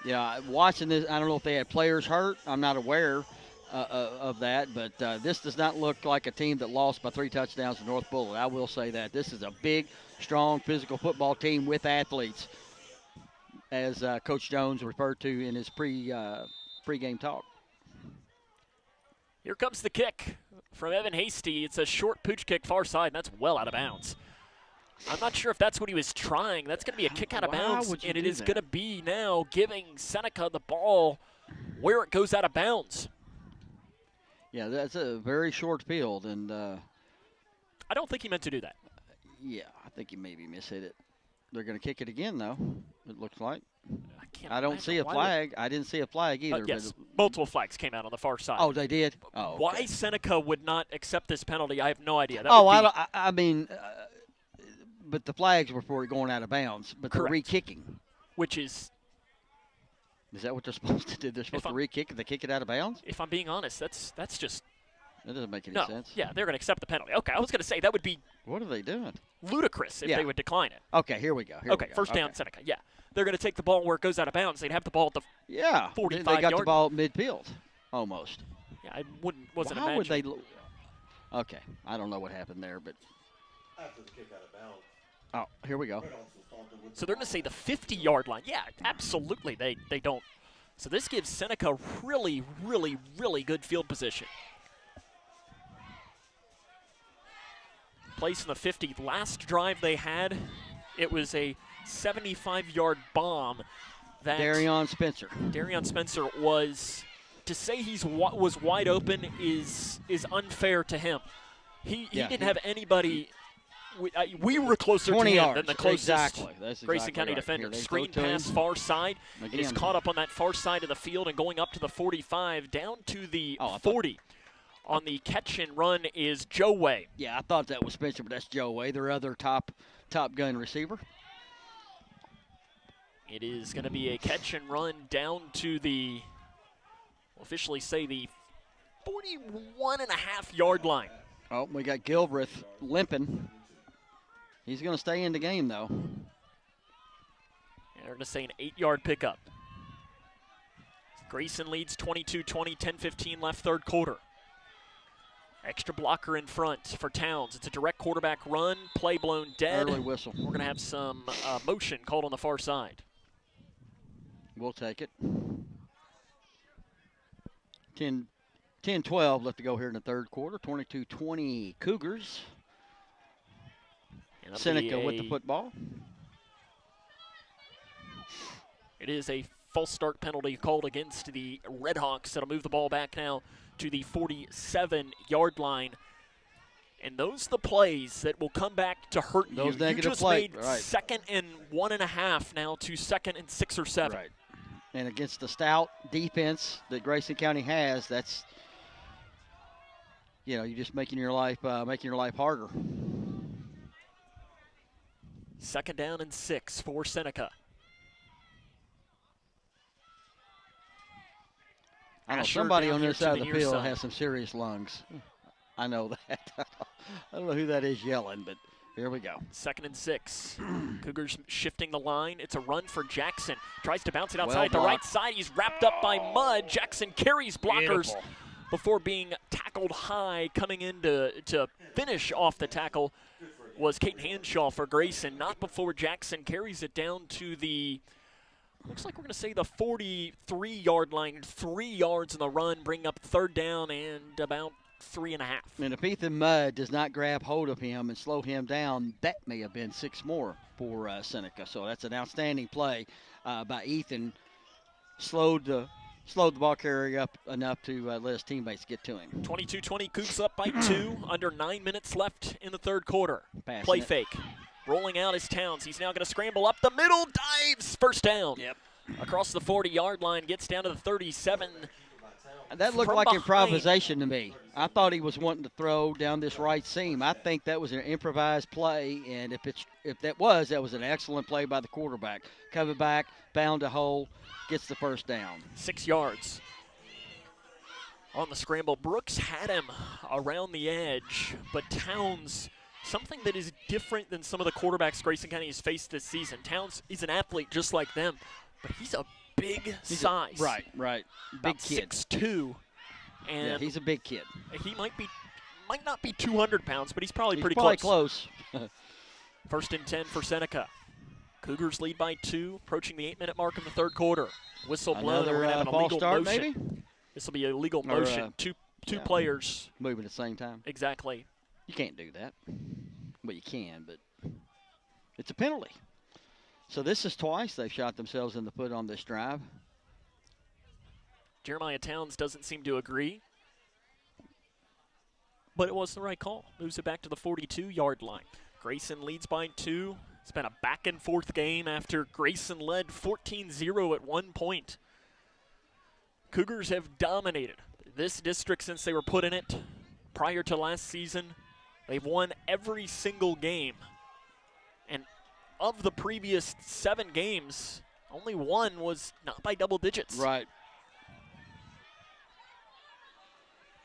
Yeah, watching this, I don't know if they had players hurt. I'm not aware of that, but this does not look like a team that lost by 3 touchdowns to North Bullitt. I will say that. This is a big, strong, physical football team with athletes. as Coach Jones referred to in his pregame talk. Here comes the kick from Evan Hasty. It's a short pooch kick far side, and that's well out of bounds. I'm not sure if that's what he was trying. That's going to be a kick out of bounds, and it is going to be now giving Seneca the ball where it goes out of bounds. Yeah, that's a very short field, and I don't think he meant to do that. Yeah, I think he maybe mishit it. They're going to kick it again, though, it looks like. I don't see a flag. I didn't see a flag either. Yes, multiple flags came out on the far side. Oh, they did? Oh, okay. Why Seneca would not accept this penalty, I have no idea. I mean, but the flags were for it going out of bounds, but they're re-kicking. Which is... Is that what they're supposed to do? They're supposed to re-kick it? They kick it out of bounds? If I'm being honest, that's just... That doesn't make any sense. Yeah, they're going to accept the penalty. Okay, I was going to say that would be... What are they doing? Ludicrous if they would decline it. Okay, here we go. First down, Seneca. Yeah, they're going to take the ball where it goes out of bounds. They'd have the ball at the 45 they got yard. the ball midfield, almost. Yeah, I wasn't How would imagining. they? Okay, I don't know what happened there, but. After the kick out of bounds. Oh, here we go. So they're going to say the 50-yard line. Yeah, absolutely. They don't. So this gives Seneca really, really, really good field position. Place in the 50. Last drive they had, it was a 75-yard bomb that Darion Spencer was, to say was wide open is unfair to him. He didn't have anybody. We were closer to him than the closest Grayson County defender. Screen pass far side. He's caught up on that far side of the field and going up to the 45, down to the 40. On the catch and run is Joe Way. Yeah, I thought that was Spencer, but that's Joe Way, their other top gun receiver. It is going to be a catch and run down to the, we'll officially say the 41.5-yard line. Oh, we got Gilbreth limping. He's going to stay in the game, though. And they're going to say an 8-yard pickup. Grayson leads 22-20, 10-15 left third quarter. Extra blocker in front for Towns. It's a direct quarterback run, play blown dead. Early whistle. We're going to have some motion called on the far side. We'll take it. 10-12 left to go here in the third quarter. 22-20 Cougars. Seneca with the football. It is a false start penalty called against the Redhawks. That'll move the ball back now to the 47-yard line. And those are the plays that will come back to hurt you. Those negative you just plays, made 2nd and 1.5 now to 2nd and 6 or 7. Right. And against the stout defense that Grayson County has, that's, you're just making your life harder. 2nd down and 6 for Seneca. I know somebody on this side of the field has some serious lungs. I know that. I don't know who that is yelling, but here we go. 2nd and 6. Cougars shifting the line. It's a run for Jackson. Tries to bounce it outside the right side. He's wrapped up by mud. Jackson carries blockers before being tackled high. Coming in to finish off the tackle was Kate Hanshaw for Grayson. Not before Jackson carries it down to the, looks like we're going to say the 43-yard line. 3 yards in the run, bring up 3rd down and about 3.5. And if Ethan Mudd does not grab hold of him and slow him down, that may have been 6 more for Seneca. So that's an outstanding play by Ethan. Slowed the ball carrier up enough to let his teammates get to him. 22-20, Cougs up by 2. Under 9 minutes left in the third quarter. Passing Play it. fake. Rolling out is Towns. He's now going to scramble up the middle. Dives. First down. Yep. Across the 40-yard line. Gets down to the 37. That looked From like behind. improvisation to me. I thought he was wanting to throw down this right seam. I think that was an improvised play, and if that was an excellent play by the quarterback. Covered back, bound a hole, gets the first down. 6 yards. On the scramble, Brooks had him around the edge, but Towns, something that is different than some of the quarterbacks Grayson County has faced this season. Towns, he's an athlete just like them, but he's a big size. Right. Big kid. 6'2". And yeah, he's a big kid. He might not be 200 pounds, but he's probably pretty probably close. 1st and 10 for Seneca. Cougars lead by 2, approaching the 8-minute mark of the third quarter. Whistle blown. Another We're gonna have an false illegal start, motion. maybe? This will be a legal motion. Two players moving at the same time. Exactly. You can't do that. Well, you can, but it's a penalty. So this is twice they've shot themselves in the foot on this drive. Jeremiah Towns doesn't seem to agree, but it was the right call. Moves it back to the 42-yard line. Grayson leads by 2. It's been a back-and-forth game after Grayson led 14-0 at one point. Cougars have dominated this district since they were put in it. Prior to last season, they've won every single game. And of the previous 7 games, only one was not by double digits. Right.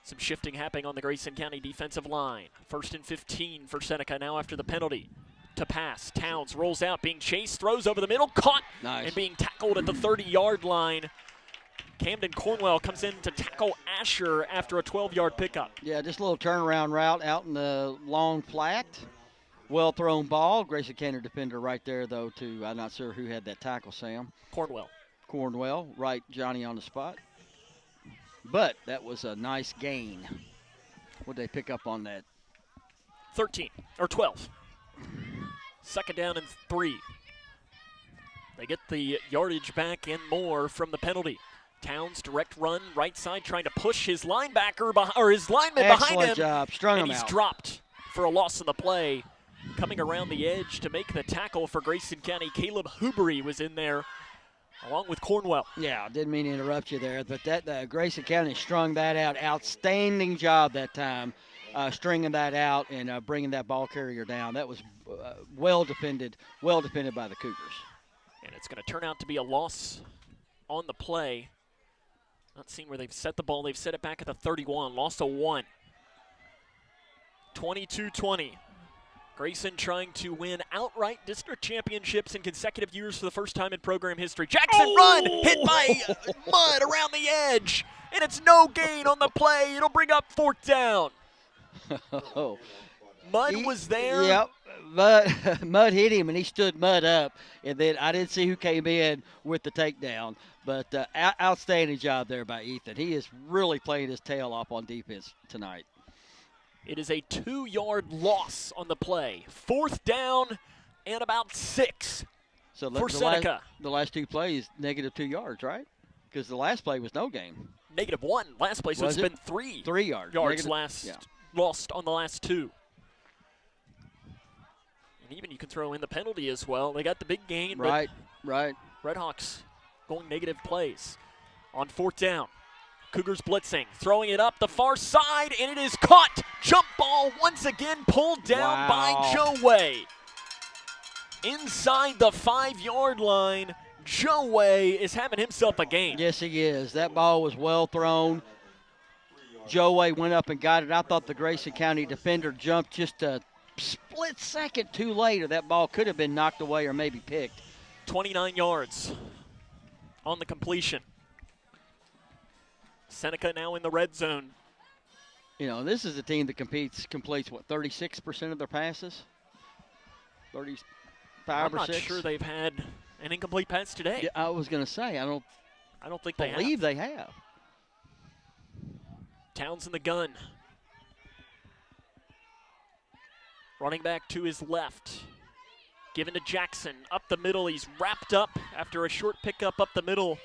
Some shifting happening on the Grayson County defensive line. 1st and 15 for Seneca now after the penalty. To pass, Towns rolls out, being chased, throws over the middle, caught, and being tackled at the 30-yard line. Camden Cornwell comes in to tackle Asher after a 12-yard pickup. Yeah, just a little turnaround route out in the long flat. Well-thrown ball. Grayson County defender right there, though, too. I'm not sure who had that tackle, Sam. Cornwell, right, Johnny on the spot. But that was a nice gain. What did they pick up on that? 13, or 12. 2nd down and 3. They get the yardage back and more from the penalty. Towns direct run, right side, trying to push his linebacker or his lineman behind him. Excellent job, strung him and he's out. Dropped for a loss in the play. Coming around the edge to make the tackle for Grayson County, Caleb Hubery was in there, along with Cornwell. Yeah, didn't mean to interrupt you there, but that Grayson County strung that out. Outstanding job that time, stringing that out and bringing that ball carrier down. That was well defended by the Cougars. And it's going to turn out to be a loss on the play. Not seeing where they've set the ball. They've set it back at the 31. Lost a 1. 22-20. Grayson trying to win outright district championships in consecutive years for the first time in program history. Jackson run, hit by Mudd around the edge, and it's no gain on the play. It'll bring up 4th down. Mudd was there. Yep, Mudd hit him, and he stood Mudd up. And then I didn't see who came in with the takedown, but outstanding job there by Ethan. He is really playing his tail off on defense tonight. It is a 2-yard loss on the play. 4th down and about 6 for Seneca. The last 2 plays, -2 yards, right? Because the last play was no gain. -1 last play, so it's been 3 yards lost on the last 2. And even you can throw in the penalty as well. They got the big gain. Right. Redhawks going negative plays on 4th down. Cougars blitzing, throwing it up the far side, and it is caught. Jump ball once again pulled down by Joe Way. Inside the 5-yard line, Joe Way is having himself a game. Yes, he is. That ball was well thrown. Joe Way went up and got it. I thought the Grayson County defender jumped just a split second too late, or that ball could have been knocked away or maybe picked. 29 yards on the completion. Seneca now in the red zone. You know, this is a team that completes, 36% of their passes? 35 I'm or 6? not sure they've had an incomplete pass today. Yeah, I was going to say, I don't think believe they have. Towns in the gun. Running back to his left. Given to Jackson. Up the middle. He's wrapped up after a short pickup up the middle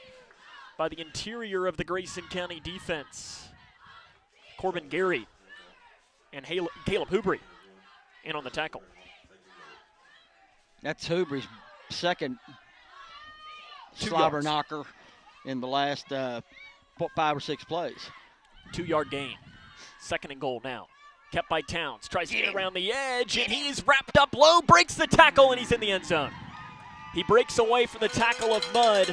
by the interior of the Grayson County defense. Corbin Gary and Caleb Hubery in on the tackle. That's Hubery's second 2 slobber yards. knocker in the last 5 or 6 plays. 2-yard gain. 2nd and goal now. Kept by Towns. Tries to get around the edge, and he's wrapped up low, breaks the tackle, and he's in the end zone. He breaks away from the tackle of Mudd,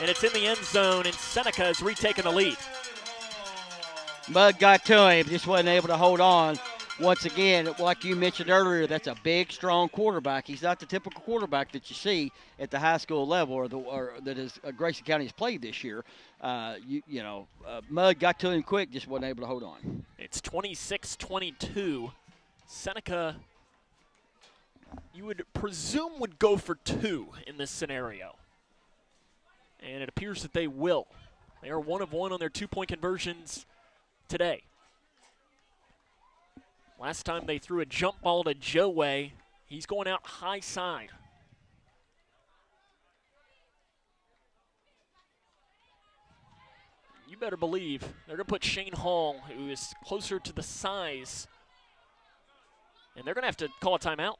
and it's in the end zone, and Seneca has retaken the lead. Mudd got to him, just wasn't able to hold on. Once again, like you mentioned earlier, that's a big, strong quarterback. He's not the typical quarterback that you see at the high school level or that is Grayson County has played this year. Mudd got to him quick, just wasn't able to hold on. It's 26-22. Seneca, you you would presume would go for 2 in this scenario. And it appears that they will. They are 1 of 1 on their 2-point conversions today. Last time they threw a jump ball to Joe Way. He's going out high side. You better believe they're going to put Shane Hall, who is closer to the size, and they're going to have to call a timeout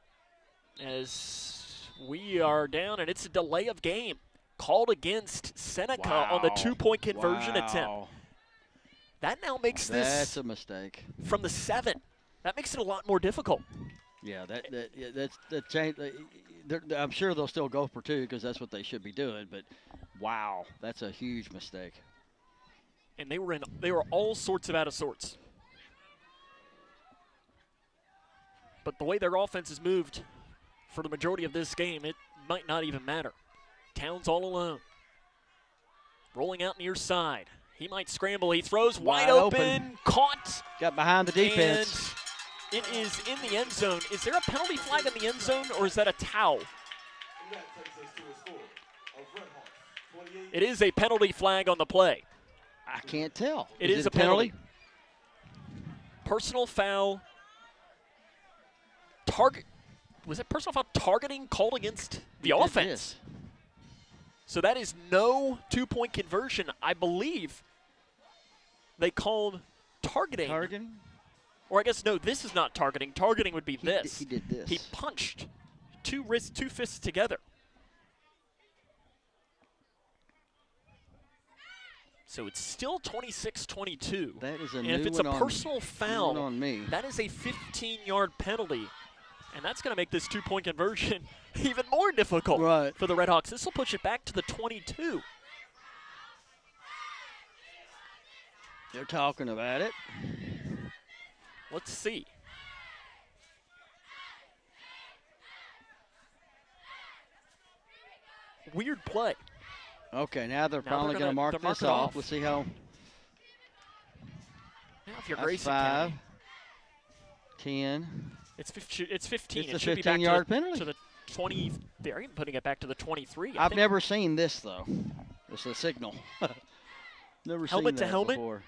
as we are down, and it's a delay of game called against Seneca on the 2-point conversion attempt. That now makes this – that's a mistake. From the 7. That makes it a lot more difficult. Yeah, that's the change. I'm sure they'll still go for 2 because that's what they should be doing, but wow, that's a huge mistake. And they were all sorts of out of sorts. But the way their offense has moved for the majority of this game, it might not even matter. Towns all alone. Rolling out near side. He might scramble. He throws wide open. Caught. Got behind the defense. And it is in the end zone. Is there a penalty flag in the end zone, or is that a towel? It is a penalty flag on the play. I can't tell. It is a penalty. Personal foul. Was it personal foul targeting called against the offense? So that is no 2-point conversion. I believe they called targeting. Targeting? Or I guess, no, this is not targeting. Targeting would be this. He did this. He punched 2 fists together. So it's still 26-22. That is a and new if it's one a personal foul, on me. That is a 15-yard penalty. And that's going to make this 2-point conversion even more difficult for the Red Hawks. This will push it back to the 22. They're talking about it. Let's see. Weird play. Okay, now they're finally going to mark this off. We'll see how. Now if you're Grayson 5, County. 10. It's 15. It's it a should be back 15-yard penalty. To the 20. They're even putting it back to the 23. I've never seen this, though. It's a signal. Never helmet seen that to helmet? before.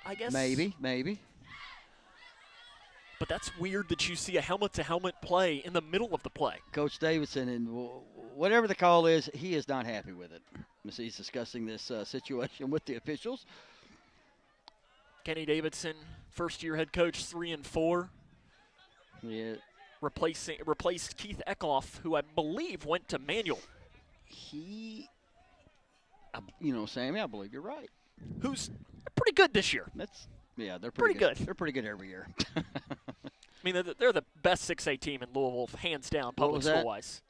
I guess. Maybe. But that's weird that you see a helmet-to-helmet play in the middle of the play. Coach Davidson, and whatever the call is, he is not happy with it. He's discussing this situation with the officials. Kenny Davidson, first-year head coach, 3-4. Yeah. Replaced Keith Eckhoff, who I believe went to Manual. Sammy, I believe you're right. Who's pretty good this year. They're pretty good. They're pretty good every year. I mean, they're the best 6A team in Louisville, hands down, public school-wise.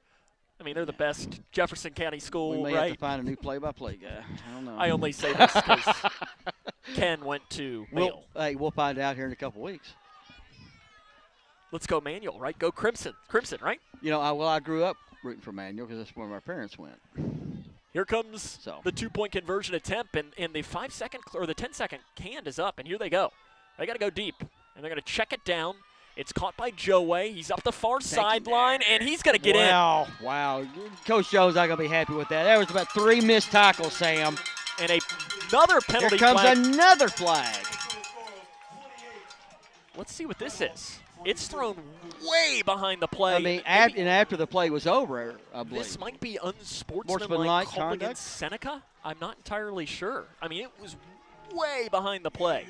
I mean, they're the best Jefferson County school, we may have to find a new play-by-play guy. I don't know. I only say this because Ken went to Manual. We'll find out here in a couple weeks. Let's go Manual, right? Go Crimson, right? I grew up rooting for Manual because that's where my parents went. Here comes the 2-point conversion attempt, and the 5-second or the 10-second hand is up, and here they go. They got to go deep, and they're going to check it down. It's caught by Joe Way. He's up the far sideline, and he's going to get in. Wow. Coach Joe's not going to be happy with that. There was about 3 missed tackles, Sam. And another penalty flag. Here comes flag. Another flag. Let's see what this is. It's thrown way behind the play. I mean, after the play was over, I believe. This might be unsportsmanlike called against Seneca. I'm not entirely sure. I mean, it was way behind the play.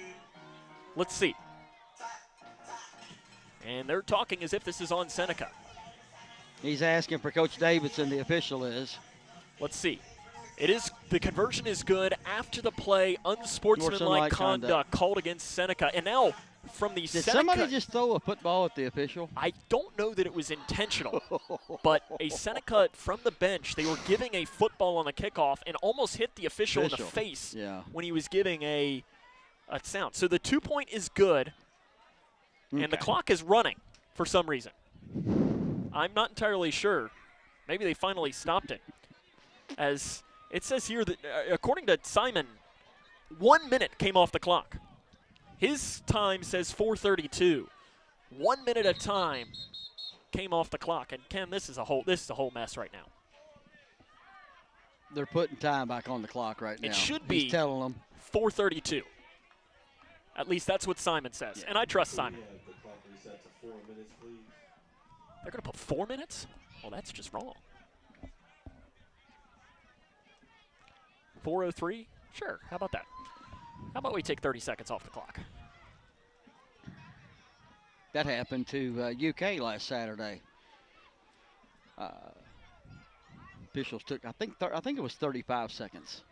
Let's see. And they're talking as if this is on Seneca. He's asking for Coach Davidson, the official is. Let's see. The conversion is good. After the play, unsportsmanlike conduct called against Seneca. And now from the Did Seneca. somebody just throw a football at the official? I don't know that it was intentional, but a Seneca from the bench, they were giving a football on the kickoff and almost hit the official in the face when he was giving a sound. So the 2-point is good, and the clock is running for some reason. I'm not entirely sure. Maybe they finally stopped it. As it says here that, according to Simon, 1 minute came off the clock. His time says 4:32. 1 minute of time came off the clock. And Ken, this is a whole mess right now. They're putting time back on the clock right now. It should be. He's telling them 4:32. At least that's what Simon says, and I trust Simon. The clock reset to 4 minutes, please. They're going to put 4 minutes? Well, that's just wrong. 4:03? Sure, how about that? How about we take 30 seconds off the clock? that happened to UK last Saturday. Officials took, I think it was 35 seconds.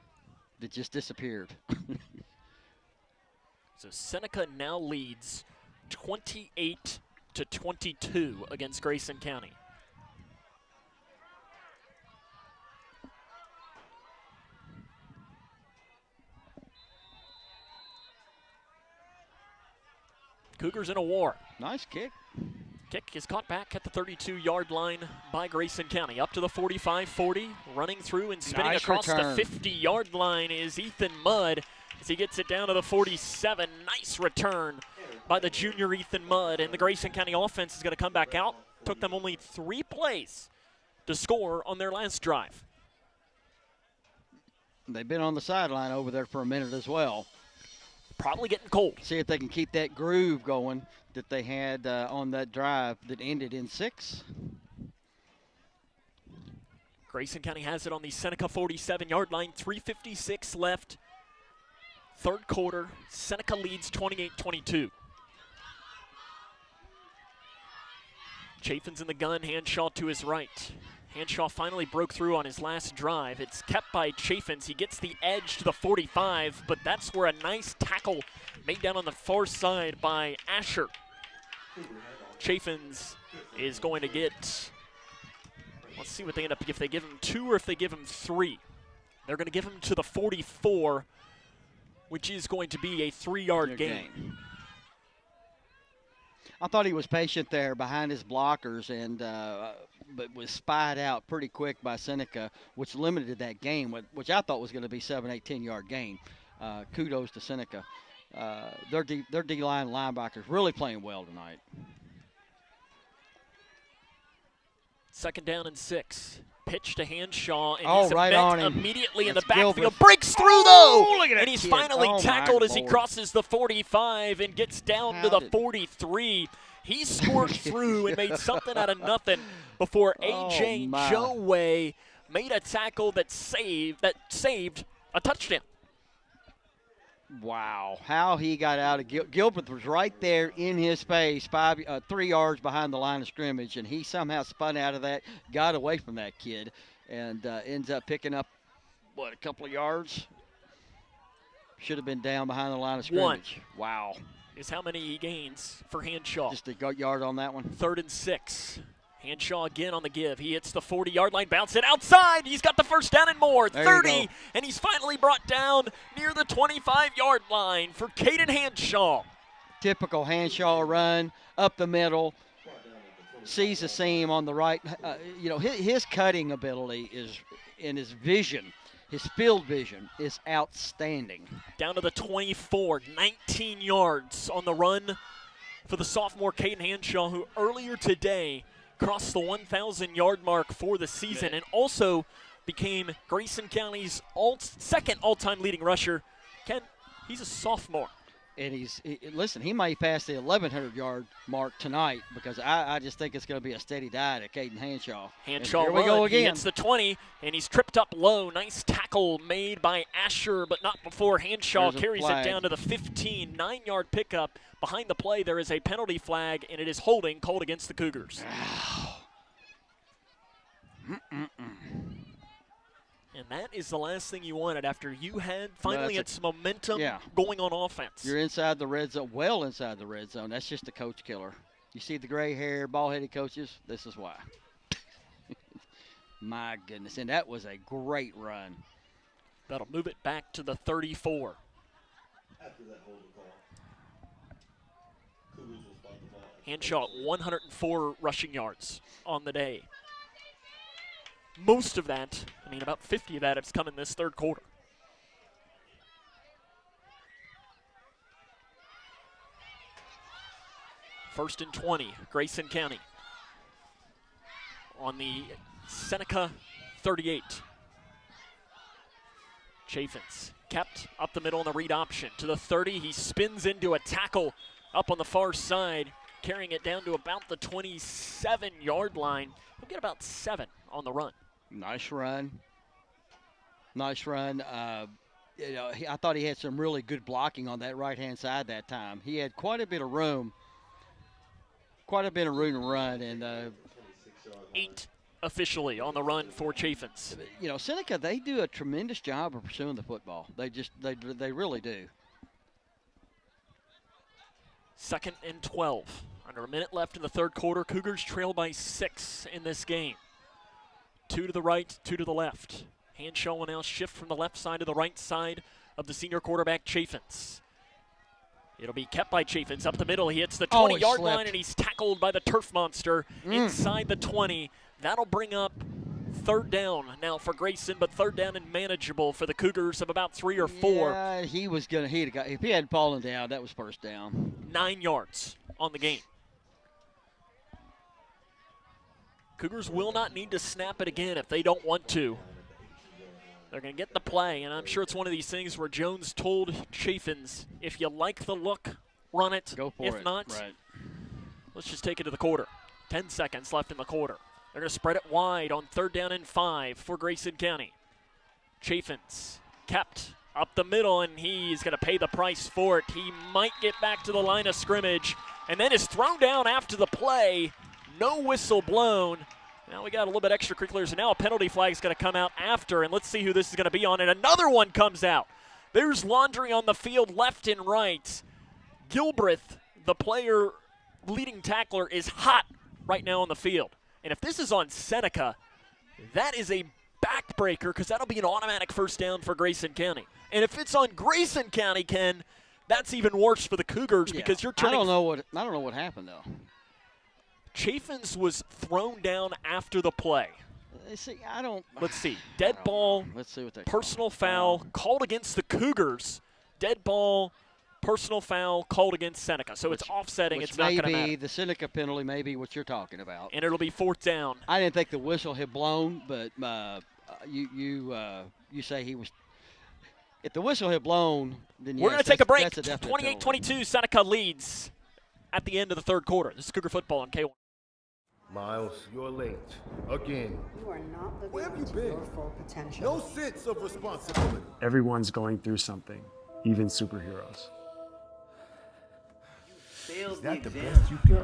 That just disappeared. So Seneca now leads 28-22 against Grayson County. Cougars in a war. Nice kick. Kick is caught back at the 32-yard line by Grayson County. Up to the 45-40, running through and spinning Nice across return. the 50-yard line is Ethan Mudd as he gets it down to the 47. Nice return by the junior Ethan Mudd, and the Grayson County offense is going to come back out. Took them only 3 plays to score on their last drive. They've been on the sideline over there for a minute as well. Probably getting cold. See if they can keep that groove going that they had on that drive that ended in 6. Grayson County has it on the Seneca 47-yard line. 3:56 left. Third quarter. Seneca leads 28-22. Chafin's in the gun. Hanshaw to his right. Hanshaw finally broke through on his last drive. It's kept by Chafin's. He gets the edge to the 45, but that's where a nice tackle made down on the far side by Asher. Chafin's is going to get, let's see what they end up, if they give him 2 or if they give him 3. They're going to give him to the 44, which is going to be a 3-yard gain. I thought he was patient there behind his blockers, and but was spied out pretty quick by Seneca, which limited that game, which I thought was going to be 7, 8, 10-yard gain. Kudos to Seneca. Their D-line linebackers really playing well tonight. 2nd down and 6. Pitch to Hanshaw, and Oh, he's right met on him. immediately in That's the backfield. Gilbert. Breaks through, Oh, though! look at that And he's kid. finally Oh, my tackled as he Lord. crosses the 45 and gets down to How the did- 43. He scored through and made something out of nothing before A.J. my. Joe Way made a tackle that saved a touchdown. Wow, how he got out of Gilbert was right there in his face, 3 yards behind the line of scrimmage, and he somehow spun out of that, got away from that kid, and ends up picking up, a couple of yards? Should have been down behind the line of scrimmage. Wow. Is how many he gains for Hanshaw. Just a yard on that one. 3rd and 6. Hanshaw again on the give. He hits the 40-yard line, bounce it outside. He's got the first down and more. There you 30, go. and he's finally brought down near the 25-yard line for Caden Hanshaw. Typical Hanshaw run, up the middle, sees a seam on the right. His cutting ability is, and his vision, his field vision is outstanding. Down to the 24, 19 yards on the run for the sophomore Caden Hanshaw, who earlier today crossed the 1,000-yard mark for the season and also became Grayson County's second all-time leading rusher. Ken, he's a sophomore. And he may pass the 1,100-yard mark tonight because I just think it's going to be a steady diet at Caden Hanshaw. Hanshaw here we go He again. hits the 20, and he's tripped up low. Nice tackle made by Asher, but not before Hanshaw There's a carries it flag. down to the 15, 9-yard pickup. Behind the play, there is a penalty flag, and it is holding called against the Cougars. And that is the last thing you wanted after you had finally had some momentum going on offense. You're inside the red zone, well inside the red zone. That's just a coach killer. You see the gray hair, ball-headed coaches? This is why. My goodness, and that was a great run. That'll move it back to the 34. After that holding call, Cougars will spot the ball. Hanshaw, 104 rushing yards on the day. Most of that, about 50 of that, has come in this third quarter. First and 20, Grayson County. on the Seneca 38. Chaffins kept up the middle in the read option to the 30. He spins into a tackle up on the far side, carrying it down to about the 27-yard line. He'll get about 7 on the run. Nice run. Nice run. I thought he had some really good blocking on that right-hand side that time. He had quite a bit of room to run. And 8 officially on the run for Chaffins. Seneca, they do a tremendous job of pursuing the football. They really do. 2nd and 12. Under a minute left in the third quarter. Cougars trail by 6 in this game. 2 to the right, 2 to the left. Hanshaw will now shift from the left side to the right side of the senior quarterback, Chaffins. It'll be kept by Chaffins up the middle. He hits the 20-yard line, and he's tackled by the turf monster inside the 20. That'll bring up 3rd down now for Grayson, but 3rd down and manageable for the Cougars of about 3 or 4. Yeah, if he had fallen down, that was 1st down. 9 yards on the game. Cougars will not need to snap it again if they don't want to. They're going to get the play, and I'm sure it's one of these things where Jones told Chaffins, if you like the look, run it. Go for it. If not, right. Let's just take it to the quarter. 10 seconds left in the quarter. They're going to spread it wide on 3rd down and 5 for Grayson County. Chaffins kept up the middle, and he's going to pay the price for it. He might get back to the line of scrimmage, and then is thrown down after the play. No whistle blown. Now we got a little bit extracurriculars, and now a penalty flag is going to come out after, and let's see who this is going to be on. And another one comes out. There's laundry on the field left and right. Gilbreth, the player leading tackler, is hot right now on the field. And if this is on Seneca, that is a backbreaker because that'll be an automatic 1st down for Grayson County. And if it's on Grayson County, Ken, that's even worse for the Cougars because you're turning. I don't know what happened though. Chaffins was thrown down after the play. Let's see. Dead ball. Let's see what they personal foul called against the Cougars. Dead ball. Personal foul called against Seneca. So it's offsetting. It's not going to matter. The Seneca penalty may be what you're talking about. And it'll be 4th down. I didn't think the whistle had blown, but you say he was. If the whistle had blown, then yes, we're going to take a break. That's a 28-22, Seneca leads at the end of the third quarter. This is Cougar football on K1. Miles, you're late. Again. You are not living Where have you up to been? your full potential. No sense of responsibility. Everyone's going through something, even superheroes. Is that the best you can?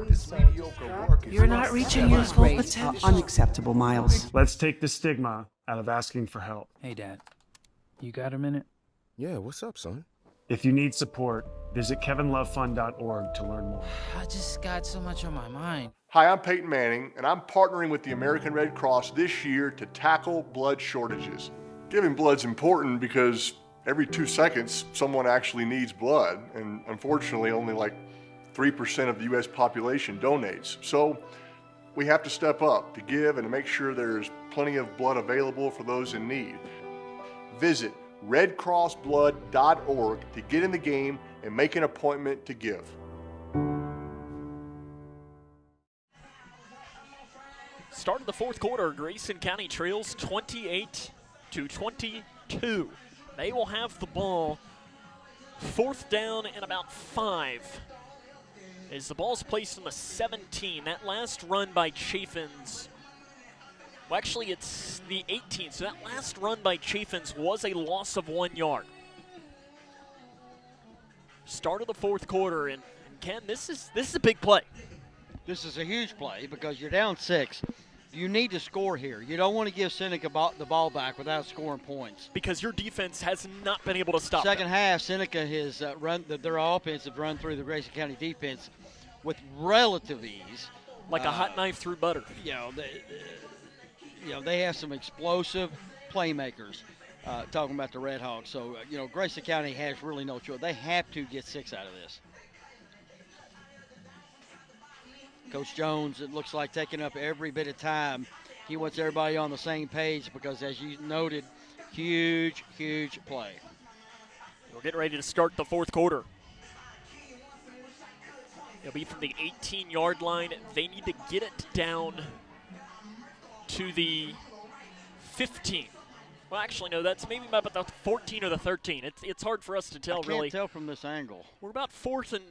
This mediocre work is You're not reaching your full potential. Unacceptable, Miles. Let's take the stigma out of asking for help. Hey, Dad. You got a minute? Yeah, what's up, son? If you need support, visit kevinlovefund.org to learn more. I just got so much on my mind. Hi, I'm Peyton Manning, and I'm partnering with the American Red Cross this year to tackle blood shortages. Giving blood's important because every 2 seconds, someone actually needs blood, and unfortunately, only like 3% of the U.S. population donates. So we have to step up to give and to make sure there's plenty of blood available for those in need. Visit redcrossblood.org to get in the game and make an appointment to give. Start of the fourth quarter, Grayson County trails 28-22. They will have the ball 4th down and about 5. As the ball's placed on the 17, that last run by Chaffins, well, actually it's the 18, so that last run by Chaffins was a loss of 1 yard. Start of the fourth quarter, and Ken, this is a big play. This is a huge play because you're down 6. You need to score here. You don't want to give Seneca the ball back without scoring points. Because your defense has not been able to stop Second half, Seneca has their offense have run through the Grayson County defense with relative ease. Like a hot knife through butter. They have some explosive playmakers, talking about the Red Hawks. So, Grayson County has really no choice. They have to get 6 out of this. Coach Jones, it looks like, taking up every bit of time. He wants everybody on the same page because, as you noted, huge, huge play. We're getting ready to start the fourth quarter. It'll be from the 18-yard line. They need to get it down to the 15. Well, actually, no, that's maybe about the 14 or the 13. It's hard for us to tell, really. I can't tell from this angle. We're about 4th and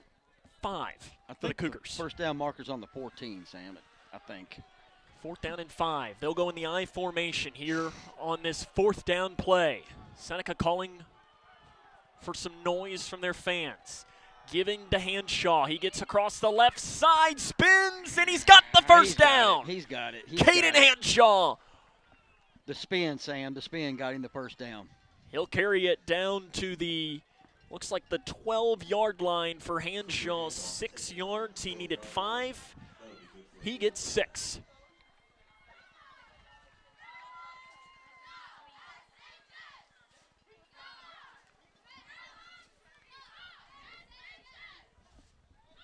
5 for the Cougars. First down marker's on the 14, Sam, I think. 4th down and 5. They'll go in the I formation here on this 4th down play. Seneca calling for some noise from their fans. Giving to Hanshaw. He gets across the left side, spins, and he's got the first down. He's got it. Caden Hanshaw. The spin, Sam. The spin got him the first down. He'll carry it down to the, looks like the 12-yard line for Hanshaw. 6 yards. He needed 5. He gets 6.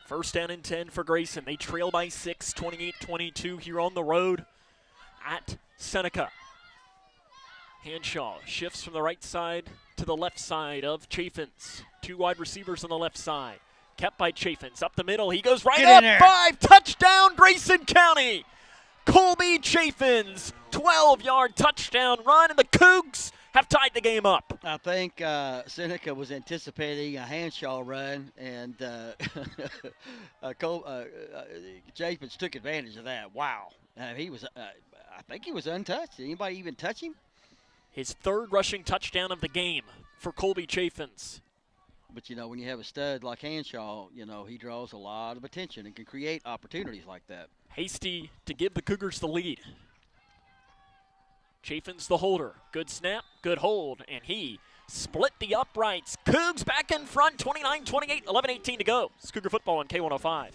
First down and 10 for Grayson. They trail by 6, 28-22 here on the road at Seneca. Hanshaw shifts from the right side to the left side of Chaffins. 2 wide receivers on the left side. Kept by Chaffins. Up the middle. He goes right up. 5. Touchdown, Grayson County. Colby Chaffins. 12-yard touchdown run, and the Cougs have tied the game up. I think Seneca was anticipating a Hanshaw run, and Chaffins took advantage of that. Wow. He was, I think he was untouched. Did anybody even touch him? His 3rd rushing touchdown of the game for Colby Chaffins. But, you know, when you have a stud like Hanshaw, you know, he draws a lot of attention and can create opportunities like that. Hasty to give the Cougars the lead. Chaffins the holder. Good snap, good hold, and he split the uprights. Cougs back in front, 29-28, 11-18 to go. It's Cougar football on K105.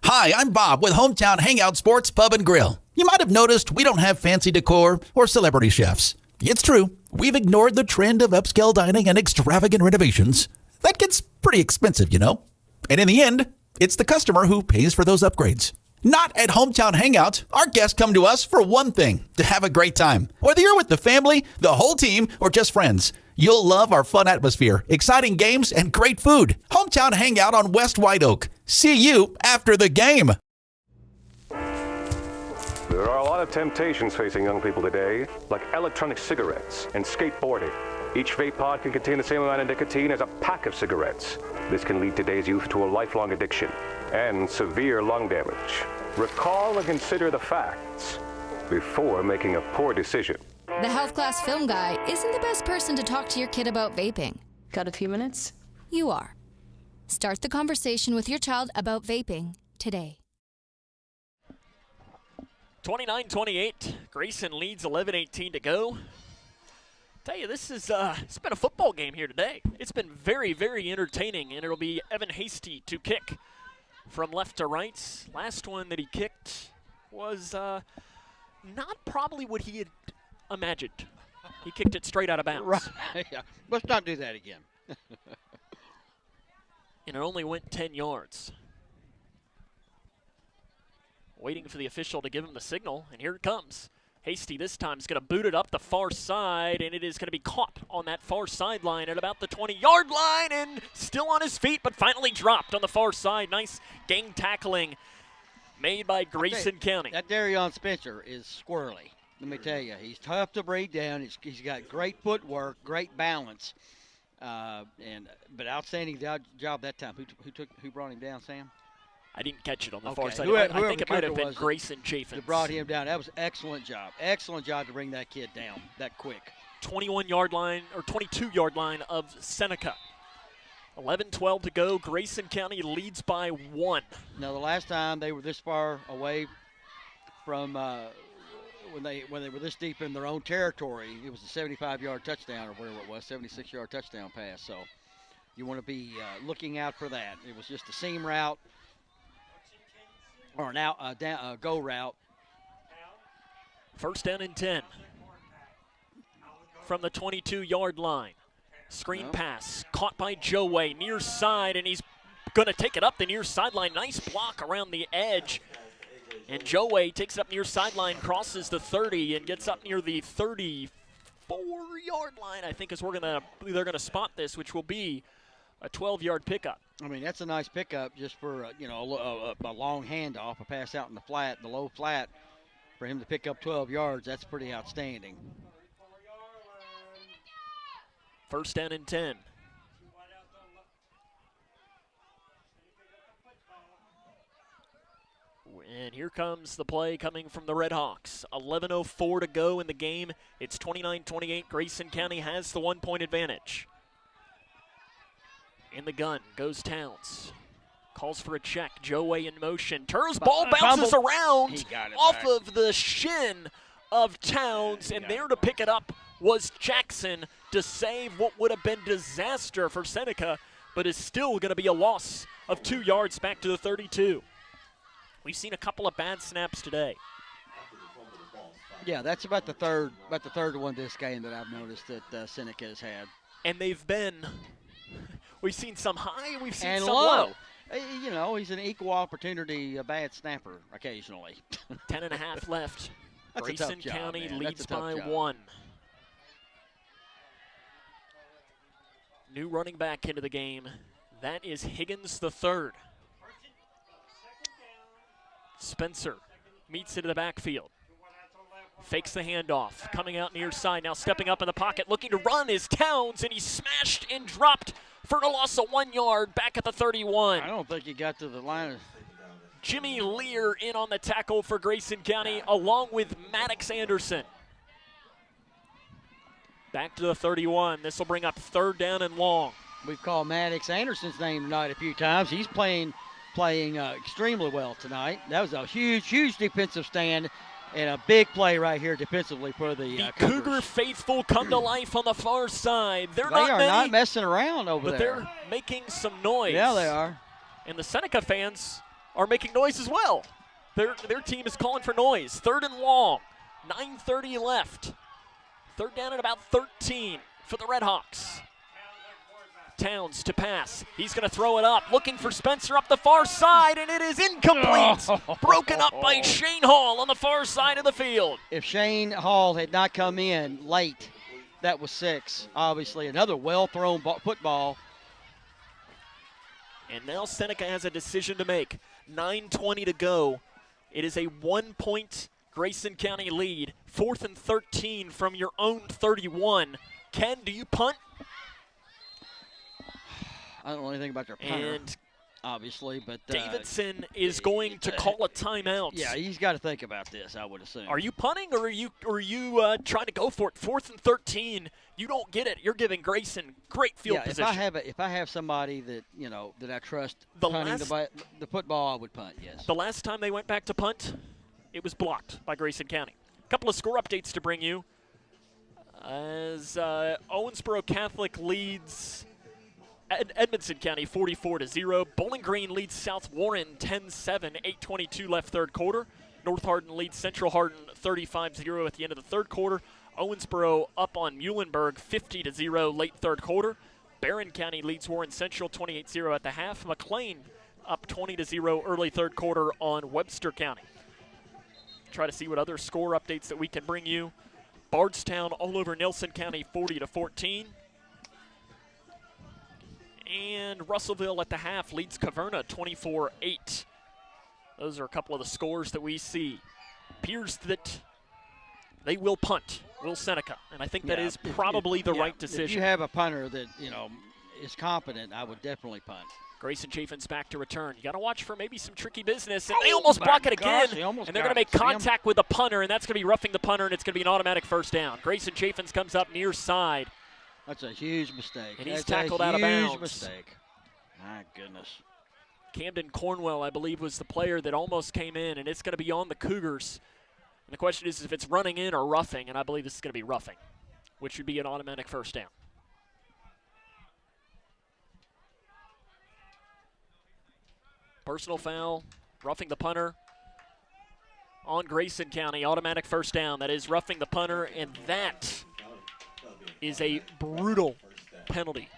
Hi, I'm Bob with Hometown Hangout Sports Pub and Grill. You might have noticed we don't have fancy decor or celebrity chefs. It's true, we've ignored the trend of upscale dining and extravagant renovations. That gets pretty expensive, you know. And in the end, it's the customer who pays for those upgrades. Not at Hometown Hangout. Our guests come to us for one thing, to have a great time. Whether you're with the family, the whole team, or just friends, you'll love our fun atmosphere, exciting games, and great food. Hometown Hangout on West White Oak. See you after the game. There are a lot of temptations facing young people today, like electronic cigarettes and skateboarding. Each vape pod can contain the same amount of nicotine as a pack of cigarettes. This can lead today's youth to a lifelong addiction and severe lung damage. Recall and consider the facts before making a poor decision. The health class film guy isn't the best person to talk to your kid about vaping. Got a few minutes? You are. Start the conversation with your child about vaping today. 29-28. Grayson leads 11-18 to go. Tell you, this is it's been a football game here today. It's been very, very entertaining, and it'll be Evan Hasty to kick from left to right. Last one that he kicked was not probably what he had imagined. He kicked it straight out of bounds. Right. Yeah. Let's not do that again. And it only went 10 yards. Waiting for the official to give him the signal, and here it comes. Hasty this time is going to boot it up the far side, and it is going to be caught on that far sideline at about the 20-yard line, and still on his feet, but finally dropped on the far side. Nice gang tackling made by Grayson County. That Darion Spencer is squirrely. Let me tell you, he's tough to break down. He's got great footwork, great balance, but outstanding job that time. Who brought him down, Sam? I didn't catch it on the far side. I think it might have been Grayson Chaffins. That brought him down. That was an excellent job. Excellent job to bring that kid down that quick. 21-yard line or 22-yard line of Seneca. 11-12 to go. Grayson County leads by 1. Now, the last time they were this far away from when they were this deep in their own territory, it was a 75-yard touchdown or whatever it was, 76-yard touchdown pass. So you want to be looking out for that. It was just a seam route. Or a go route. First down and 10 from the 22-yard line. Screen pass caught by Joe Way near side, and he's going to take it up the near sideline. Nice block around the edge. And Joe Way takes it up near sideline, crosses the 30, and gets up near the 34-yard line, I think is where they're going to spot this, which will be a 12-yard pickup. I mean, that's a nice pickup just for, a long handoff, a pass out in the flat, the low flat. For him to pick up 12 yards, that's pretty outstanding. First down and 10. And here comes the play coming from the Red Hawks. 11:04 to go in the game. It's 29-28. Grayson County has the 1-point advantage. In the gun goes Towns. Calls for a check. Joe Way in motion. Turns ball bounces around off of the shin of Towns. And there to pick it up was Jackson to save what would have been disaster for Seneca, but is still going to be a loss of 2 yards back to the 32. We've seen a couple of bad snaps today. Yeah, that's about the third one this game that I've noticed that Seneca has had. And they've been, we've seen some high, we've seen and some low. You know, he's an equal opportunity, a bad snapper occasionally. 10.5 left. That's Grayson job, County man. leads by job. 1. New running back into the game. That is Higgins the third. Spencer meets into the backfield. Fakes the handoff. Coming out near side. Now stepping up in the pocket. Looking to run is Towns, and he's smashed and dropped for a loss of 1 yard back at the 31. I don't think he got to the line. Jimmy Lear in on the tackle for Grayson County, along with Maddox Anderson. Back to the 31. This will bring up 3rd down and long. We've called Maddox Anderson's name tonight a few times. He's playing extremely well tonight. That was a huge defensive stand and a big play right here defensively for the Cougar faithful come to life on the far side. They are not messing around over there. But they're making some noise. Yeah, they are. And the Seneca fans are making noise as well. Their team is calling for noise. 3rd and long. 9:30 left. 3rd down at about 13 for the Red Hawks. Towns to pass. He's going to throw it up, looking for Spencer up the far side, and it is incomplete. Broken up by Shane Hall on the far side of the field. If Shane Hall had not come in late, that was 6. Obviously, another well-thrown football. And now Seneca has a decision to make. 9:20 to go. It is a 1-point Grayson County lead. 4th and 13 from your own 31. Ken, do you punt? I don't know anything about their punter, and obviously, but Davidson is going to call a timeout. Yeah, he's got to think about this, I would assume. Are you punting, or are you trying to go for it? 4th and 13. You don't get it. You're giving Grayson great field position. If I have somebody that that I trust punting the football, I would punt. Yes. The last time they went back to punt, it was blocked by Grayson County. A couple of score updates to bring you. As Owensboro Catholic leads Edmondson County 44-0. Bowling Green leads South Warren 10-7, 8:22 left 3rd quarter. North Hardin leads Central Hardin 35-0 at the end of the 3rd quarter. Owensboro up on Muhlenberg 50-0 late 3rd quarter. Barron County leads Warren Central 28-0 at the half. McLean up 20-0 early 3rd quarter on Webster County. Try to see what other score updates that we can bring you. Bardstown all over Nelson County 40-14. And Russellville at the half leads Caverna 24-8. Those are a couple of the scores that we see. Appears that they will punt, will Seneca. And I think that is probably the right decision. If you have a punter that, is competent, I would definitely punt. Grayson Chafin's back to return. You got to watch for maybe some tricky business. And they almost block it again. And they're going to make contact with the punter, and that's going to be roughing the punter, and it's going to be an automatic 1st down. Grayson Chafin's comes up near side. That's a huge mistake. And he's tackled out of bounds. Huge mistake. My goodness. Camden Cornwell, I believe, was the player that almost came in, and it's going to be on the Cougars. And the question is if it's running in or roughing, and I believe this is going to be roughing, which would be an automatic 1st down. Personal foul, roughing the punter on Grayson County. Automatic 1st down. That is roughing the punter, and that is a brutal penalty.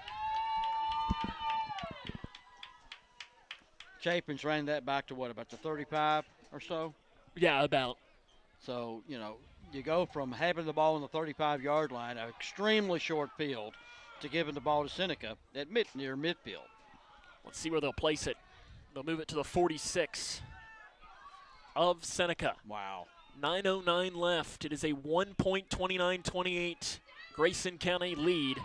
Chapin's ran that back to what, about the 35 or so? Yeah, about. So, you go from having the ball on the 35-yard line, an extremely short field, to giving the ball to Seneca at near midfield. Let's see where they'll place it. They'll move it to the 46 of Seneca. Wow. 9:09 left. It is a 1-point 29-28 Grayson County lead.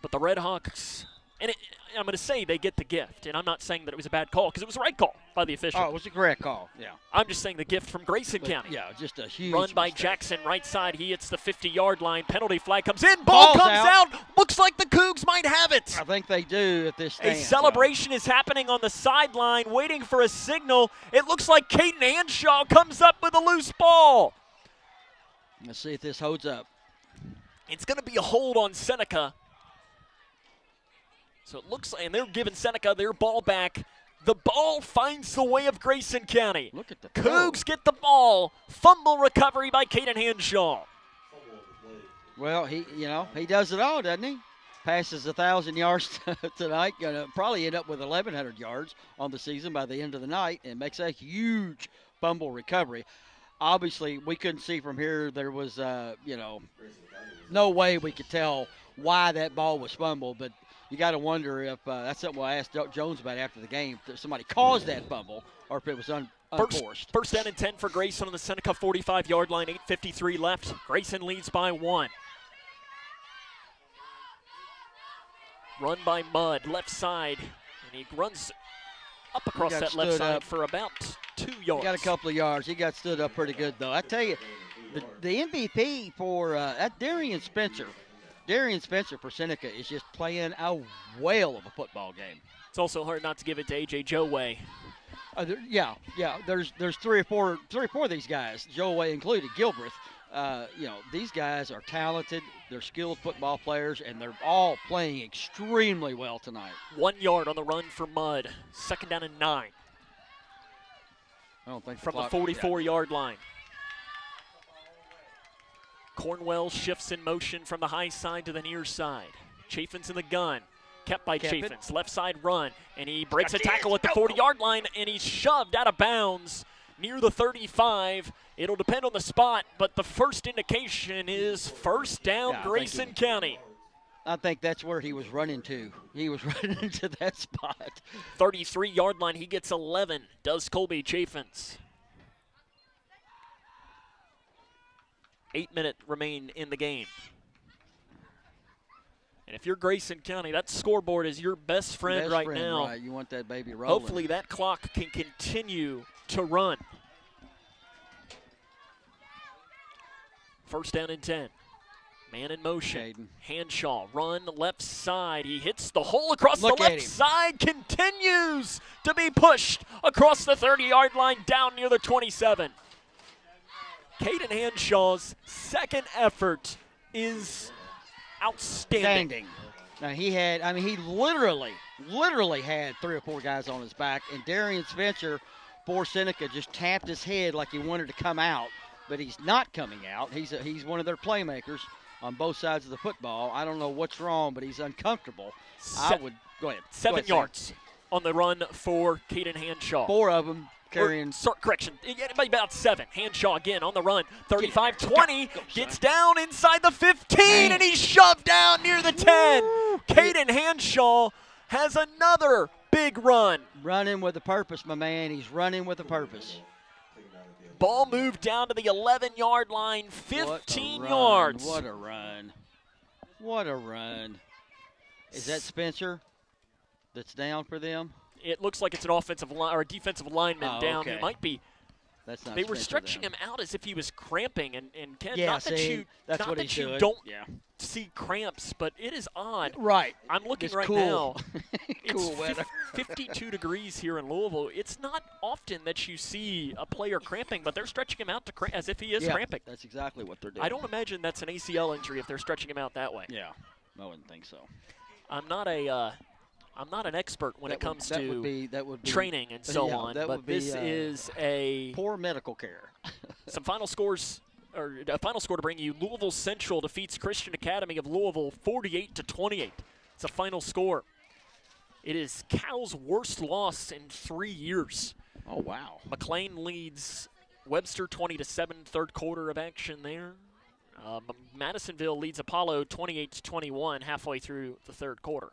But the Red Hawks, and I'm going to say they get the gift, and I'm not saying that it was a bad call because it was the right call by the official. Oh, it was a correct call, yeah. I'm just saying the gift from Grayson County. Yeah, just a huge run by mistake. Jackson, right side. He hits the 50-yard line. Penalty flag comes in. Ball comes out. Looks like the Cougs might have it. I think they do at this stand. A celebration is happening on the sideline, waiting for a signal. It looks like Caden Hanshaw comes up with a loose ball. Let's see if this holds up. It's going to be a hold on Seneca. So it looks like, and they're giving Seneca their ball back. The ball finds the way of Grayson County. Look at the Cougs get the ball. Fumble recovery by Caden Hanshaw. Well, he does it all, doesn't he? Passes 1,000 yards tonight. Going to probably end up with 1,100 yards on the season by the end of the night, and makes a huge fumble recovery. Obviously, we couldn't see from here. There was, no way we could tell why that ball was fumbled, but you got to wonder if that's something I asked Jones about after the game, if somebody caused that fumble or if it was unforced. First down and 10 for Grayson on the Seneca 45-yard line, 8:53 left. Grayson leads by 1. Run by Mudd, left side, and he runs up across that left side for about 2 yards. He got a couple of yards. He got stood up pretty good, though. I tell you, the MVP for that Darian Spencer for Seneca is just playing a whale of a football game. It's also hard not to give it to A.J. Joe-Way. Yeah. There's three or four of these guys, Joe-Way included, Gilbreth. These guys are talented. They're skilled football players, and they're all playing extremely well tonight. 1 yard on the run for Mudd. 2nd down and 9. I don't think from the 44-yard line. Cornwell shifts in motion from the high side to the near side. Chafin's in the gun. Kept by Chafin's. Left side run. And he breaks a tackle at the 40-yard line, and he's shoved out of bounds near the 35. It'll depend on the spot, but the first indication is first down, Grayson County. I think that's where he was running to. He was running into that spot. 33-yard line. He gets 11. Does Colby Chafin's. 8 minutes remain in the game. And if you're Grayson County, that scoreboard is your best friend right now. Right. You want that baby rolling. Hopefully that clock can continue to run. First down and 10. Man in motion. Hanshaw, run left side. He hits the hole across the left side, continues to be pushed across the 30-yard line down near the 27. Caden Hanshaw's second effort is outstanding. Now he literally had 3 or 4 guys on his back, and Darian Spencer for Seneca just tapped his head like he wanted to come out, but he's not coming out. He's one of their playmakers on both sides of the football. I don't know what's wrong, but he's uncomfortable. Go ahead. 7 yards on the run for Caden Hanshaw. 4 of them. Correction, about 7. Hanshaw again on the run. 35-20, gets down inside the 15, and he's shoved down near the 10. Caden Hanshaw has another big run. Running with a purpose, my man. He's running with a purpose. Ball moved down to the 11-yard line, 15 yards. What a run. What a run. Is that Spencer that's down for them? It looks like it's an offensive line or a defensive lineman down. Okay. He might be. That's not. They were stretching him out as if he was cramping, and Ken, yeah, not that you don't see cramps, but it is odd. Right. I'm looking it's right cool. now. Cool it's weather. 52 degrees here in Louisville. It's not often that you see a player cramping, but they're stretching him out to as if he is cramping. That's exactly what they're doing. I don't imagine that's an ACL injury if they're stretching him out that way. Yeah, I wouldn't think so. I'm not an expert when it comes to training and so on, but this is a poor medical care. Some final scores, or a final score to bring you. Louisville Central defeats Christian Academy of Louisville 48-28. It's a final score. It is Cal's worst loss in 3 years. Oh, wow. McLean leads Webster 20-7, third quarter of action there. Madisonville leads Apollo 28-21 halfway through the third quarter.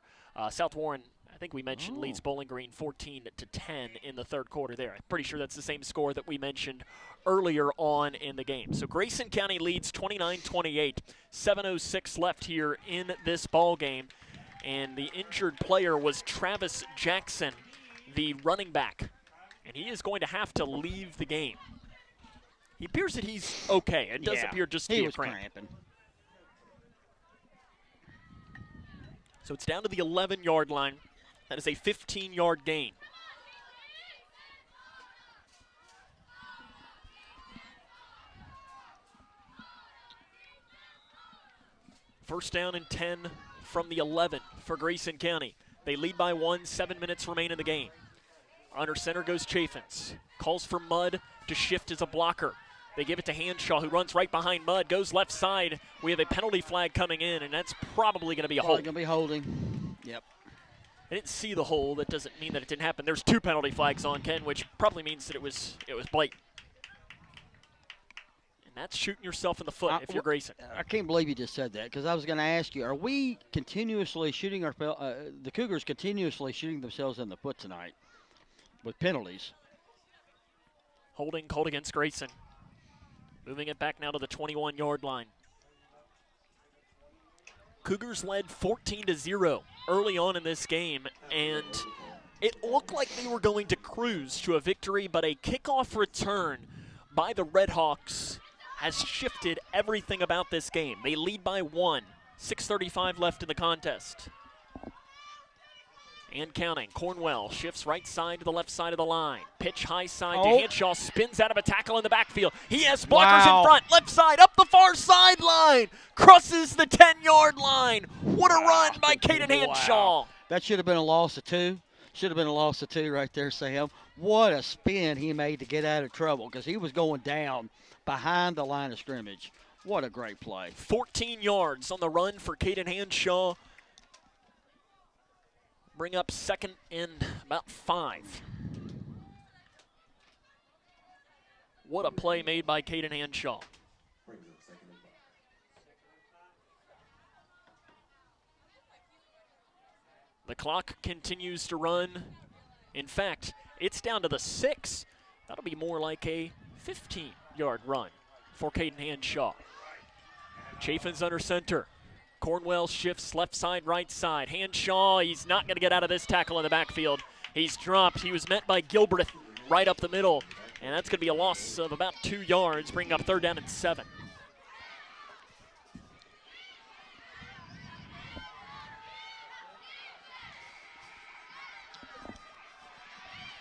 South Warren, think we mentioned leads Bowling Green 14-10 in the third quarter there. I'm pretty sure that's the same score that we mentioned earlier on in the game. So Grayson County leads 29-28. 7:06 left here in this ball game. And the injured player was Travis Jackson, the running back. And he is going to have to leave the game. He appears that he's okay. It does appear just to be a cramp. Cramping. So it's down to the 11-yard line. That is a 15-yard gain. First down and 10 from the 11 for Grayson County. They lead by 1, 7 minutes remain in the game. Under center goes Chaffins. Calls for Mudd to shift as a blocker. They give it to Hanshaw, who runs right behind Mudd, goes left side. We have a penalty flag coming in, and that's probably going to be a hold. Going to be holding. Yep. I didn't see the hold. That doesn't mean that it didn't happen. There's 2 penalty flags on Ken, which probably means that it was blatant. And that's shooting yourself in the foot if you're Grayson. I can't believe you just said that, because I was going to ask you, are we continuously shooting the Cougars continuously shooting themselves in the foot tonight with penalties? Holding called against Grayson. Moving it back now to the 21-yard line. Cougars led 14-0 early on in this game, and it looked like they were going to cruise to a victory, but a kickoff return by the Redhawks has shifted everything about this game. They lead by 1, 6:35 left in the contest. And counting. Cornwell shifts right side to the left side of the line. Pitch high side to Hanshaw. Spins out of a tackle in the backfield. He has blockers in front. Left side up the far sideline. Crosses the 10-yard line. What a run by Caden Hanshaw. That should have been a loss of 2. Should have been a loss of 2 right there, Sam. What a spin he made to get out of trouble, because he was going down behind the line of scrimmage. What a great play. 14 yards on the run for Caden Hanshaw. Bring up second and about 5. What a play made by Caden Hanshaw. The clock continues to run. In fact, it's down to the 6. That'll be more like a 15-yard run for Caden Hanshaw. Chaffins under center. Cornwell shifts left side, right side. Hanshaw, he's not going to get out of this tackle in the backfield. He's dropped. He was met by Gilbreth right up the middle, and that's going to be a loss of about 2 yards, bringing up 3rd down and 7.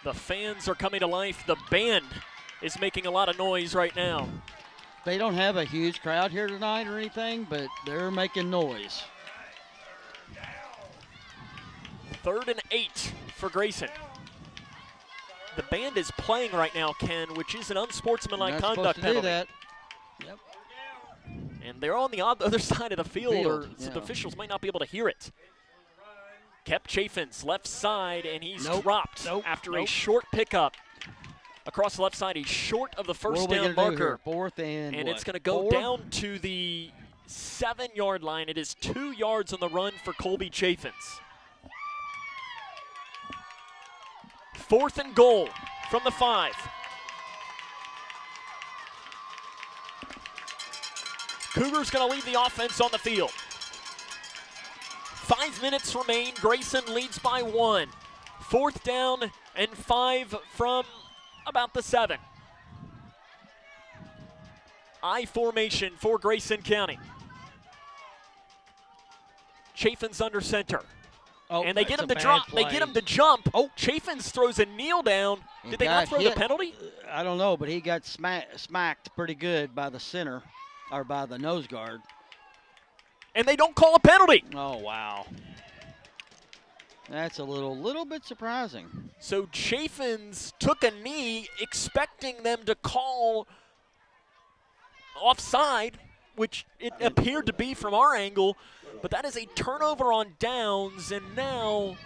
The fans are coming to life. The band is making a lot of noise right now. They don't have a huge crowd here tonight or anything, but they're making noise. 3rd and 8 for Grayson. The band is playing right now, Ken, which is an unsportsmanlike conduct penalty. That. Yep. And they're on the other side of the field, so the officials might not be able to hear it. Kept Chaffins left side, and he's dropped after a short pickup. Across the left side, he's short of the first down marker. 4th and it's going to go down to the 7-yard line. It is 2 yards on the run for Colby Chaffins. 4th and goal from the 5. Cougars going to leave the offense on the field. 5 minutes remain. Grayson leads by 1. 4th down and 5 from about the 7. I formation for Grayson County. Chaffins under center. And they get him to drop. They get him to jump. Chaffins throws a kneel down. Did they not throw the penalty? I don't know, but he got smacked pretty good by the center, or by the nose guard. And they don't call a penalty. Oh, wow. That's a little bit surprising. So Chaffins took a knee expecting them to call offside, which it appeared to be from our angle, but that is a turnover on downs, and now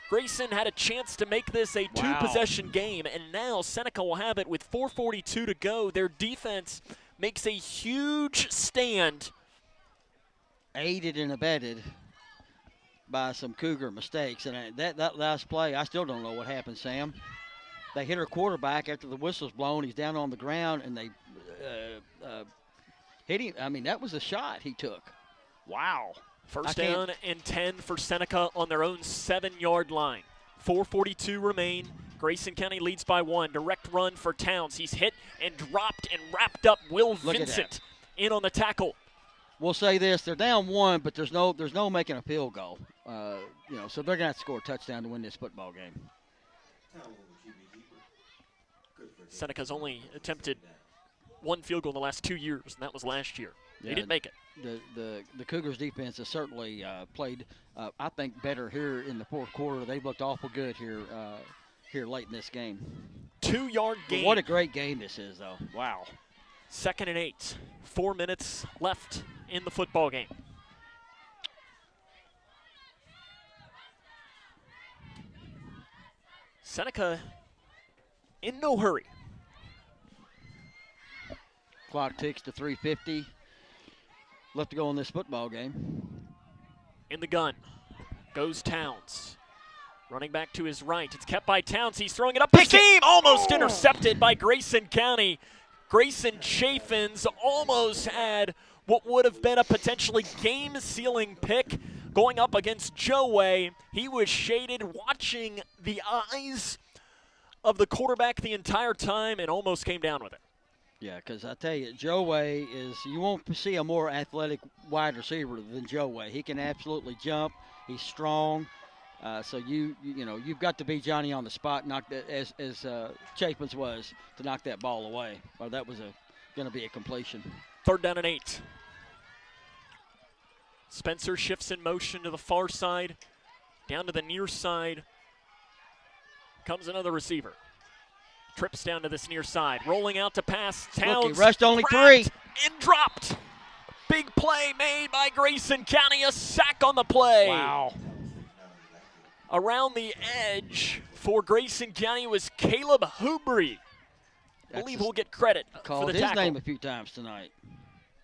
Grayson had a chance to make this a 2-possession game, and now Seneca will have it with 4:42 to go. Their defense makes a huge stand. Aided and abetted by some Cougar mistakes. And that last play, I still don't know what happened, Sam. They hit her quarterback after the whistle's blown. He's down on the ground, and they hit him. I mean, that was a shot he took. Wow. First down and 10 for Seneca on their own 7-yard line. 4:42 remain. Grayson County leads by 1. Direct run for Towns. He's hit and dropped and wrapped up. Will Vincent in on the tackle. We'll say this: they're down 1, but there's no making a field goal. So they're gonna have to score a touchdown to win this football game. Seneca's only attempted 1 field goal in the last 2 years, and that was last year. They didn't make it. The Cougars defense has certainly played, I think, better here in the fourth quarter. They've looked awful good here late in this game. 2-yard gain. What a great game this is, though. Wow. 2nd and 8. 4 minutes left in the football game. Seneca in no hurry. Clock ticks to 3:50. Left to go in this football game. In the gun goes Towns. Running back to his right. It's kept by Towns. He's throwing it up the seam. Almost intercepted by Grayson County. Grayson Chaffins almost had what would have been a potentially game-sealing pick going up against Joe Way. He was shaded, watching the eyes of the quarterback the entire time, and almost came down with it. Yeah, because I tell you, Joe Way you won't see a more athletic wide receiver than Joe Way. He can absolutely jump. He's strong. So you've got to be Johnny on the spot, as Chapin's was, to knock that ball away. Or that was going to be a completion. 3rd down and 8. Spencer shifts in motion to the far side, down to the near side. Comes another receiver. Trips down to this near side, rolling out to pass. Towns he rushed only 3 and dropped. Big play made by Grayson County. A sack on the play. Wow. Around the edge for Grayson County was Caleb Hubry. I believe we'll get credit for the tackle. Called his name a few times tonight.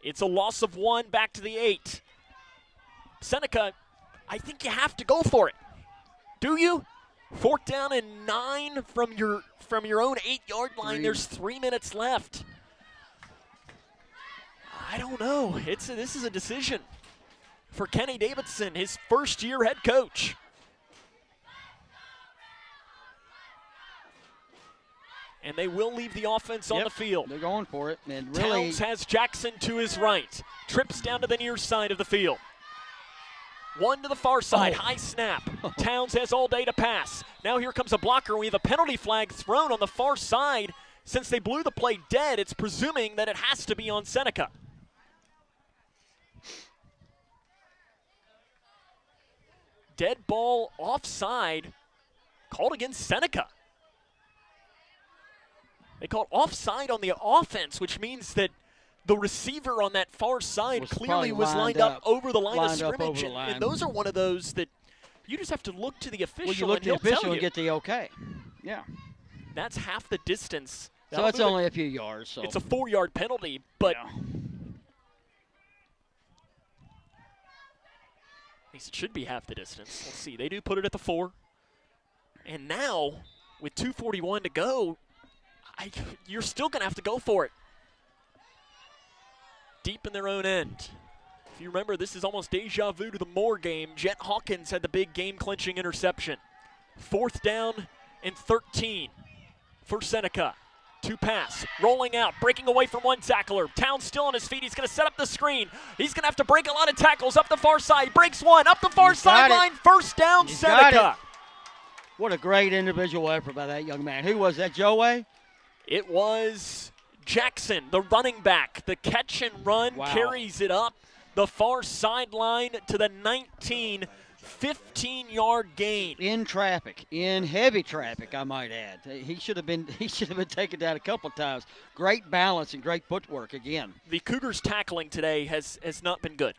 It's a loss of 1 back to the 8. Seneca, I think you have to go for it. Do you? 4th down and 9 from your own 8-yard line. There's 3 minutes left. I don't know. This is a decision for Kenny Davidson, his first-year head coach. And they will leave the offense on the field. They're going for it. And really, Towns has Jackson to his right. Trips down to the near side of the field. 1 to the far side, high snap. Towns has all day to pass. Now here comes a blocker. We have a penalty flag thrown on the far side. Since they blew the play dead, it's presuming that it has to be on Seneca. Dead ball offside called against Seneca. They called offside on the offense, which means that the receiver on that far side clearly was lined up over the line of scrimmage. And those are one of those that you just have to look to the official. Well, you look and to the he'll tell official you. and get the okay. Yeah. That's half the distance. So it's only a few yards. So it's a 4-yard penalty, but at least it should be half the distance. Let's see. They do put it at the 4. And now, with 2:41 to go, you're still going to have to go for it. Deep in their own end. If you remember, this is almost deja vu to the Moore game. Jet Hawkins had the big game-clinching interception. 4th down and 13 for Seneca. 2 pass, rolling out, breaking away from one tackler. Towns still on his feet. He's going to set up the screen. He's going to have to break a lot of tackles up the far side. Breaks one, up the far sideline. 1st down, Seneca. What a great individual effort by that young man. Who was that, Joe Way? It was Jackson, the running back. The catch and run carries it up the far sideline to the 19, 15-yard gain. In traffic, in heavy traffic, I might add. He should have been taken down a couple of times. Great balance and great footwork again. The Cougars' tackling today has not been good.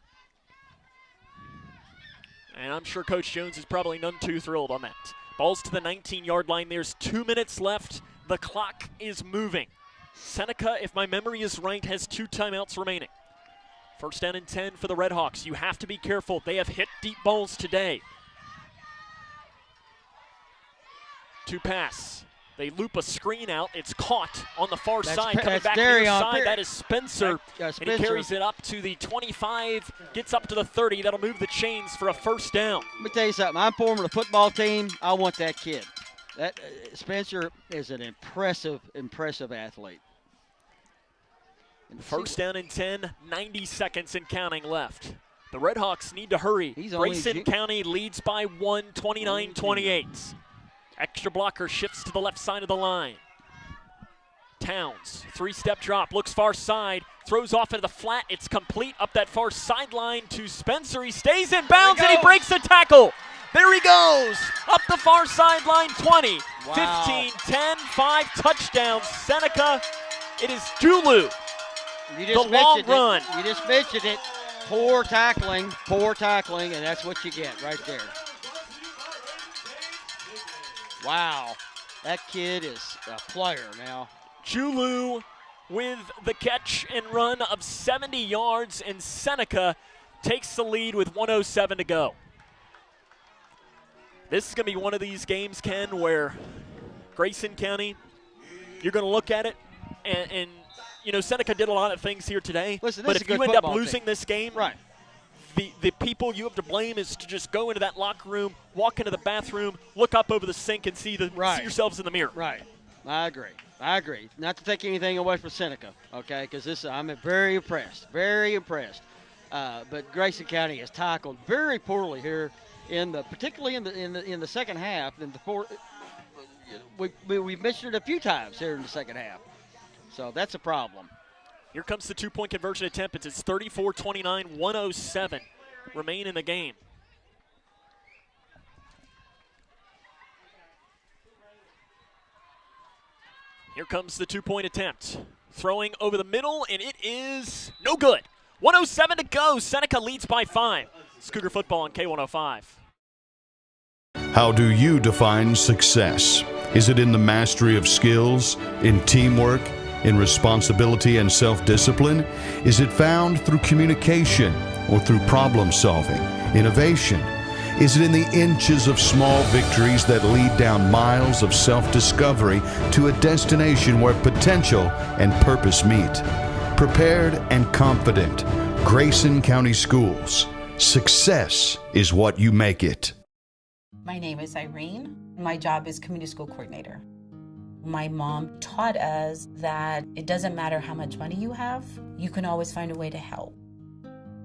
And I'm sure Coach Jones is probably none too thrilled on that. Ball's to the 19-yard line. There's 2 minutes left. The clock is moving. Seneca, if my memory is right, has 2 timeouts remaining. 1st down and 10 for the Redhawks. You have to be careful. They have hit deep balls today. to pass. They loop a screen out. It's caught on the far side. Coming that's back to the near Darion side, that is Spencer. Spencer. And he carries it up to the 25, gets up to the 30. That'll move the chains for a first down. Let me tell you something. I'm forming a football team. I want that kid. That Spencer is an impressive athlete. First down and 10, 90 seconds and counting left. The Redhawks need to hurry. Grayson County leads by 1, 29-28. Extra blocker shifts to the left side of the line. Towns, three-step drop, looks far side, throws off into the flat. It's complete up that far sideline to Spencer. He stays in bounds and he breaks the tackle. There he goes, up the far sideline, 20, 15, 10, 5, touchdown, Seneca. It is Julu, the long run. You just mentioned it. Poor tackling, and that's what you get right there. Wow, that kid is a player now. Julu with the catch and run of 70 yards, and Seneca takes the lead with 1:07 to go. This is going to be one of these games, Ken, where Grayson County, you're going to look at it, and you know, Seneca did a lot of things here today. Listen, but if you end up losing this game, right, the people you have to blame is to just go into that locker room, walk into the bathroom, look up over the sink, and see yourselves in the mirror. Right. I agree. Not to take anything away from Seneca, okay? Because I'm very impressed. But Grayson County has tackled very poorly here, particularly in the second half. We've mentioned it a few times here in the second half. So that's a problem. Here comes the two-point conversion attempt. It's 34-29, 1:07 remain in the game. Here comes the two-point attempt. Throwing over the middle, and it is no good. 1:07 to go. Seneca leads by 5. It's Cougar football on K105. How do you define success? Is it in the mastery of skills, in teamwork, in responsibility and self-discipline? Is it found through communication or through problem solving, innovation? Is it in the inches of small victories that lead down miles of self-discovery to a destination where potential and purpose meet? Prepared and confident, Grayson County Schools. Success is what you make it. My name is Irene. My job is community school coordinator. My mom taught us that it doesn't matter how much money you have, you can always find a way to help.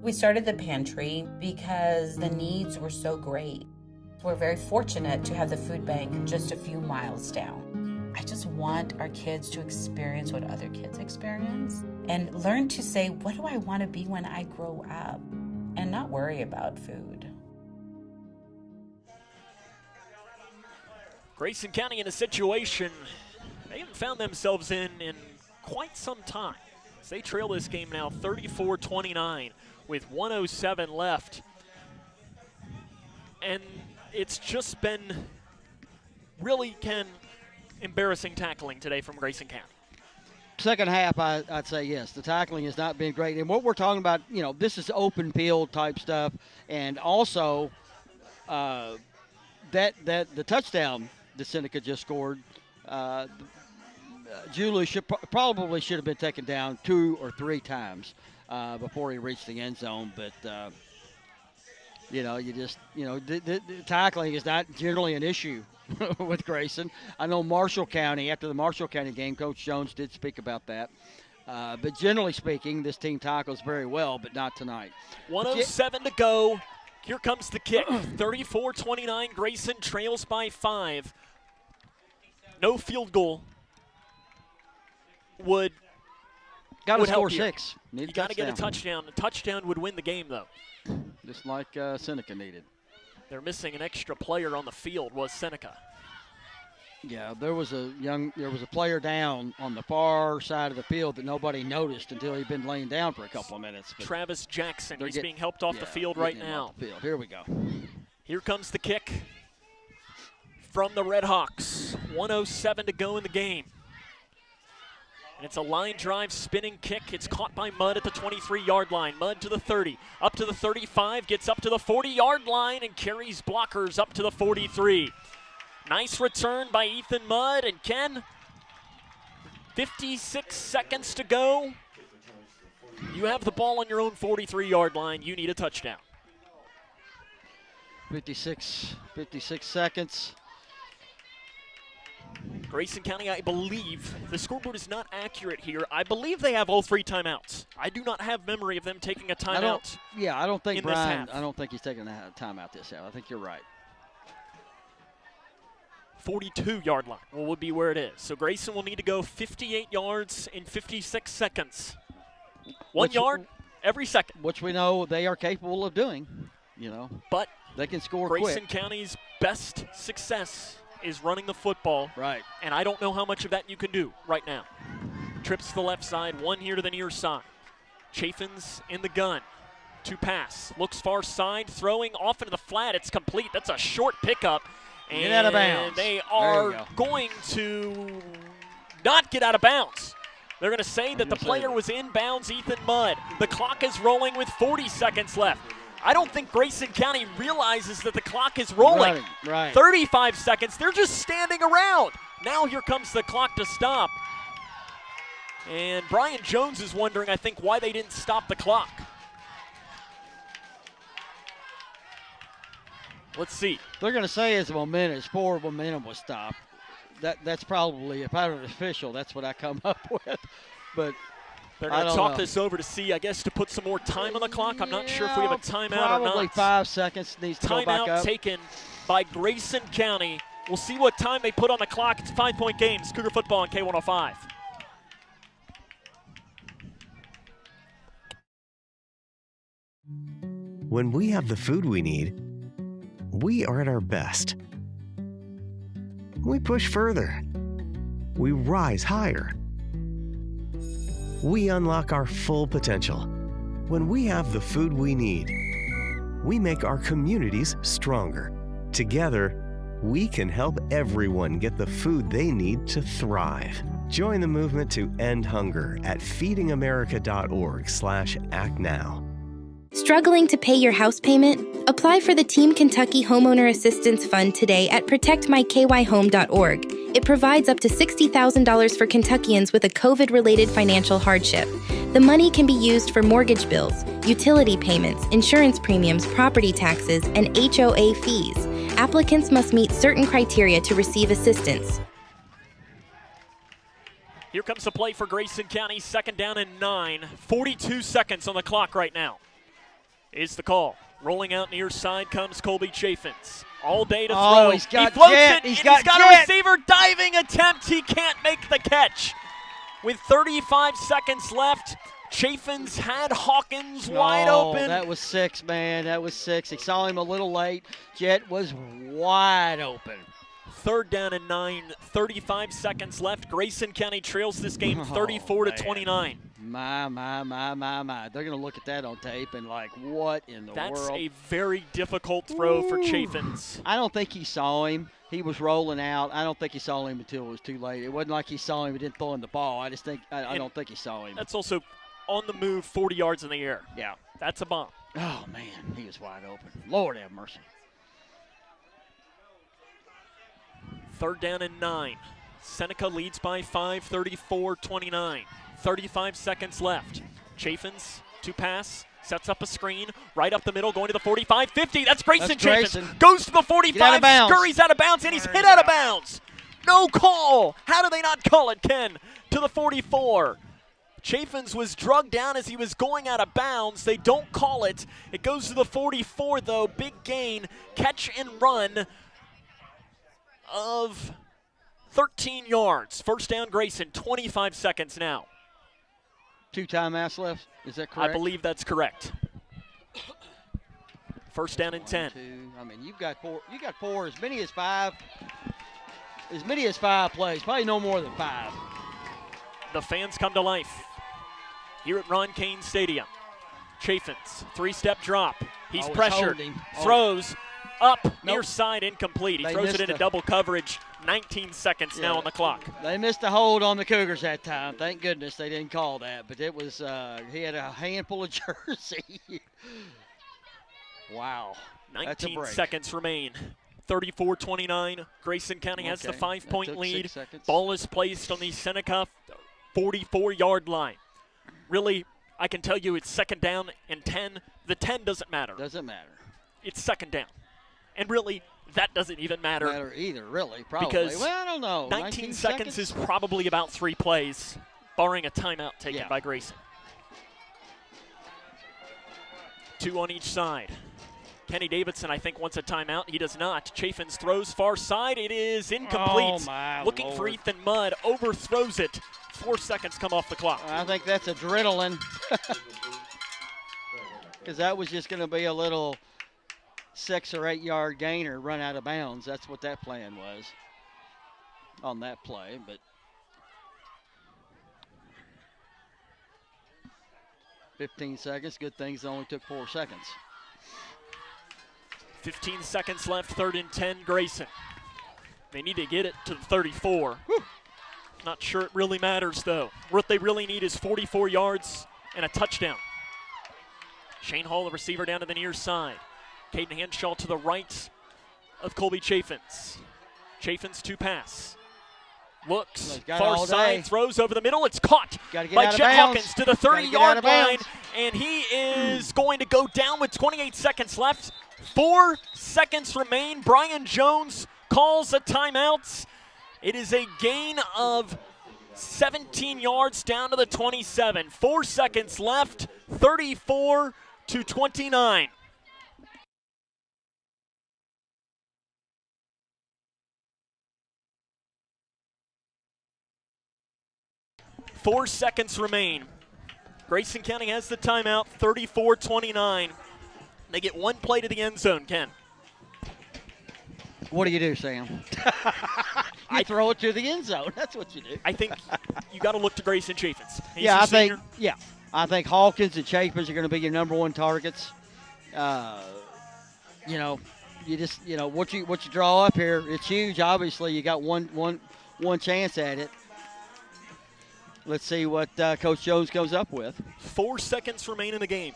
We started the pantry because the needs were so great. We're very fortunate to have the food bank just a few miles down. I just want our kids to experience what other kids experience and learn to say, what do I want to be when I grow up? And not worry about food. Grayson County in a situation they haven't found themselves in quite some time. As they trail this game now 34-29 with 1:07 left. And it's just been really, Ken, embarrassing tackling today from Grayson County. Second half, I'd say yes. The tackling has not been great. And what we're talking about, you know, this is open field type stuff. And also that the touchdown that Seneca just scored, Julie probably should have been taken down 2 or 3 times before he reached the end zone. But, the tackling is not generally an issue with Grayson. I know Marshall County, after the Marshall County game, Coach Jones did speak about that. But generally speaking, this team tackles very well, but not tonight. 1:07 to go. Here comes the kick. 34-29. Grayson trails by 5. No field goal would score help 6. You got to get a touchdown. A touchdown would win the game, though. Just like Seneca needed. They're missing an extra player on the field, was Seneca. Yeah, there was a player down on the far side of the field that nobody noticed until he'd been laying down for a couple of minutes. But Travis Jackson, he's being helped off the field right now. Here we go. Here comes the kick from the Redhawks. 1:07 to go in the game. And it's a line drive spinning kick. It's caught by Mudd at the 23-yard line. Mudd to the 30, up to the 35, gets up to the 40-yard line and carries blockers up to the 43. Nice return by Ethan Mudd, and Ken, 56 seconds to go. You have the ball on your own 43-yard line. You need a touchdown. 56 seconds. Grayson County, I believe, the scoreboard is not accurate here. I believe they have all 3 timeouts. I do not have memory of them taking a timeout. I don't think Brian, I don't think he's taking a timeout this half. I think you're right. 42-yard line will be where it is. So Grayson will need to go 58 yards in 56 seconds. One yard every second. Which we know they are capable of doing, But they can score Grayson quick. County's best success is running the football. Right. And I don't know how much of that you can do right now. Trips to the left side, one here to the near side. Chafin's in the gun. To pass. Looks far side, throwing off into the flat. It's complete. That's a short pickup. And get out of bounds. They are going to not get out of bounds. They're going to say that the player was in bounds, Ethan Mudd. The clock is rolling with 40 seconds left. I don't think Grayson County realizes that the clock is rolling. Right. 35 seconds. They're just standing around. Now here comes the clock to stop. And Brian Jones is wondering, I think, why they didn't stop the clock. Let's see. They're going to say it's forward momentum was stopped. That's probably, if I were an official, that's what I come up with. But they're going to talk this over to see, I guess, to put some more time on the clock. I'm not sure if we have a timeout or not. Probably 5 seconds needs to go back up. Timeout taken by Grayson County. We'll see what time they put on the clock. It's a 5-point game. It's Cougar football on K105. When we have the food we need, we are at our best. We push further. We rise higher. We unlock our full potential. When we have the food we need, we make our communities stronger. Together, we can help everyone get the food they need to thrive. Join the movement to end hunger at feedingamerica.org/actnow. Struggling to pay your house payment? Apply for the Team Kentucky Homeowner Assistance Fund today at protectmykyhome.org. It provides up to $60,000 for Kentuckians with a COVID-related financial hardship. The money can be used for mortgage bills, utility payments, insurance premiums, property taxes, and HOA fees. Applicants must meet certain criteria to receive assistance. Here comes the play for Grayson County, 2nd down and 9. 42 seconds on the clock right now. Is the call. Rolling out near side comes Colby Chaffins. All day to throw. He's got he floats Jet. it. He's got Jet. a receiver diving attempt. He can't make the catch. With 35 seconds left, Chaffins had Hawkins wide open. That was 6, man. That was 6. He saw him a little late. Jet was wide open. 3rd down and 9, 35 seconds left. Grayson County trails this game 34-29. My. They're going to look at that on tape and like, what in the world? That's a very difficult throw for Chaffins. I don't think he saw him. He was rolling out. I don't think he saw him until it was too late. It wasn't like he saw him and didn't throw him the ball. I don't think he saw him. That's also on the move, 40 yards in the air. Yeah. That's a bomb. Oh, man, he was wide open. Lord have mercy. 3rd down and 9. Seneca leads by 5, 34-29. 35 seconds left. Chaffins to pass, sets up a screen, right up the middle, going to the 45, 50. That's Grayson Chaffins. Goes to the 45, scurries out of bounds, and he's hit out of bounds. No call. How do they not call it, Ken? To the 44. Chaffins was drugged down as he was going out of bounds. They don't call it. It goes to the 44, though. Big gain, catch and run of 13 yards. 1st down, Grayson, 25 seconds now. 2 timeouts left. Is that correct? I believe that's correct. 1st down and 10. 2. I mean, you've got 4. You got 4. As many as 5. As many as 5 plays. Probably no more than 5. The fans come to life here at Ron Cain Stadium. Chaffins, 3-step drop. He's pressured. Throws up near side, incomplete. He throws it into double coverage. 19 seconds now on the clock. They missed a hold on the Cougars that time. Thank goodness they didn't call that. But it was he had a handful of jersey. Wow. 19 seconds remain. 34-29. Grayson County has the 5-point lead. 6 seconds. Ball is placed on the Seneca 44-yard line. Really, I can tell you it's second down and 10. The 10 doesn't matter. Doesn't matter. It's second down. And really, that doesn't even matter. Either, really, probably. Because well, I don't know. 19 seconds is probably about 3 plays, barring a timeout taken by Grayson. 2 on each side. Kenny Davidson, I think, wants a timeout. He does not. Chaffins throws far side. It is incomplete. Oh, my Looking for Lord. Ethan Mudd. Overthrows it. 4 seconds come off the clock. I think that's adrenaline. Because that was just going to be a little 6 or 8 yard gain or run out of bounds. That's what that plan was on that play. But 15 seconds. Good things only took 4 seconds. 15 seconds left, 3rd and 10, Grayson. They need to get it to the 34. Whew. Not sure it really matters, though. What they really need is 44 yards and a touchdown. Shane Hall, the receiver, down to the near side. Caden Hanshaw to the right of Colby Chaffins. Chaffins to pass. Looks, far side, throws over the middle. It's caught by Jet Hawkins to the 30-yard line, and he is going to go down with 28 seconds left. 4 seconds remain. Brian Jones calls a timeout. It is a gain of 17 yards down to the 27. 4 seconds left, 34-29. Four seconds remain. Grayson County has the timeout, 34-29. They get 1 play to the end zone, Ken. What do you do, Sam? I throw it to the end zone. That's what you do. I think you got to look to Grayson Chaffins. I think Hawkins and Chaffins are going to be your number 1 targets. You just what you draw up here, it's huge. Obviously, you got one chance at it. Let's see what Coach Jones comes up with. 4 seconds remain in the game.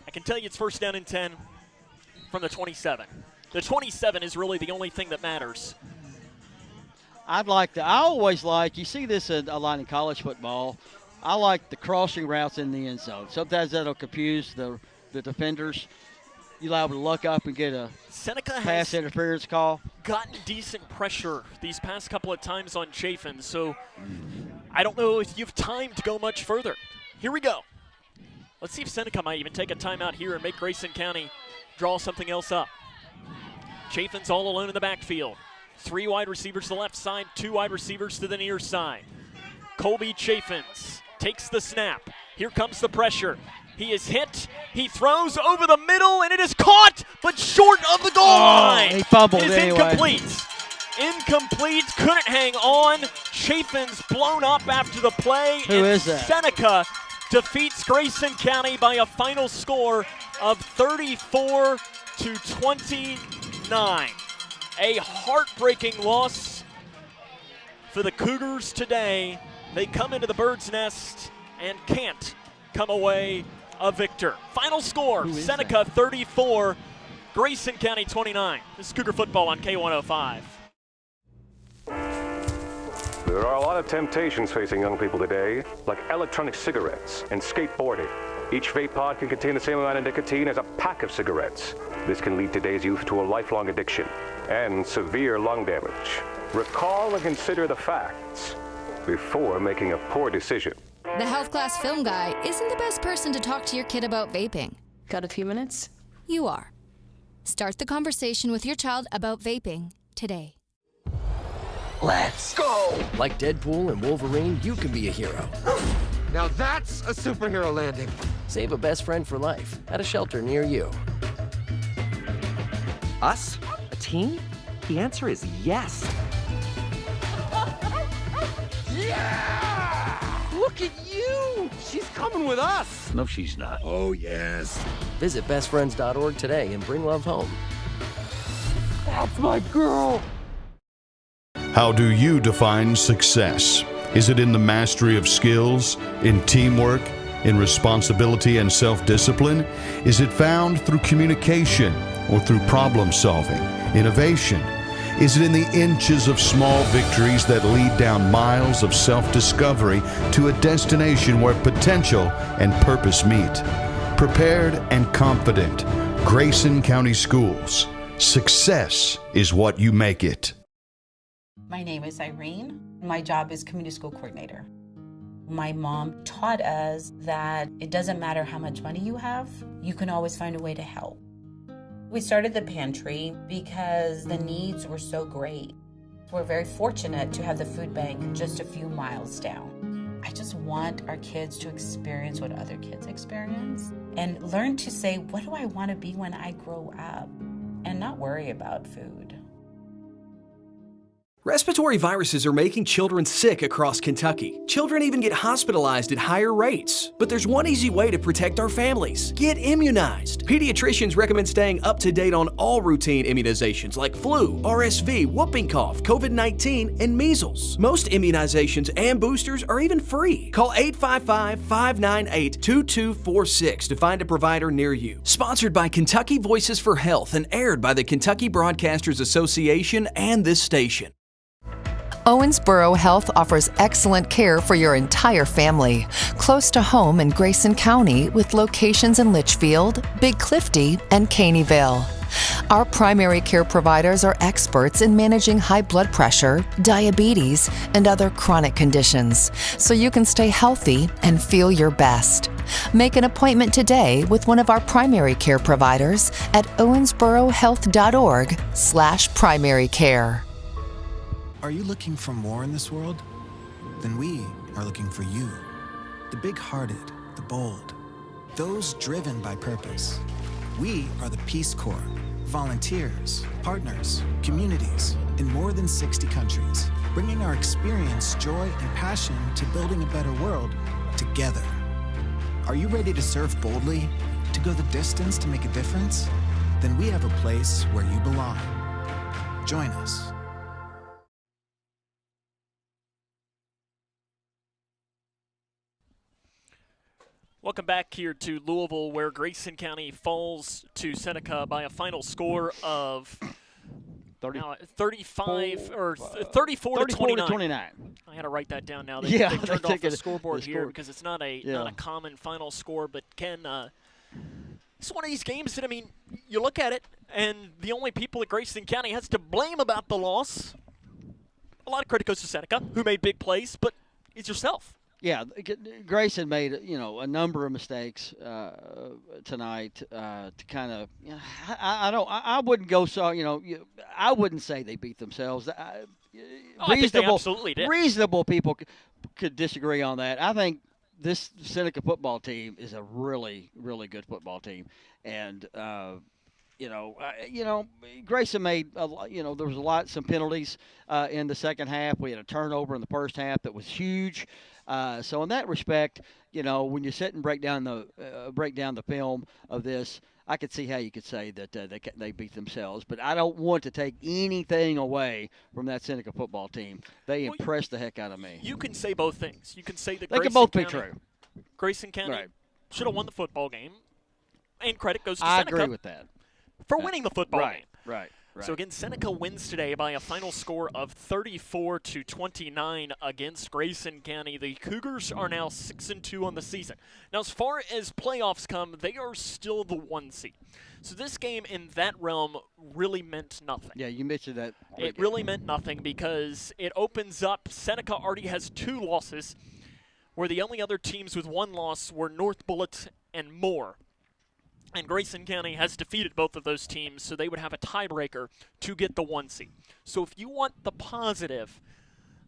I can tell you it's 1st down and 10 from the 27. The 27 is really the only thing that matters. I always like, you see this a lot in college football, I like the crossing routes in the end zone. Sometimes that'll confuse the defenders. You're able to look up and get a Seneca pass interference call. Gotten decent pressure these past couple of times on Chaffin, so I don't know if you have time to go much further. Here we go. Let's see if Seneca might even take a timeout here and make Grayson County draw something else up. Chaffin's all alone in the backfield. 3 wide receivers to the left side, 2 wide receivers to the near side. Colby Chaffins takes the snap. Here comes the pressure. He is hit. He throws over the middle, and it is caught, but short of the goal line. He fumbled it is anyway. Incomplete. Incomplete. Couldn't hang on. Chaffin's blown up after the play. Who is that? Seneca defeats Grayson County by a final score of 34-29. A heartbreaking loss for the Cougars today. They come into the bird's nest and can't come away a victor. Final score, Seneca 34, Grayson County 29. This is Cougar football on K105. There are a lot of temptations facing young people today, like electronic cigarettes and skateboarding. Each vape pod can contain the same amount of nicotine as a pack of cigarettes. This can lead today's youth to a lifelong addiction and severe lung damage. Recall and consider the facts before making a poor decision. The health class film guy isn't the best person to talk to your kid about vaping. Got a few minutes? You are. Start the conversation with your child about vaping today. Let's go! Like Deadpool and Wolverine, you can be a hero. Now that's a superhero landing. Save a best friend for life at a shelter near you. Us? A team? The answer is yes. Yeah! Look at you! She's coming with us! No, she's not. Oh, yes. Visit bestfriends.org today and bring love home. That's my girl! How do you define success? Is it in the mastery of skills, in teamwork, in responsibility and self-discipline? Is it found through communication, or through problem solving, innovation? Is it in the inches of small victories that lead down miles of self-discovery to a destination where potential and purpose meet? Prepared and confident, Grayson County Schools. Success is what you make it. My name is Irene. My job is community school coordinator. My mom taught us that it doesn't matter how much money you have, you can always find a way to help. We started the pantry because the needs were so great. We're very fortunate to have the food bank just a few miles down. I just want our kids to experience what other kids experience and learn to say, what do I want to be when I grow up? And not worry about food. Respiratory viruses are making children sick across Kentucky. Children even get hospitalized at higher rates. But there's one easy way to protect our families. Get immunized. Pediatricians recommend staying up to date on all routine immunizations like flu, RSV, whooping cough, COVID-19, and measles. Most immunizations and boosters are even free. Call 855-598-2246 to find a provider near you. Sponsored by Kentucky Voices for Health and aired by the Kentucky Broadcasters Association and this station. Owensboro Health offers excellent care for your entire family, close to home in Grayson County with locations in Litchfield, Big Clifty, and Caneyville. Our primary care providers are experts in managing high blood pressure, diabetes, and other chronic conditions, so you can stay healthy and feel your best. Make an appointment today with one of our primary care providers at owensborohealth.org/primary care. Are you looking for more in this world? Then we are looking for you. The big-hearted, the bold, those driven by purpose. We are the Peace Corps, volunteers, partners, communities in more than 60 countries, bringing our experience, joy, and passion to building a better world together. Are you ready to serve boldly, to go the distance to make a difference? Then we have a place where you belong. Join us. Welcome back here to Louisville, where Grayson County falls to Seneca by a final score of 35 or 34 to 29. I had to write that down now. They turned off the scoreboard here because it's not a common final score. But Ken, it's one of these games that, I mean, you look at it, and the only people that Grayson County has to blame about the loss, a lot of credit goes to Seneca, who made big plays, but it's yourself. Yeah, Grayson made a number of mistakes tonight to kind of. I wouldn't go so. I wouldn't say they beat themselves. I think they absolutely did. Reasonable people could disagree on that. I think this Seneca football team is a really, really good football team, and Grayson made there was some penalties in the second half. We had a turnover in the first half that was huge. So in that respect, when you sit and break down the film of this, I could see how you could say that they beat themselves. But I don't want to take anything away from that Seneca football team. They impressed the heck out of me. You can say both things. You can say that they can both be true. Grayson County should have won the football game, and credit goes to I Seneca. agree with that. For winning the football game. Right. So again, Seneca wins today by a final score of 34 to 29 against Grayson County. The Cougars are now 6-2 on the season. Now, as far as playoffs come, they are still the 1 seed. So this game in that realm really meant nothing. Yeah, you mentioned that. It really meant nothing because it opens up. Seneca already has 2 losses, where the only other teams with 1 loss were North Bullitt and Moore. And Grayson County has defeated both of those teams, so they would have a tiebreaker to get the 1 seed. So if you want the positive,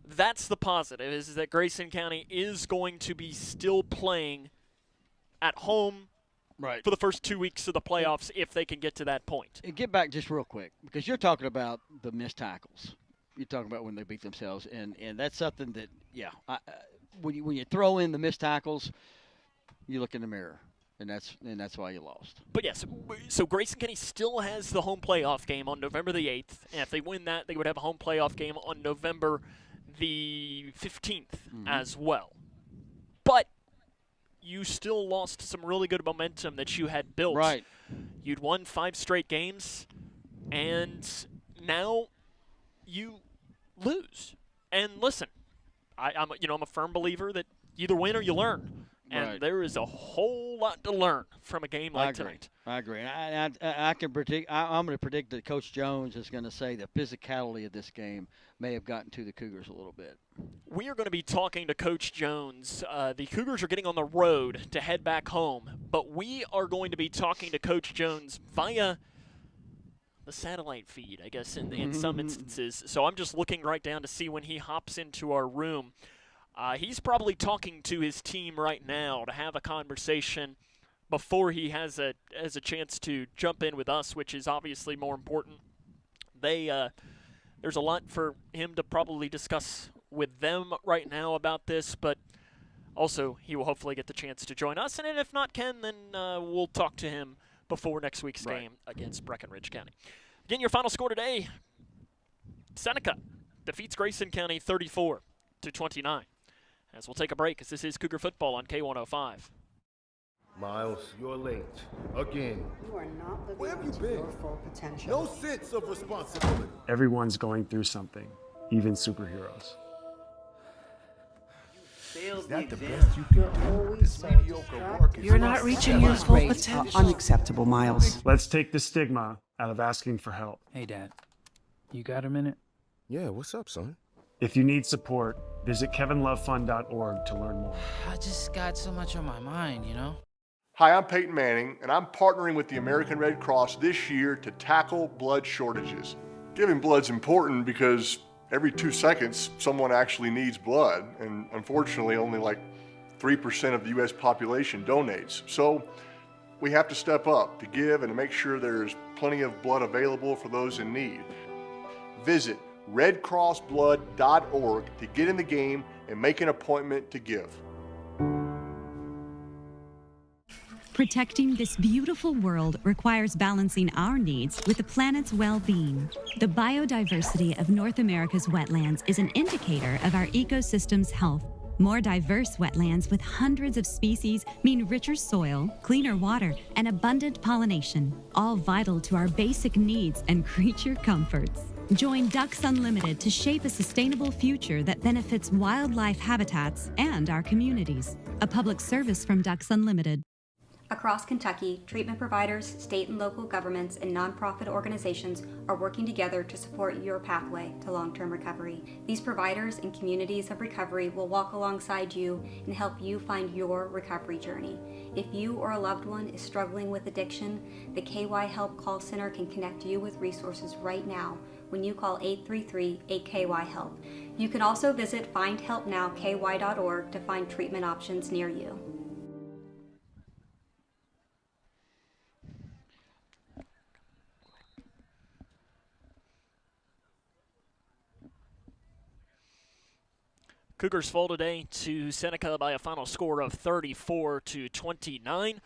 that's the positive, is that Grayson County is going to be still playing at home for the first 2 weeks of the playoffs if they can get to that point. And get back just real quick, because you're talking about the missed tackles. You're talking about when they beat themselves, and that's something that, when you throw in the missed tackles, you look in the mirror. And that's why you lost. But yes, so Grayson County still has the home playoff game on November the 8th. And if they win that, they would have a home playoff game on November the 15th as well. But you still lost some really good momentum that you had built. Right. You'd won 5 straight games, and now you lose. And listen, I'm a firm believer that you either win or you learn. And there is a whole lot to learn from a game like tonight. I agree. And I can predict. I'm going to predict that Coach Jones is going to say the physicality of this game may have gotten to the Cougars a little bit. We are going to be talking to Coach Jones. The Cougars are getting on the road to head back home, but we are going to be talking to Coach Jones via the satellite feed, I guess, in some instances. So I'm just looking right down to see when he hops into our room. He's probably talking to his team right now to have a conversation before he has a chance to jump in with us, which is obviously more important. There's a lot for him to probably discuss with them right now about this, but also he will hopefully get the chance to join us. And if not Ken, then we'll talk to him before next week's game against Breckinridge County. Again, your final score today, Seneca defeats Grayson County 34-29. As we'll take a break, as this is Cougar Football on K105. Miles, you're late. Again. You are not living up to your full potential. No sense of responsibility. Everyone's going through something, even superheroes. Is that the best you can do? This mediocre work is You're not reaching your full potential. Unacceptable, Miles. Let's take the stigma out of asking for help. Hey, Dad. You got a minute? Yeah, what's up, son? If you need support, visit kevinlovefund.org to learn more. I just got so much on my mind, you know? Hi, I'm Peyton Manning, and I'm partnering with the American Red Cross this year to tackle blood shortages. Giving blood's important because every 2 seconds, someone actually needs blood, and unfortunately, only like 3% of the U.S. population donates. So we have to step up to give and to make sure there's plenty of blood available for those in need. Visit redcrossblood.org to get in the game and make an appointment to give. Protecting this beautiful world requires balancing our needs with the planet's well-being. The biodiversity of North America's wetlands is an indicator of our ecosystem's health. More diverse wetlands with hundreds of species mean richer soil, cleaner water, and abundant pollination, all vital to our basic needs and creature comforts. Join Ducks Unlimited to shape a sustainable future that benefits wildlife habitats and our communities. A public service from Ducks Unlimited. Across Kentucky, treatment providers, state and local governments, and nonprofit organizations are working together to support your pathway to long-term recovery. These providers and communities of recovery will walk alongside you and help you find your recovery journey. If you or a loved one is struggling with addiction, the KY Help Call Center can connect you with resources right now when you call 833-8KY-HELP. You can also visit findhelpnowky.org to find treatment options near you. Cougars fall today to Seneca by a final score of 34-29.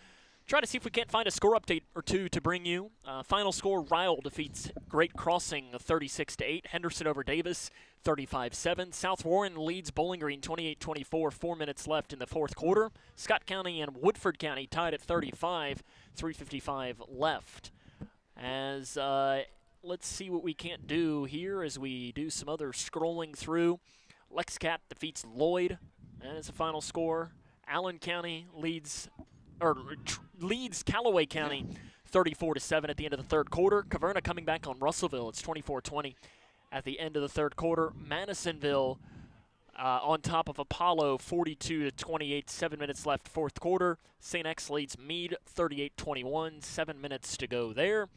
Try to see if we can't find a score update or two to bring you. Final score, Ryle defeats Great Crossing 36-8. Henderson over Davis 35-7. South Warren leads Bowling Green 28-24. 4 minutes left in the fourth quarter. Scott County and Woodford County tied at 35. 3:55 left. As let's see what we can't do here as we do some other scrolling through. Lexcat defeats Lloyd. That is the final score. Allen County leads Callaway County 34-7 at the end of the third quarter. Caverna coming back on Russellville. It's 24-20 at the end of the third quarter. Madisonville on top of Apollo 42-28. 7 minutes left fourth quarter. St. X leads Meade 38-21. 7 minutes to go there.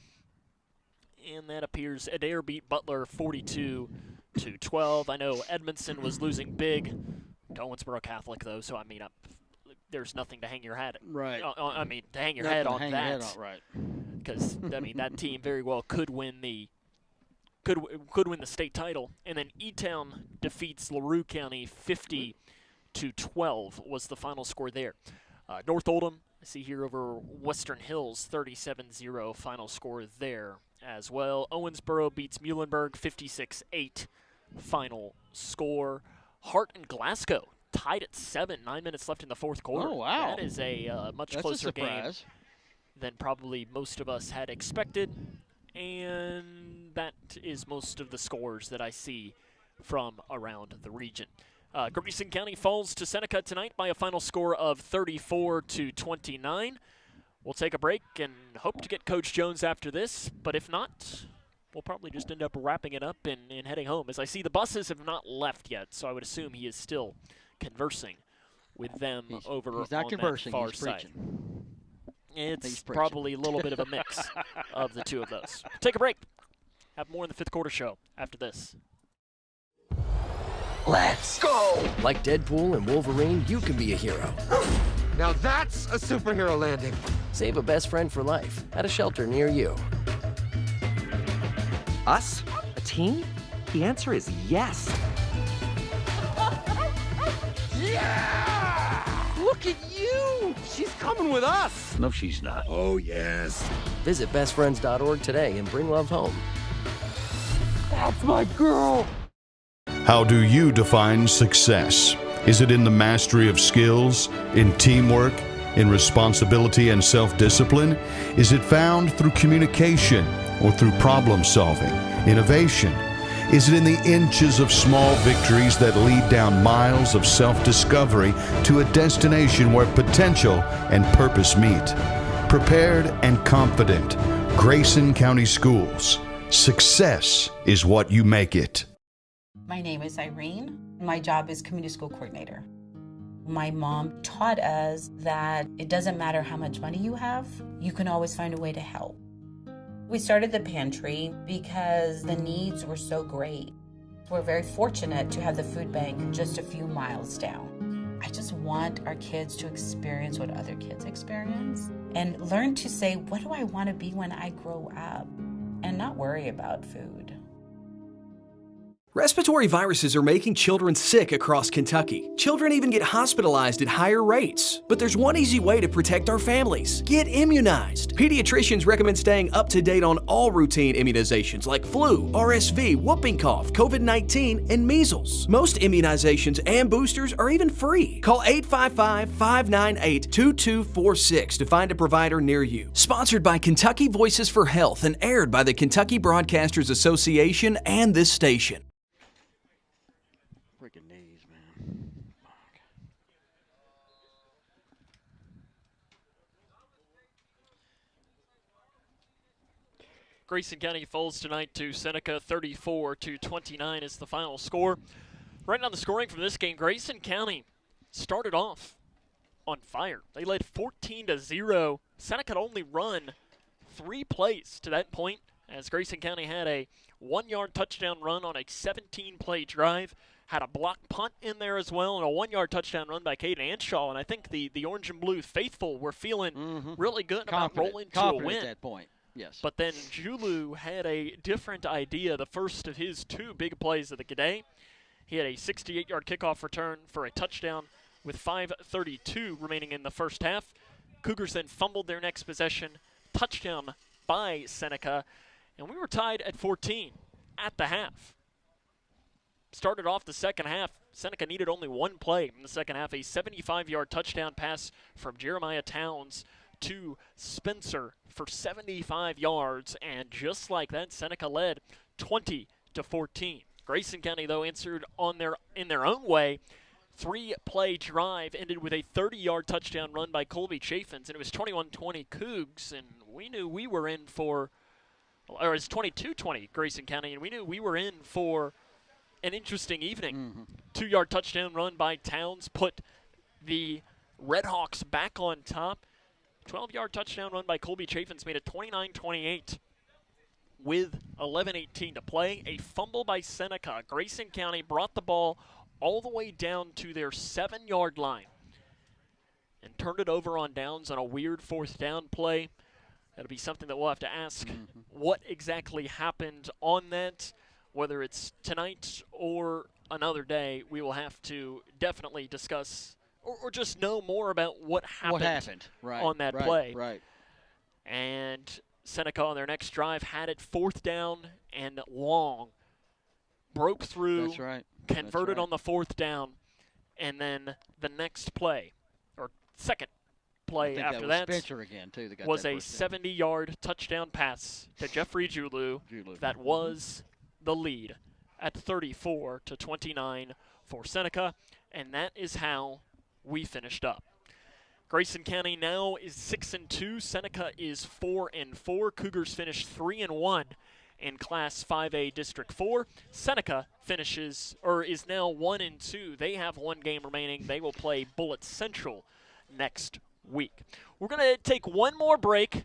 And that appears Adair beat Butler 42-12. I know Edmondson was losing big to Owensboro Catholic, though, so, I mean, there's nothing to hang your hat right. To hang your head on that. Right. Because, I mean, that team very well could win the state title. And then E-Town defeats LaRue County 50-12 was the final score there. North Oldham, I see here over Western Hills, 37-0 final score there as well. Owensboro beats Muhlenberg 56-8 final score. Hart and Glasgow tied at 7, 9 minutes left in the fourth quarter. Oh, wow. That is a much closer game than probably most of us had expected. And that is most of the scores that I see from around the region. Grayson County falls to Seneca tonight by a final score of 34-29. We'll take a break and hope to get Coach Jones after this, but if not, we'll probably just end up wrapping it up and heading home. As I see, the buses have not left yet, so I would assume he is still conversing with them over he's not on conversing, that far he's side. preaching. It's probably a little bit of a mix of the two of those. Take a break. Have more in the fifth quarter show after this. Let's go! Like Deadpool and Wolverine, you can be a hero. Now that's a superhero landing. Save a best friend for life at a shelter near you. Us? A team? The answer is yes. Yeah! Look at you! She's coming with us! No, she's not. Oh, yes. Visit bestfriends.org today and bring love home. That's my girl! How do you define success? Is it in the mastery of skills, in teamwork, in responsibility and self-discipline? Is it found through communication or through problem solving, innovation? Is it in the inches of small victories that lead down miles of self-discovery to a destination where potential and purpose meet? Prepared and confident, Grayson County Schools. Success is what you make it. My name is Irene. My job is community school coordinator. My mom taught us that it doesn't matter how much money you have, you can always find a way to help. We started the pantry because the needs were so great. We're very fortunate to have the food bank just a few miles down. I just want our kids to experience what other kids experience and learn to say, what do I want to be when I grow up? And not worry about food. Respiratory viruses are making children sick across Kentucky. Children even get hospitalized at higher rates. But there's one easy way to protect our families. Get immunized. Pediatricians recommend staying up to date on all routine immunizations like flu, RSV, whooping cough, COVID-19, and measles. Most immunizations and boosters are even free. Call 855-598-2246 to find a provider near you. Sponsored by Kentucky Voices for Health and aired by the Kentucky Broadcasters Association and this station. Freaking knees, man. Fuck. Grayson County falls tonight to Seneca. 34-29 is the final score. Right on the scoring from this game, Grayson County started off on fire. They led 14-0. Seneca had only run 3 plays to that point, as Grayson County had a 1-yard touchdown run on a 17-play drive, had a block punt in there as well, and a 1-yard touchdown run by Caden Anshaw. And I think the orange and blue faithful were feeling really good about rolling to a win at that point. Yes. But then Julu had a different idea. The first of his 2 big plays of the day. He had a 68-yard kickoff return for a touchdown with 5:32 remaining in the first half. Cougars then fumbled their next possession. Touchdown by Seneca. And we were tied at 14 at the half. Started off the second half. Seneca needed only 1 play in the second half. A 75-yard touchdown pass from Jeremiah Towns to Spencer for 75 yards. And just like that, Seneca led 20-14. Grayson County, though, answered in their own way. 3-play drive ended with a 30-yard touchdown run by Colby Chaffins, and it was 21-20 Cougs, and we knew we were in for, or it's 22-20 Grayson County, and we knew we were in for an interesting evening. 2-yard touchdown run by Towns put the Redhawks back on top. 12-yard touchdown run by Colby Chaffins made it 29-28 with 11:18 to play. A fumble by Seneca. Grayson County brought the ball all the way down to their 7-yard line and turned it over on downs on a weird 4th down play. That'll be something that we'll have to ask what exactly happened on that. Whether it's tonight or another day, we will have to definitely discuss or just know more about what happened on that play. Right. And Seneca on their next drive had it 4th down and long. Broke through, converted on the 4th down, and then the next play, or second play after that was Spencer again, too, that got was that a first down. 70-yard touchdown pass to Jeffrey Julu that was the lead at 34-29 for Seneca, and that is how we finished up. Grayson County now is 6-2. Seneca is 4-4. Cougars finished 3-1 in Class 5A District 4. Seneca is now 1-2. They have one game remaining. They will play Bullitt Central next week. We're going to take one more break,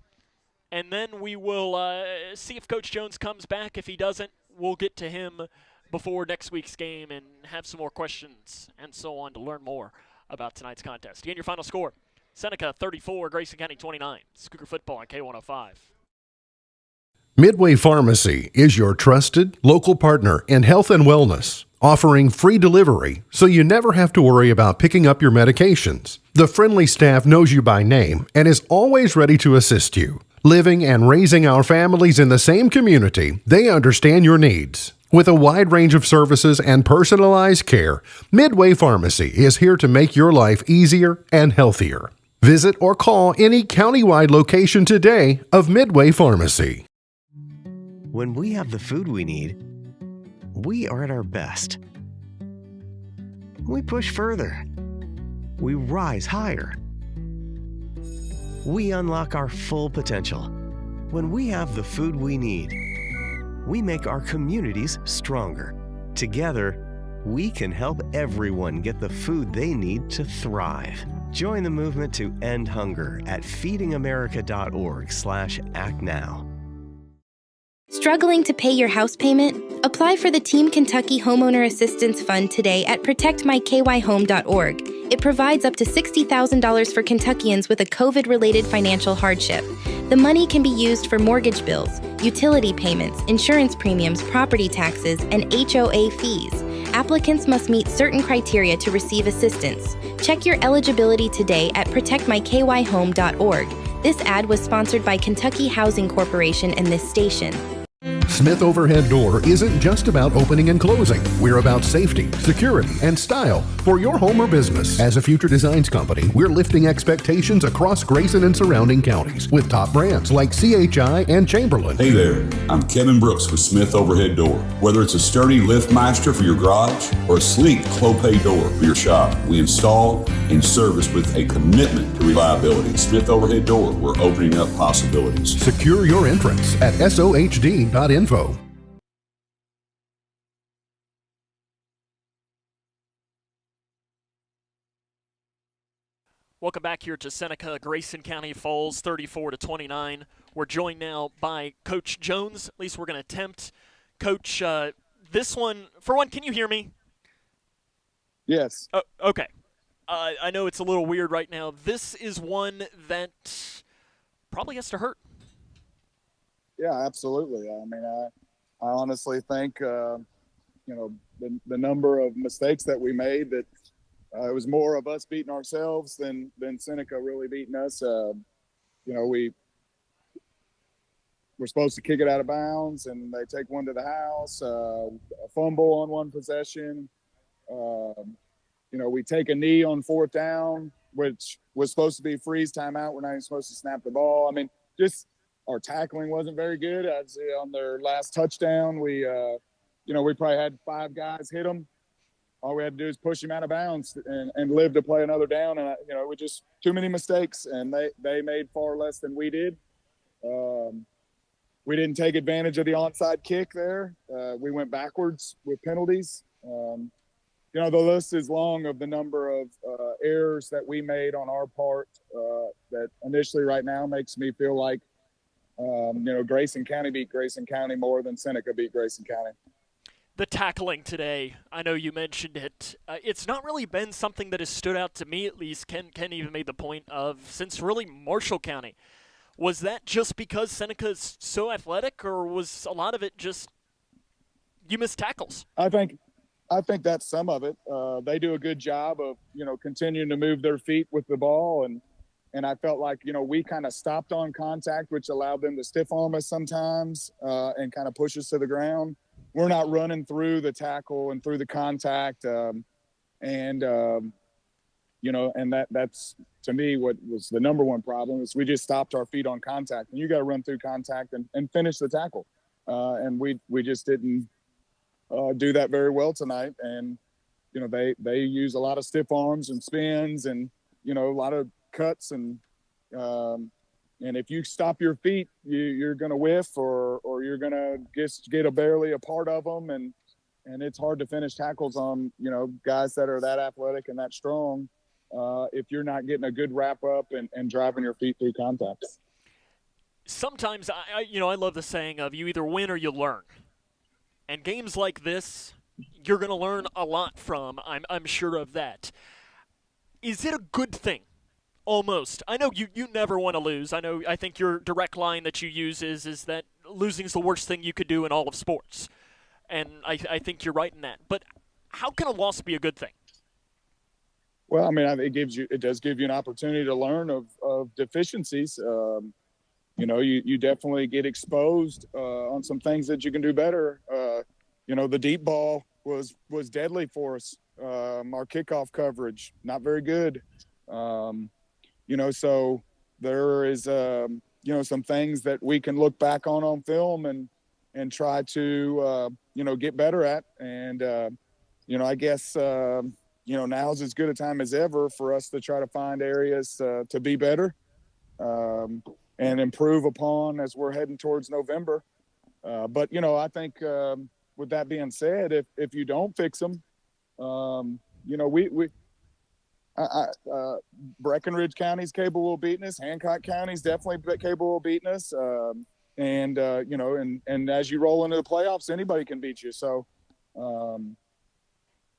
and then we will see if Coach Jones comes back. If he doesn't, we'll get to him before next week's game and have some more questions and so on to learn more about tonight's contest. Again, your final score, Seneca 34, Grayson County 29. Cougar football on K105. Midway Pharmacy is your trusted local partner in health and wellness, offering free delivery so you never have to worry about picking up your medications. The friendly staff knows you by name and is always ready to assist you. Living and raising our families in the same community, they understand your needs. With a wide range of services and personalized care, Midway Pharmacy is here to make your life easier and healthier. Visit or call any countywide location today of Midway Pharmacy. When we have the food we need, we are at our best. We push further. We rise higher. We unlock our full potential. When we have the food we need, we make our communities stronger. Together, we can help everyone get the food they need to thrive. Join the movement to end hunger at feedingamerica.org/actnow. Struggling to pay your house payment? Apply for the Team Kentucky Homeowner Assistance Fund today at protectmykyhome.org. It provides up to $60,000 for Kentuckians with a COVID-related financial hardship. The money can be used for mortgage bills, utility payments, insurance premiums, property taxes, and HOA fees. Applicants must meet certain criteria to receive assistance. Check your eligibility today at protectmykyhome.org. This ad was sponsored by Kentucky Housing Corporation and this station. Smith Overhead Door isn't just about opening and closing. We're about safety, security, and style for your home or business. As a future designs company, we're lifting expectations across Grayson and surrounding counties with top brands like CHI and Chamberlain. Hey there, I'm Kevin Brooks with Smith Overhead Door. Whether it's a sturdy LiftMeister for your garage or a sleek Clopay door for your shop, we install and service with a commitment to reliability. Smith Overhead Door, we're opening up possibilities. Secure your entrance at sohd.info. Welcome back here to Seneca. Grayson County falls 34-29. We're joined now by Coach Jones. At least we're going to attempt. Coach, this one, for one, can you hear me? Yes. Oh, okay. I know it's a little weird right now. This is one that probably has to hurt. Yeah, absolutely. I mean, I honestly think, the number of mistakes that we made, that it was more of us beating ourselves than Seneca really beating us. We're supposed to kick it out of bounds, and they take one to the house, a fumble on one possession. We take a knee on fourth down, which was supposed to be freeze timeout. We're not even supposed to snap the ball. I mean, just our tackling wasn't very good. I'd say on their last touchdown, we probably had 5 guys hit them. All we had to do is push him out of bounds and live to play another down. And, it was just too many mistakes, and they made far less than we did. We didn't take advantage of the onside kick there. We went backwards with penalties. The list is long of the number of errors that we made on our part that initially right now makes me feel like, Grayson County beat Grayson County more than Seneca beat Grayson County. The tackling today, I know you mentioned it. It's not really been something that has stood out to me, at least. Ken even made the point of, since really Marshall County. Was that just because Seneca's so athletic, or was a lot of it just you missed tackles? I think that's some of it. They do a good job of, continuing to move their feet with the ball. And I felt like, we kind of stopped on contact, which allowed them to stiff arm us sometimes and kind of push us to the ground. We're not running through the tackle and through the contact. And And, and that's to me what was the number one problem is we just stopped our feet on contact. And you got to run through contact and finish the tackle. And we just didn't do that very well tonight. And, they use a lot of stiff arms and spins and, a lot of cuts and if you stop your feet, you're going to whiff or you're going to just get barely a part of them. And it's hard to finish tackles on, guys that are that athletic and that strong if you're not getting a good wrap up and driving your feet through contact. Sometimes, I love the saying of you either win or you learn. And games like this, you're going to learn a lot from. I'm sure of that. Is it a good thing? Almost. I know you never want to lose. I think your direct line that you use is that losing is the worst thing you could do in all of sports. And I think you're right in that. But how can a loss be a good thing? Well, I mean, it does give you an opportunity to learn of deficiencies. You definitely get exposed on some things that you can do better. The deep ball was deadly for us. Our kickoff coverage, not very good. So there is, some things that we can look back on film and try to, get better at. And, I guess, now's as good a time as ever for us to try to find areas to be better and improve upon as we're heading towards November. But I think with that being said, if you don't fix them, Breckenridge County's capable of beating us. Hancock County's definitely capable of beating us. And as you roll into the playoffs, anybody can beat you. So,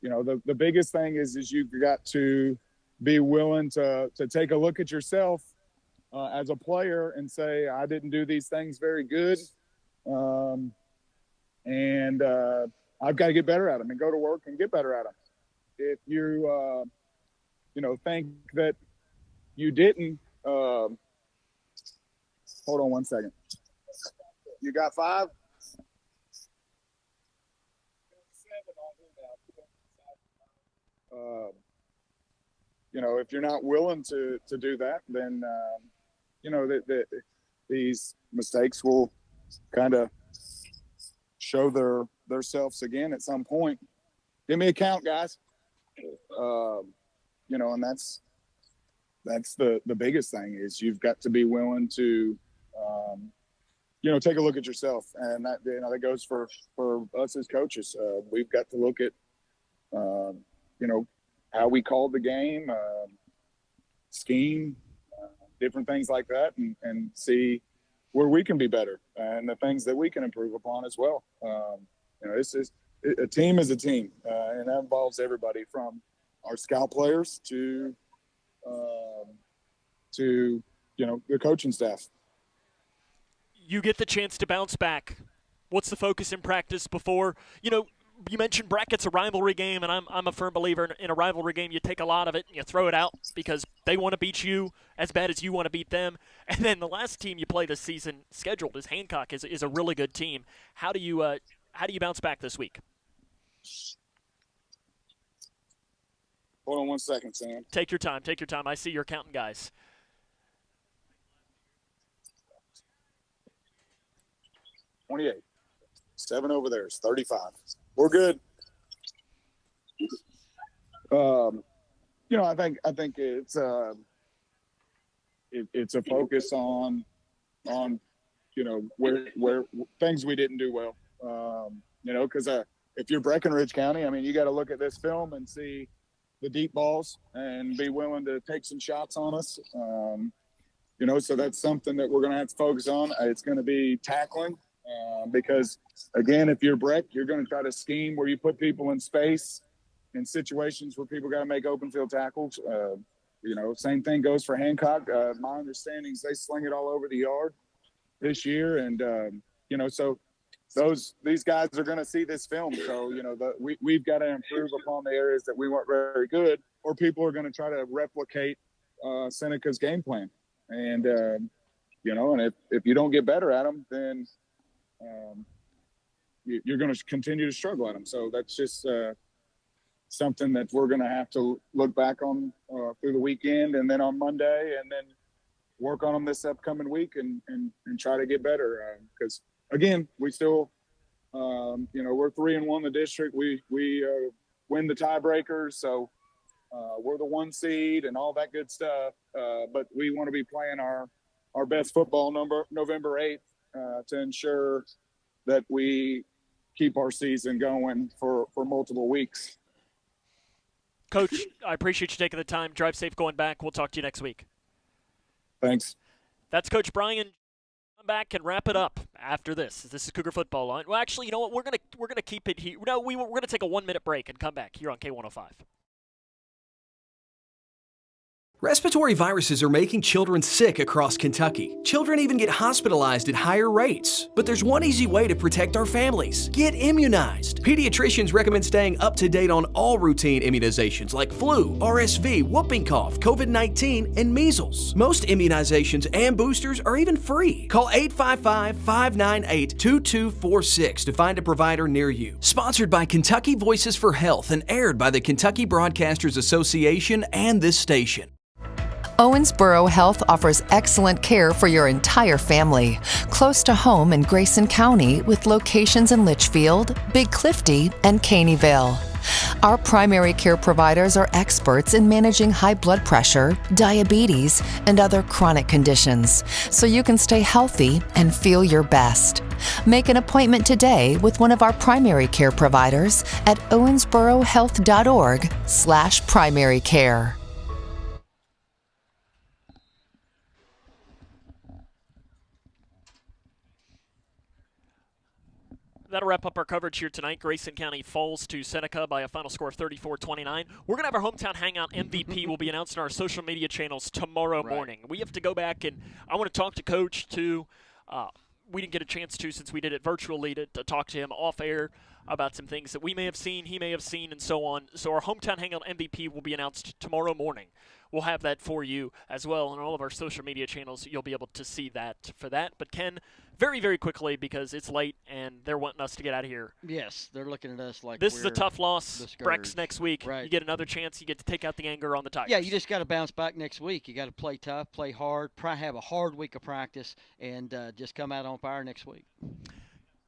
the biggest thing is you've got to be willing to take a look at yourself as a player and say, I didn't do these things very good. And I've got to get better at them and go to work and get better at them. If you, think that you didn't, hold on one second. You got 5? If you're not willing to do that, then, these mistakes will kind of show their selves again at some point. Give me a count, guys. And that's the biggest thing is you've got to be willing to, take a look at yourself. And that goes for us as coaches. We've got to look at, how we called the game, scheme, different things like that, and see where we can be better and the things that we can improve upon as well. A team is a team, and that involves everybody from our scout players to the coaching staff. You get the chance to bounce back. What's the focus in practice before, you mentioned bracket's a rivalry game, and I'm a firm believer in a rivalry game. You take a lot of it and you throw it out because they want to beat you as bad as you want to beat them. And then the last team you play this season scheduled is Hancock, is a really good team. How do you bounce back this week? Hold on one second, Sam. Take your time. I see you're counting guys. 28. 7 over there is 35. We're good. I think it's a focus on where things we didn't do well. Because if you're Breckenridge County, I mean, you got to look at this film and see the deep balls and be willing to take some shots on us. So that's something that we're going to have to focus on. It's going to be tackling. Because, again, if you're Breck, you're going to try to scheme where you put people in space in situations where people got to make open field tackles. Same thing goes for Hancock. My understanding is they sling it all over the yard this year. And, so these guys are going to see this film. So, we've got to improve upon the areas that we weren't very good, or people are going to try to replicate Seneca's game plan. And, and if you don't get better at them, then you're going to continue to struggle at them. So that's just, something that we're going to have to look back on through the weekend and then on Monday, and then work on them this upcoming week and try to get better. Because again, we still, we're 3-1 in the district. We win the tiebreakers, so we're the 1 seed and all that good stuff. But we want to be playing our best football November 8th to ensure that we keep our season going for multiple weeks. Coach, I appreciate you taking the time. Drive safe going back. We'll talk to you next week. Thanks. That's Coach Brian. Come back and wrap it up after this. This is Cougar Football Line. Well, actually, you know what? We're gonna keep it here. No, we're gonna take a 1-minute break and come back here on K105. Respiratory viruses are making children sick across Kentucky. Children even get hospitalized at higher rates. But there's one easy way to protect our families. Get immunized. Pediatricians recommend staying up to date on all routine immunizations like flu, RSV, whooping cough, COVID-19, and measles. Most immunizations and boosters are even free. Call 855-598-2246 to find a provider near you. Sponsored by Kentucky Voices for Health and aired by the Kentucky Broadcasters Association and this station. Owensboro Health offers excellent care for your entire family. Close to home in Grayson County with locations in Litchfield, Big Clifty, and Caneyville. Our primary care providers are experts in managing high blood pressure, diabetes, and other chronic conditions, so you can stay healthy and feel your best. Make an appointment today with one of our primary care providers at owensborohealth.org/primary care. That'll wrap up our coverage here tonight. Grayson County falls to Seneca by a final score of 34-29. We're going to have our hometown hangout. MVP will be announced on our social media channels tomorrow morning. We have to go back, and I want to talk to Coach, too. We didn't get a chance to, since we did it virtually, to talk to him off air about some things that we may have seen, he may have seen, and so on. So our hometown hangout MVP will be announced tomorrow morning. We'll have that for you as well on all of our social media channels. You'll be able to see that for that. But Ken, very, very quickly, because it's late and they're wanting us to get out of here. Yes, they're looking at us like this is a tough loss. Brex next week. Right. You get another chance. You get to take out the anger on the Tigers. Yeah, you just got to bounce back next week. You got to play tough, play hard, have a hard week of practice, and just come out on fire next week.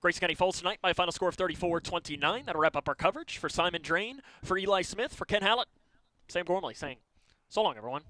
Grayson County falls tonight by a final score of 34-29. That'll wrap up our coverage. For Simon Drain, for Eli Smith, for Ken Hallett, Sam Gormley saying so long, everyone.